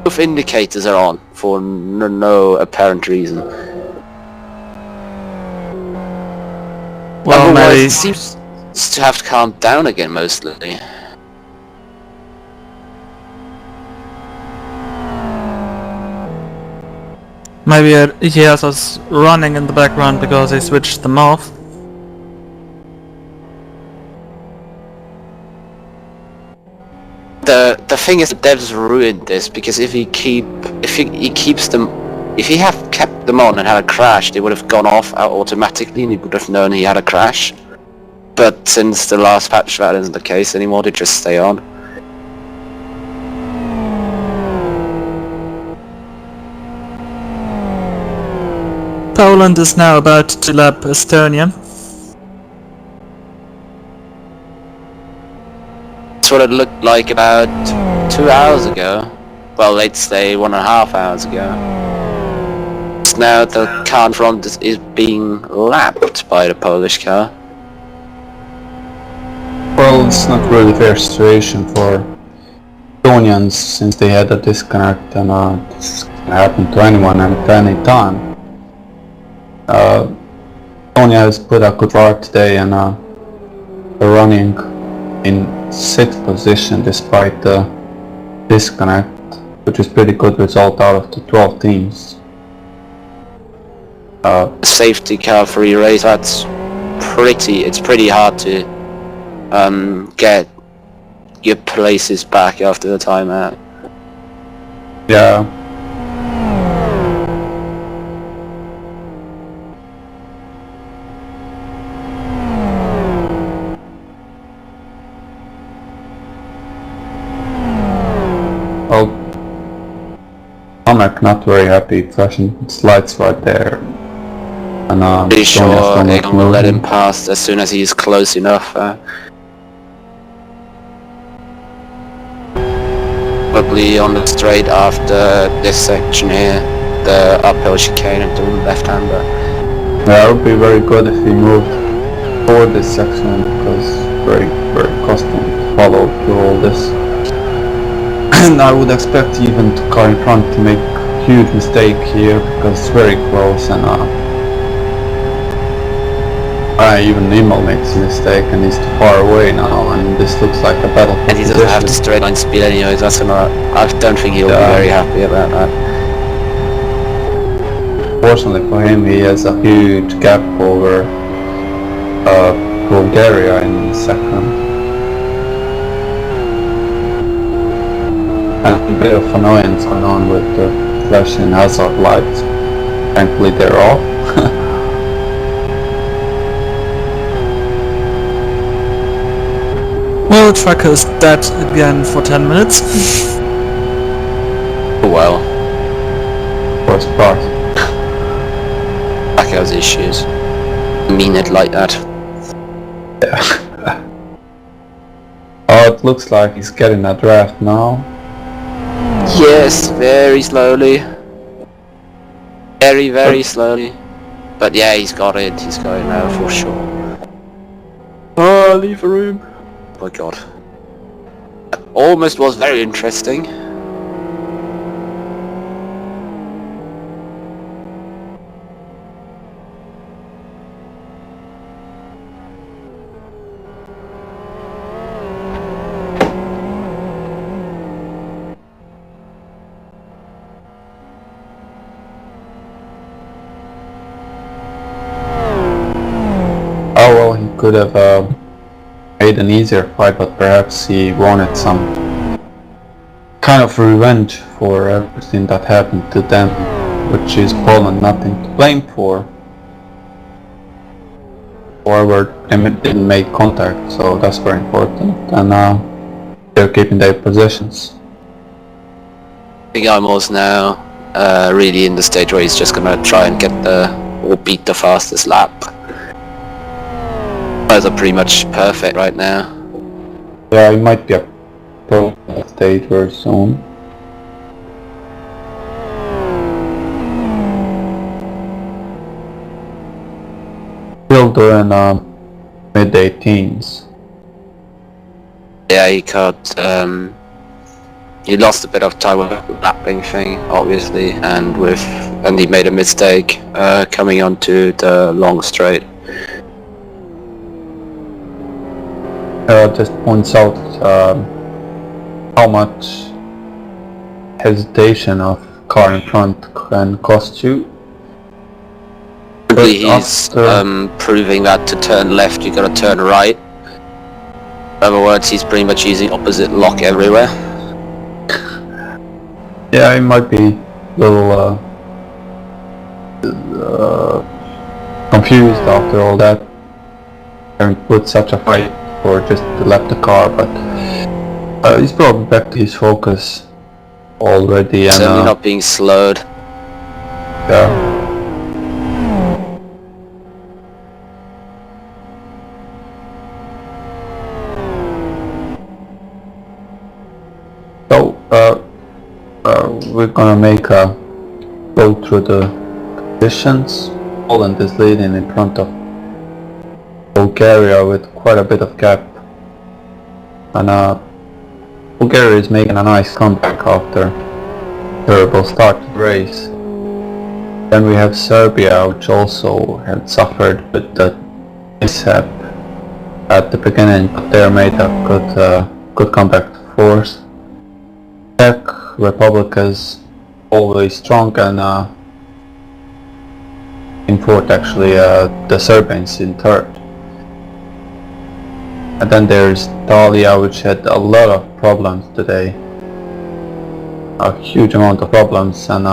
both indicators are on for no apparent reason. Well, Otherwise, maybe it seems to have calmed down again mostly. he has us running in the background because he switched them off. The thing is, the devs ruined this, because if he keeps them, if he have kept them on and had a crash, they would have gone off automatically, and he would have known he had a crash. But since the last patch that isn't the case anymore, they just stay on. Poland is now about to lap Estonia. That's what it looked like about 2 hours ago. Well, let's say 1.5 hours ago. Now the car in front is being lapped by the Polish car. Well, it's not really a fair situation for Estonians, since they had a disconnect, and this can happen to anyone and at any time. Estonia has put a good start today, and they're running in 6th position despite the disconnect, which is pretty good result out of the 12 teams. Safety car free race, it's pretty hard to get your places back after the timeout. Yeah. Tomac not very happy, flashing its lights right there. And Pretty sure Sonya's they're not gonna let him moving. pass as soon as he's close enough. Probably on the straight after this section here, the uphill chicane into the left-hander. Yeah, it would be very good if he moved forward this section because very costly to follow through all this. And I would expect even the car in front to make a huge mistake here because it's very close and even Nemo makes a mistake and he's too far away now and this looks like a battle for And he doesn't have the position. straight line speed anyway, that's gonna... I don't think he'll be Yeah. very happy about that. Fortunately for him, he has a huge gap over Bulgaria in second. And a bit of annoyance going on with the flashing hazard lights. Thankfully they're off. Well, the tracker is dead again for 10 minutes. Oh well, First part. back has issues. Mean it like that. Oh, it looks like he's getting a draft now. Yes, very slowly. Very slowly. But yeah, he's got it now for sure. Oh, leave a room. Oh my god. That almost was very interesting. Oh well, he could have made an easier fight, but perhaps he wanted some kind of revenge for everything that happened to them, which is Poland nothing to blame for. However, they didn't make contact, so that's very important, and they're keeping their positions. I think Imo's now really in the stage where he's just gonna try and get or beat the fastest lap. Those are pretty much perfect right now. Yeah, it might be a pro stage very soon. Still doing mid-18s. Yeah, he got he lost a bit of time with the lapping thing, obviously, and he made a mistake coming onto the long straight. Just points out how much hesitation of car in front can cost you. He's after- proving that to turn left you gotta turn right. In other words, he's pretty much using opposite lock everywhere. Yeah, it might be a little confused after all that. Having put such a fight for just to left the car, but he's probably back to his focus already and Certainly not being slowed. yeah. So we're gonna make a go through the positions. Poland is leading in front of Bulgaria with quite a bit of gap, and Bulgaria is making a nice comeback after terrible start to the race. Then we have Serbia, which also had suffered with the mishap at the beginning, but they made a good comeback to force. Czech Republic is always strong and in fourth actually, the Serbians in third. And then there's Italia, which had a lot of problems today. A huge amount of problems, and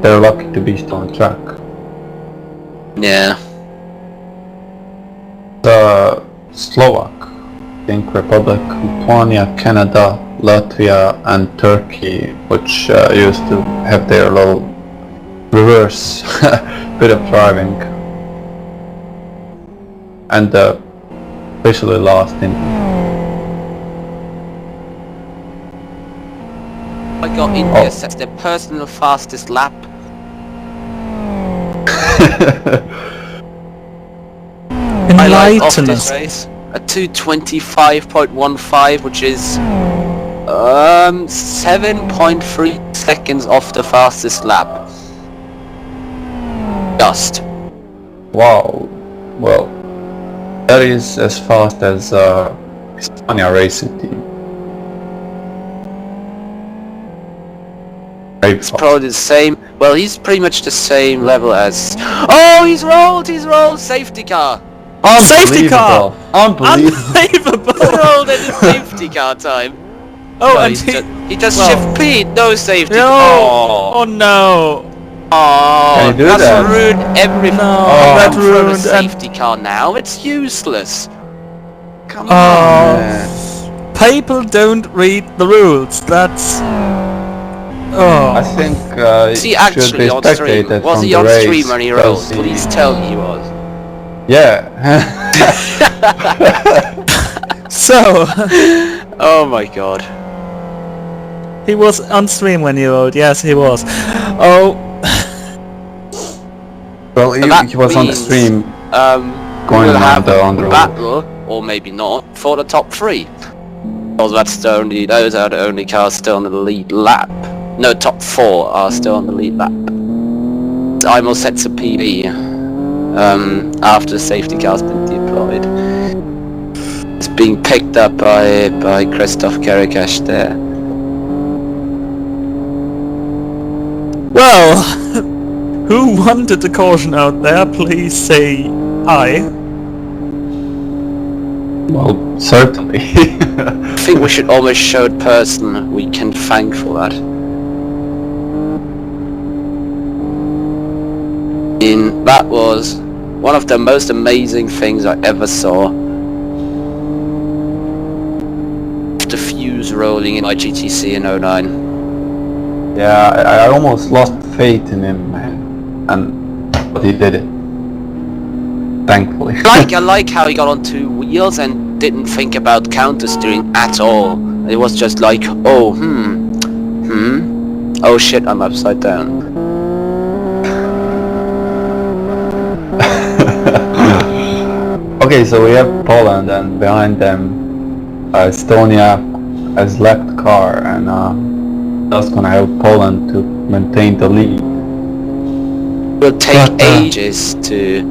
they're lucky to be still on track. Yeah. The Slovak, Czech Republic, Lithuania, Canada, Latvia and Turkey, which used to have their little reverse bit of driving, and especially last in. I got India sets their personal fastest lap. I like off Enlighten this us. race. A 2:25.15, which is 7.3 seconds off the fastest lap. Just. Wow. Well, that is as fast as Estonia racing team. It's probably the same. Well, he's pretty much the same level as. Oh, he's rolled! He's rolled! Safety car! Safety car! Unbelievable! Unbelievable! Rolled at the safety car time. Oh, No, and he just well- shift P, no safety. No! Oh, Oh no! oh, Can you do that's that? ruined everything. No, Oh, that throw the ruined safety car now. It's useless. Come Oh. on. Yeah. People don't read the rules. That's. Oh. I think Was he should actually be on stream? spectated Was from he the on race, stream when he because rolled? he- Please tell me he was. Yeah. So, Oh my god. he was on stream when you wrote. Yes, he was. Oh. Well, that he was on the means- stream. Going on to have the- a on the road. battle, or maybe not, for the top 3. Well, those are the only cars still on the lead lap. No, top 4 are still on the lead lap. Imo sets a PB after the safety car's been deployed. It's being picked up by Christoph Karakash there. Well, who wanted the caution out there? Please say I. Well, certainly. I think we should almost show the person we can thank for that. That was one of the most amazing things I ever saw. The fuse rolling in my GTC in 09. Yeah, I almost lost faith in him, man. But he did it. Thankfully. I like how he got on 2 wheels and didn't think about counter steering at all. It was just like, oh, oh shit, I'm upside down. Okay, so we have Poland, and behind them Estonia has left car, and that's gonna help Poland to maintain the lead. It will take ages to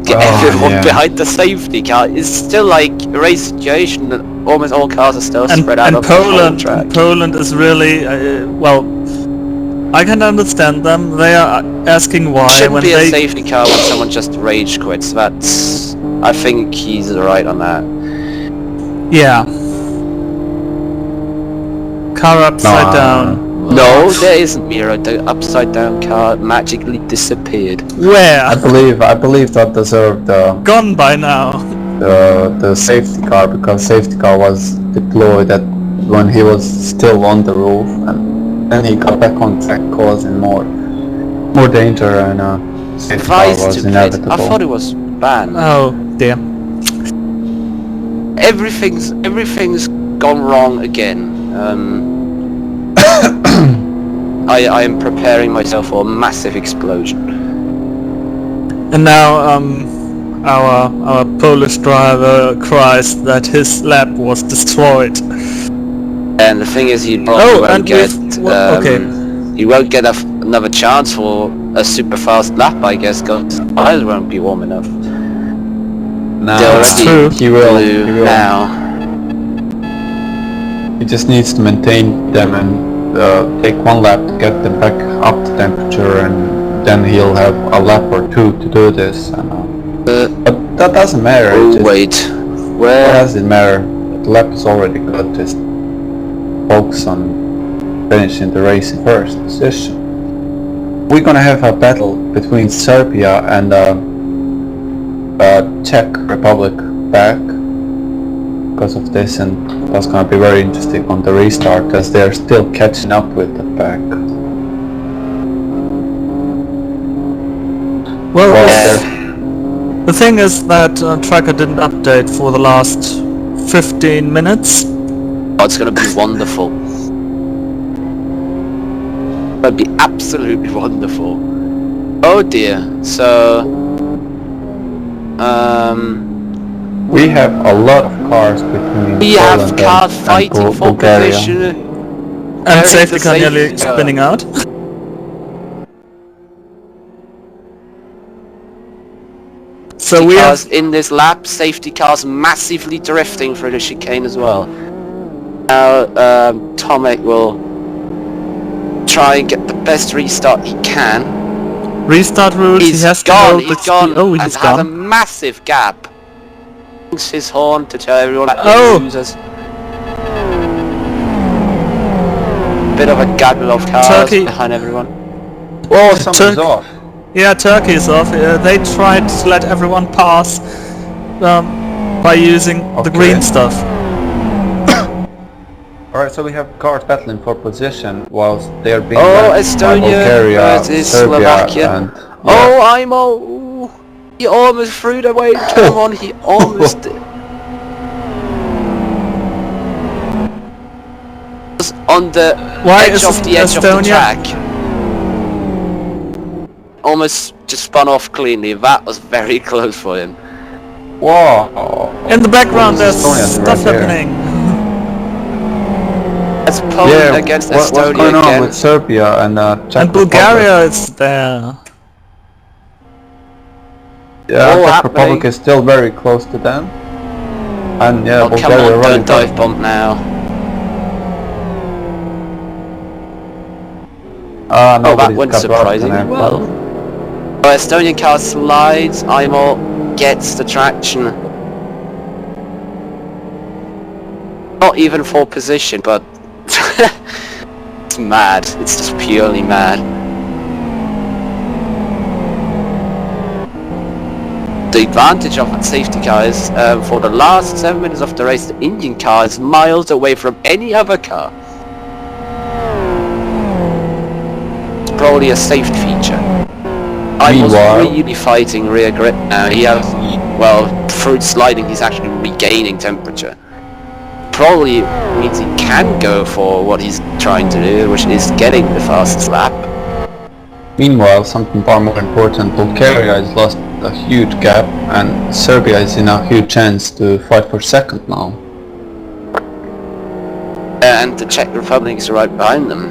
get everyone yeah. behind the safety car. It's still like a race situation that almost all cars are still spread out And of the whole track. Poland is really well. I can understand them. They are asking why Shouldn't when be a they. safety car when someone just rage quits. That's. I think he's right on that. Yeah. Car upside down. No, there isn't Miro. The upside down car magically disappeared. Where? I believe that deserved Gone by now. the safety car, because safety car was deployed when he was still on the roof, and then he got back on track, causing more danger, and safety car Advised was to pit. inevitable. I thought it was banned. Oh dear. Everything's gone wrong again. I am preparing myself for a massive explosion. And now our Polish driver cries that his lap was destroyed. And the thing is, he probably Oh, won't and get. okay. He won't get another chance for a super fast lap, I guess, because tires won't be warm enough. No, They're That's already true. He will. blue now. He just needs to maintain them and take one lap to get them back up to temperature, and then he'll have a lap or 2 to do this. But that doesn't matter. Oh What wait, where? does it matter? The lap is already good. Just focus on finishing the race in first position. We're gonna have a battle between Serbia and Czech Republic back because of this, and that's gonna be very interesting on the restart, because they're still catching up with the pack. Well, Well, the thing is that Tracker didn't update for the last 15 minutes. Oh, it's gonna be wonderful. That'd be absolutely wonderful. Oh dear. So, we have a lot of cars between we have Poland cars and fighting for Bulgaria. position. And Very safety the car nearly safety car. spinning out. So we Cars have... in this lap, safety cars massively drifting through the chicane as well. Now, Tomek will try and get the best restart he can. Restart route, he He's has to gone, hold the he's gone, speed. Oh, and he's has a gone. massive gap. Honks his horn to tell everyone that Oh! the losers. Bit of a gaggle of cars Turkey. behind everyone. Oh, Turk- something's off. Yeah, Turkey is off. They tried to let everyone pass by using the Okay. green stuff. Alright, so we have cars battling for position whilst they are being Oh, led by Estonia Bulgaria, versus Serbia, Slovakia. and Oh, I'm all... He almost threw the way turn on, he almost did. Was on the Why edge is of the edge of the Estonia- track. Almost just spun off cleanly, that was very close for him. Whoa! In the background, there's Estonia stuff right there. happening. That's Poland against what's Estonia going on again. with Serbia and Czech And Bulgaria is there. Republic? Yeah, All Czech happening. Republic is still very close to them. And yeah, Oh, come Bulgaria on, running don't dive bomb now. Oh, that nobody's went got surprisingly Russian well. aircraft. Oh, Estonian car slides, Imo gets the traction. Not even for position, but it's mad. It's just purely mad. The advantage of that safety car is for the last 7 minutes of the race, the Indian car is miles away from any other car. It's probably a safety feature. I was Meanwhile- really fighting rear grip now. He has, well, through sliding he's actually regaining temperature. Probably means he can go for what he's trying to do, which is getting the fastest lap. Meanwhile, something far more important, Bulgaria has lost a huge gap and Serbia is in a huge chance to fight for second now. And the Czech Republic is right behind them.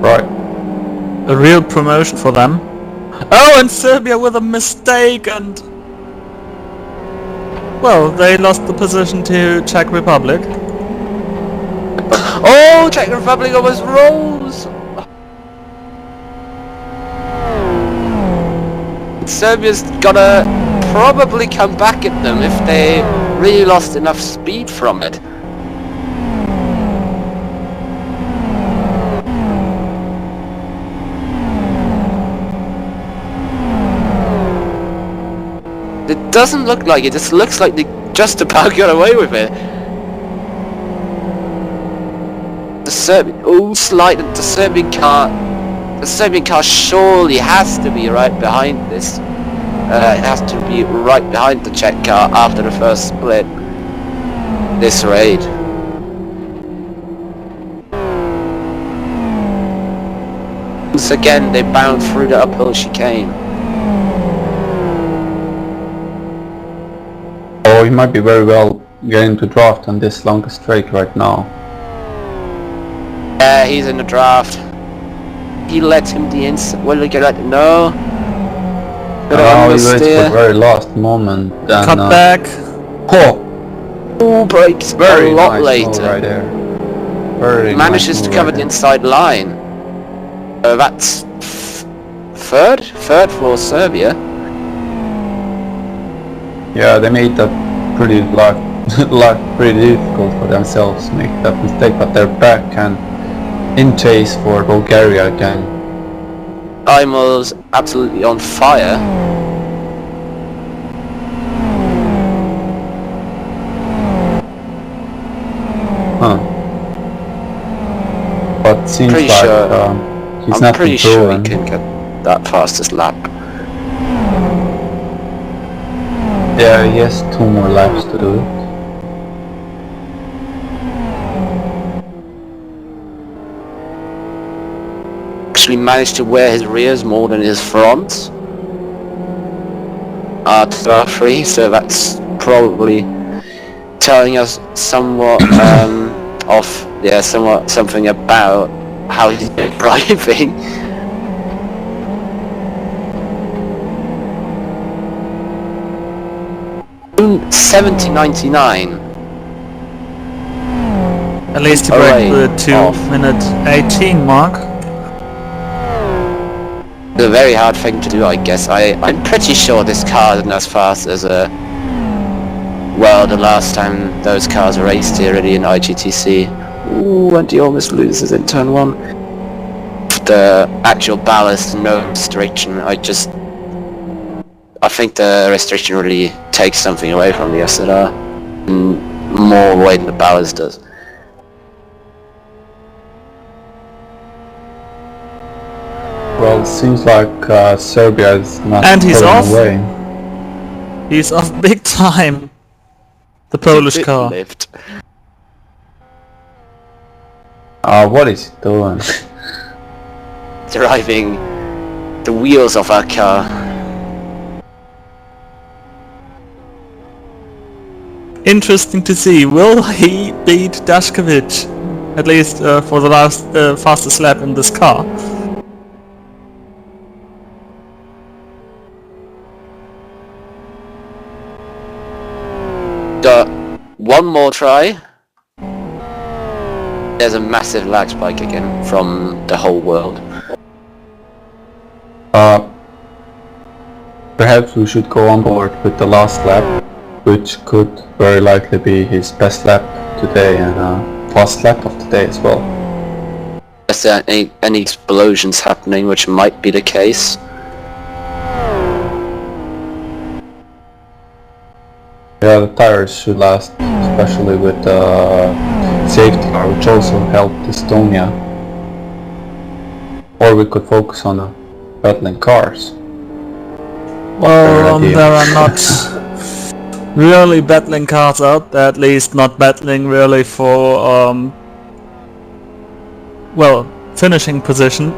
Right. A real promotion for them. Oh, and Serbia with a mistake and... Well, they lost the position to Czech Republic. Oh, Czech Republic almost rolls! Serbia's gotta probably come back at them if they really lost enough speed from it. It doesn't look like it, just looks like they just about got away with it. The Serbian car surely has to be right behind this. It has to be right behind the Czech car after the first split. This raid. Once again, they bound through the uphill chicane. Oh, he might be very well getting to draft on this longest straight right now. Yeah, he's in the draft. He let him the instant. Will he get it? No. Oh, he waits for the very last moment. Then, Cut back. Oh, Ooh, breaks very a lot nice later. move right there. Very Manages nice to move cover right the there. inside line. That's third for Serbia. Yeah, they made that pretty life pretty difficult for themselves to make that mistake, but they're back and in chase for Bulgaria again. Imel's absolutely on fire. Huh. But seems Pretty like sure- he's I'm not pretty sure he improving. can get that fastest lap. Yeah, he has 2 more laps to do it. Actually managed to wear his rears more than his fronts. R3, so that's probably telling us somewhat something about how he's driving. 70.99. At least he Alright, broke the 2 off. minute 18 mark. It's a very hard thing to do, I guess. I'm pretty sure this car isn't as fast as the last time those cars raced here really in IGTC. Ooh, and he almost loses in turn 1. The actual ballast, no restriction. I think the restriction really takes something away from the SLR. More way than the ballast does. Well, it seems like Serbia is not And he's pulling off. away. He's off big time. The Polish car. Lift. What is he doing? Driving the wheels of our car. Interesting to see. Will he beat Dashkovic? At least for the last fastest lap in this car. One more try. There's a massive lag spike again from the whole world. Perhaps we should go on board with the last lap, which could very likely be his best lap today and last lap of the day as well. Is there any explosions happening, which might be the case? Yeah, the tires should last, especially with the safety car, which also helped Estonia. Or we could focus on the battling cars. Well, Good idea. there are not really battling cars out there, at least not battling really for finishing position.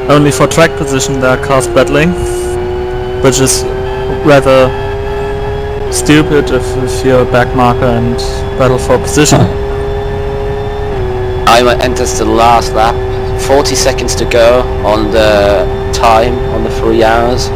Only for track position there are cars battling, which is rather stupid if you're a back marker and battle for position. Ima enters the last lap. 40 seconds to go on the time on the 3 hours.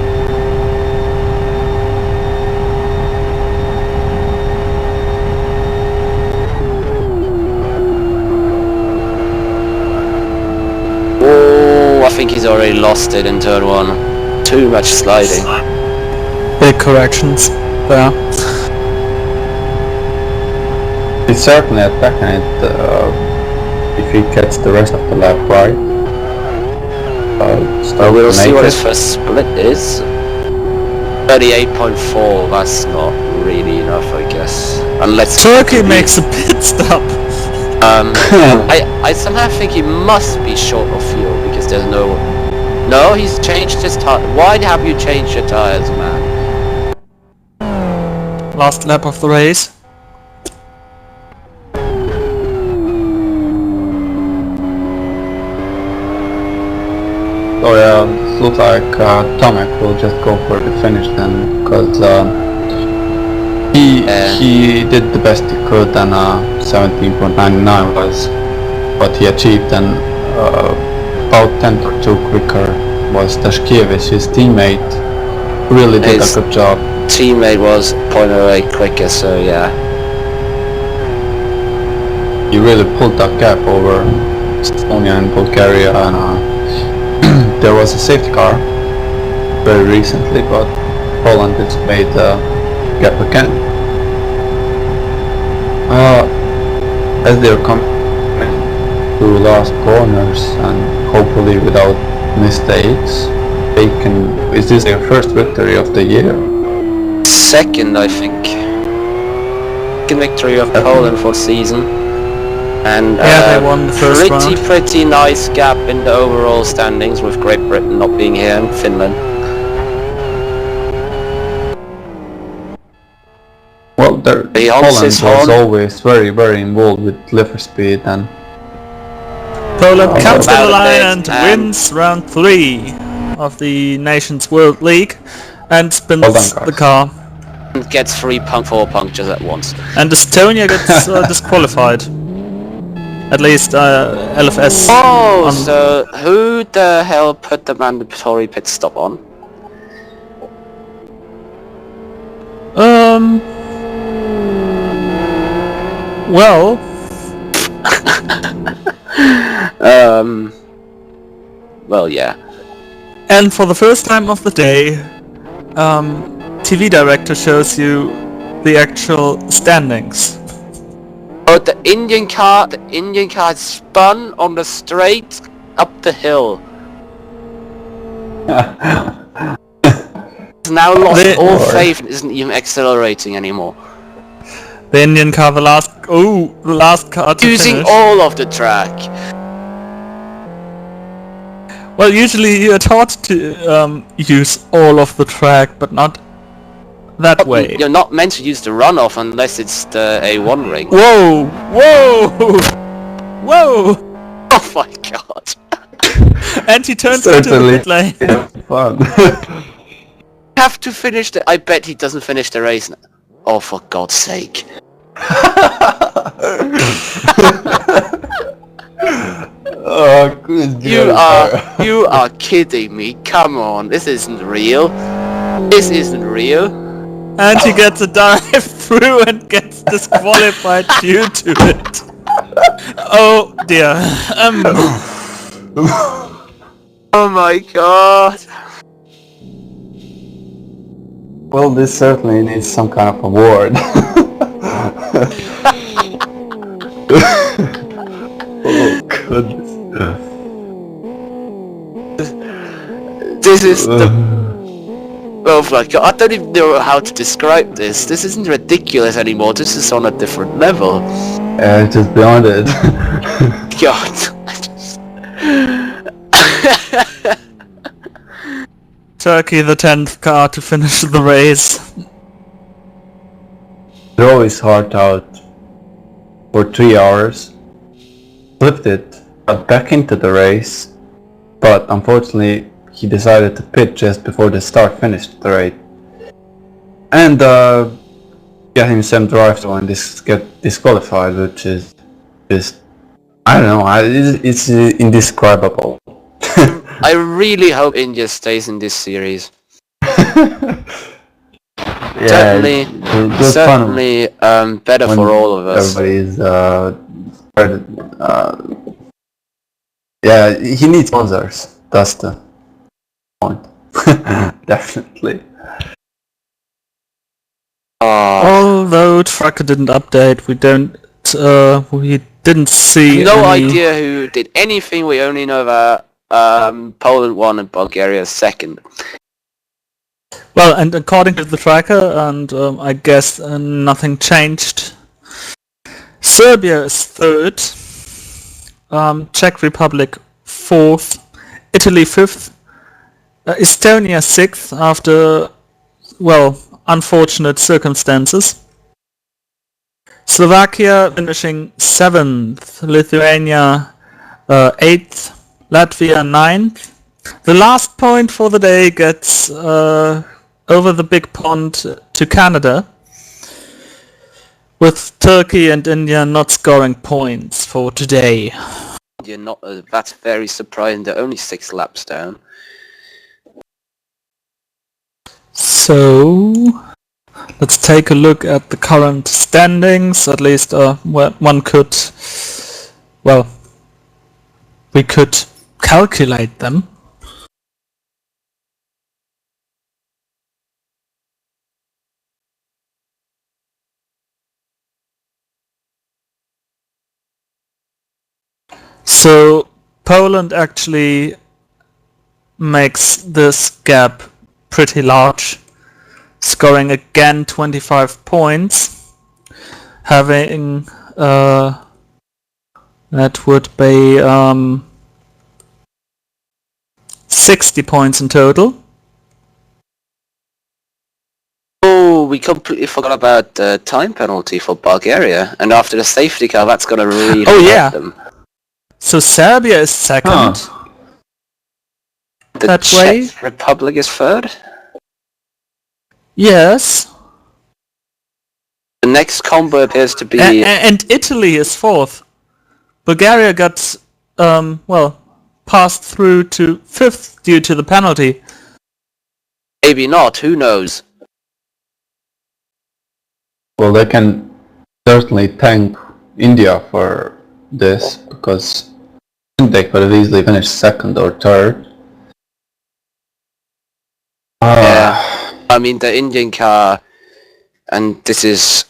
Oh, I think he's already lost it in turn 1. Too much sliding. Big corrections there. He's certainly attacking it if he gets the rest of the lap right. We'll see what his it. first split is. 38.4, that's not really enough, I guess. Unless Turkey makes a pit stop. I somehow think he must be short of fuel because there's no... No, he's changed his tire. Why have you changed your tires, man? Last lap of the race. So yeah, it looks like Tomek will just go for the finish then, because he did the best he could, and 17.99 was what he achieved, and about 10th or 2 quicker was Dashkiewicz, his teammate, really did a good job. Teammate was 0.08 quicker, so yeah. He really pulled that gap over Estonia and Bulgaria, and there was a safety car very recently, but Poland has made the gap again. As they're coming through last corners and hopefully without mistakes, they can... Is this their first victory of the year? Second, I think. Second victory of Poland for the season. And Yeah, they won the first round. pretty nice gap in the overall standings with Great Britain not being here and Finland. He holds Poland his was horn. always very involved with liver speed, and Poland Oh, comes to about the a line bit, and wins round 3 of the Nations World League and spins Well done, the guys. car. Gets 4 punctures at once. And Estonia gets disqualified. At least LFS. Oh, on- so who the hell put the mandatory pit stop on? Well, Well, yeah. and for the first time of the day, TV director shows you the actual standings. Oh, the Indian car spun on the straight up the hill. It's now lost all faith and isn't even accelerating anymore. The Indian car, the last car to Using finish. all of the track. Well, usually you're taught to use all of the track, but not that way. You're not meant to use the runoff unless it's the A1 ring. Whoa! Whoa! Whoa! Oh my god. And he turns into the Certainly. pit lane. Yeah, fun. Have to finish the... I bet he doesn't finish the race. Oh, for God's sake. Oh, good You are kidding me. Come on, this isn't real. This isn't real. And he gets a dive through and gets disqualified due to it. Oh dear. Oh my god. Well, this certainly needs some kind of award. Oh goodness. This is the... Oh my god, I don't even know how to describe this. This isn't ridiculous anymore, this is on a different level. Just beyond it. God. Turkey, the 10th car to finish the race. Drove his heart out for 3 hours, flipped it, got back into the race, but unfortunately he decided to pit just before the start finished the race. And get himself drive through and get disqualified, which is just, I don't know, it's indescribable. I really hope India stays in this series. Certainly, it was certainly better when for all of us. Everybody's yeah, he needs sponsors. That's the point. Definitely. Although Tracker didn't update, we didn't see No any... idea who did anything, we only know that Poland won and Bulgaria second. Well, and according to the tracker, and I guess nothing changed. Serbia is 3rd, Czech Republic 4th, Italy 5th, Estonia 6th after, well, unfortunate circumstances. Slovakia finishing 7th, Lithuania 8th, Latvia 9th. The last point for the day gets over the big pond to Canada, with Turkey and India not scoring points for today. You're not. That's very surprising. They're only 6 laps down. So let's take a look at the current standings. At least one could, well, we could calculate them. So Poland actually makes this gap pretty large, scoring again 25 points, having that would be 60 points in total. Oh, we completely forgot about the time penalty for Bulgaria, and after the safety car, that's gonna really hurt them. So Serbia is second. The That Czech way? Republic is third. Yes. The next combo appears to be... And Italy is fourth. Bulgaria got, passed through to fifth due to the penalty. Maybe not, who knows? Well, they can certainly thank India for this, because they could have easily finished second or third. Yeah, I mean the Indian car, and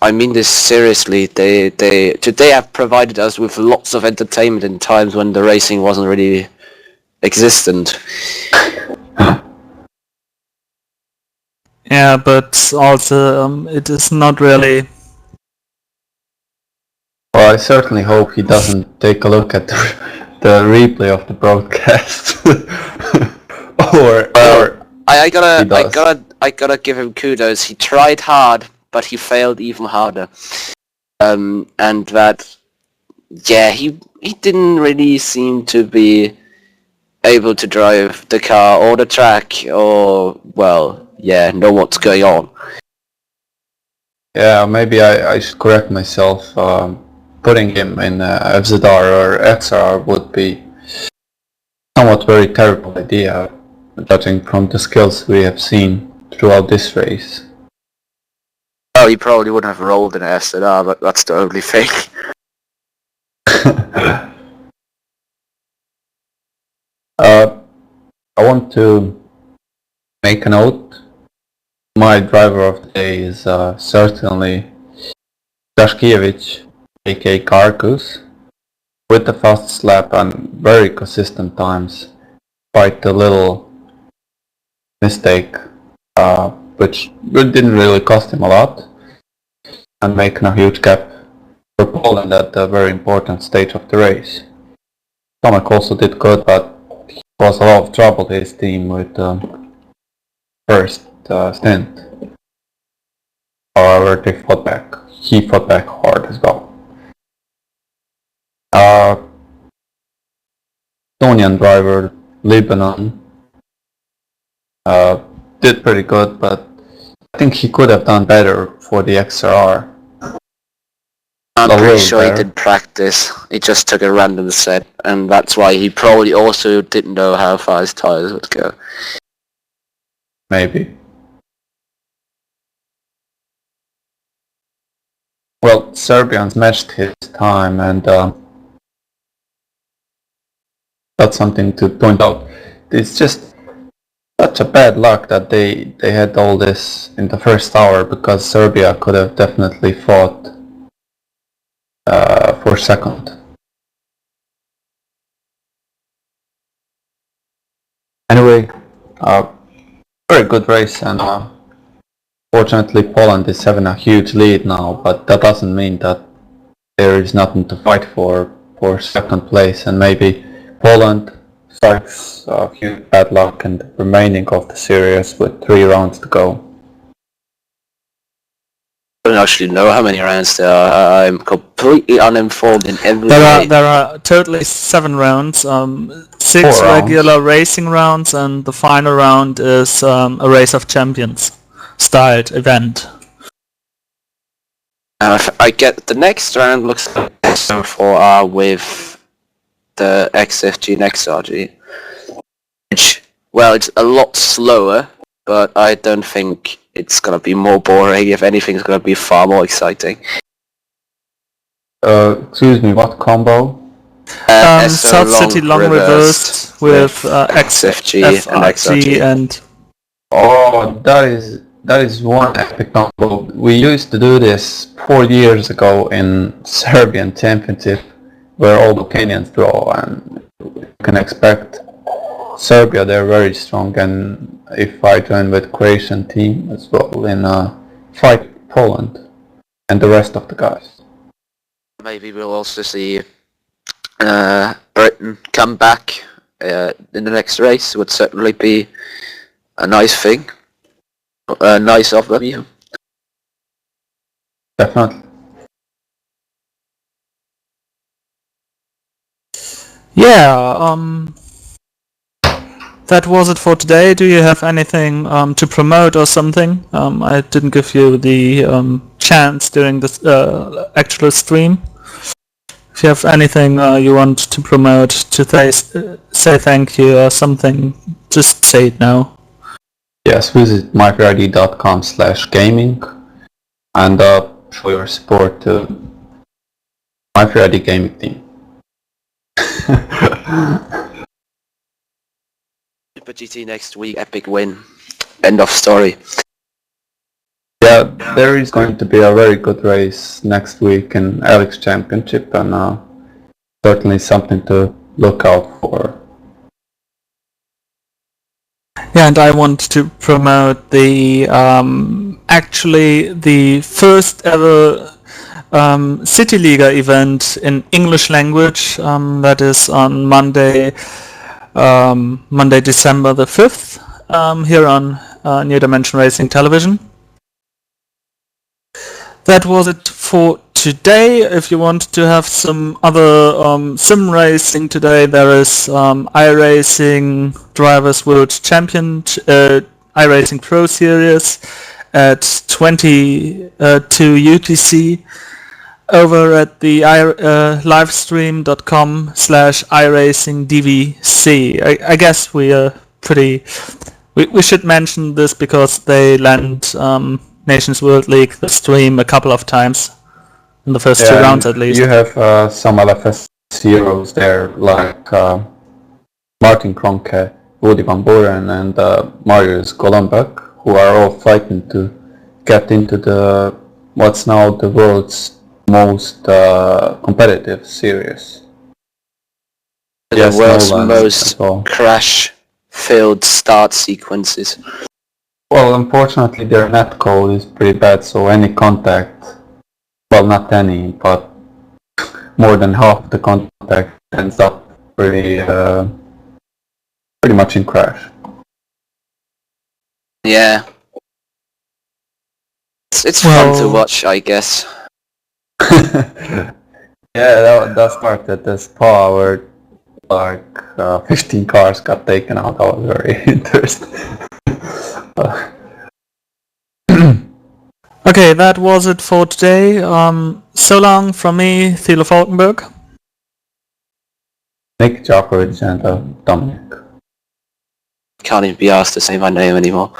I mean this seriously, they have provided us with lots of entertainment in times when the racing wasn't really existent. Yeah, but also it is not really... Well, I certainly hope he doesn't take a look at the replay of the broadcast. or I gotta give him kudos. He tried hard, but he failed even harder. And that, yeah, he didn't really seem to be able to drive the car or the track, or, well, yeah, know what's going on. Yeah, maybe I should correct myself. Putting him in FZR or XR would be somewhat very terrible idea, judging from the skills we have seen throughout this race. Well, he probably wouldn't have rolled in an SNR, but that's the only thing. I want to make a note. My driver of the day is certainly Dashkiewicz, aka Karkus, with the fastest lap and very consistent times, despite the little mistake, which didn't really cost him a lot, and making a huge gap for Poland at a very important stage of the race. Tomek also did good, but he caused a lot of trouble to his team with first stint. However, he fought back hard as well. Estonian driver Lebanon did pretty good, but I think he could have done better for the XRR. I'm pretty sure he did practice. He just took a random set, and that's why he probably also didn't know how far his tires would go. Maybe. Well, Serbians matched his time, and that's something to point out. It's just such a bad luck that they had all this in the first hour, because Serbia could have definitely fought for second. Anyway, very good race, and fortunately Poland is having a huge lead now, but that doesn't mean that there is nothing to fight for second place, and maybe Poland strikes a huge bad luck in the remaining of the series with 3 rounds to go. I don't actually know how many rounds there are. I'm completely uninformed in every way. There are totally 7 rounds, 6 regular racing rounds, and the final round is a Race of Champions styled event. I get the next round looks like S4R with the XFG and XRG, which, well, it's a lot slower, but I don't think it's gonna be more boring. If anything, it's gonna be far more exciting. Excuse me, what combo? South City long reversed with XFG and XRG. And oh, that is one epic combo. We used to do this 4 years ago in Serbian Championship, where all Balkanians draw, and you can expect Serbia, they're very strong, and if I join with Croatian team as well in fight Poland and the rest of the guys. Maybe we'll also see Britain come back in the next race. Would certainly be a nice thing. Nice of them. Definitely. Yeah, that was it for today. Do you have anything to promote or something? I didn't give you the chance during this actual stream. If you have anything you want to promote, to say thank you or something, just say it now. Yes, visit myfreeid.com/gaming and show your support to MyFreeID gaming team. Super GT next week, epic win. End of story. Yeah, there is going to be a very good race next week in Alex Championship, and certainly something to look out for. Yeah, and I want to promote the actually the first ever City Liga event in English language. That is on Monday, December the 5th, here on New Dimension Racing Television. That was it for today. If you want to have some other sim racing today, there is iRacing Drivers World Championship, iRacing Pro Series at 22 UTC over at the livestream.com/iRacingDVC. I guess we are pretty... We should mention this because they lent Nations World League the stream a couple of times in the first 2 rounds at least. You have some LFS heroes there like Martin Kroenke, Woody Van Buren and Marius Golombek, who are all fighting to get into the what's now the world's most competitive series. The world's most crash-filled start sequences. Well, unfortunately their netcode is pretty bad, so any contact, well not any, but more than half the contact ends up pretty much in crash. Yeah. It's fun to watch, I guess. Yeah, that started the Spa where like 15 cars got taken out. That was very interesting. Okay, that was it for today. So long from me, Thilo Falkenberg. Nick Djokovic and Dominic. Can't even be asked to say my name anymore.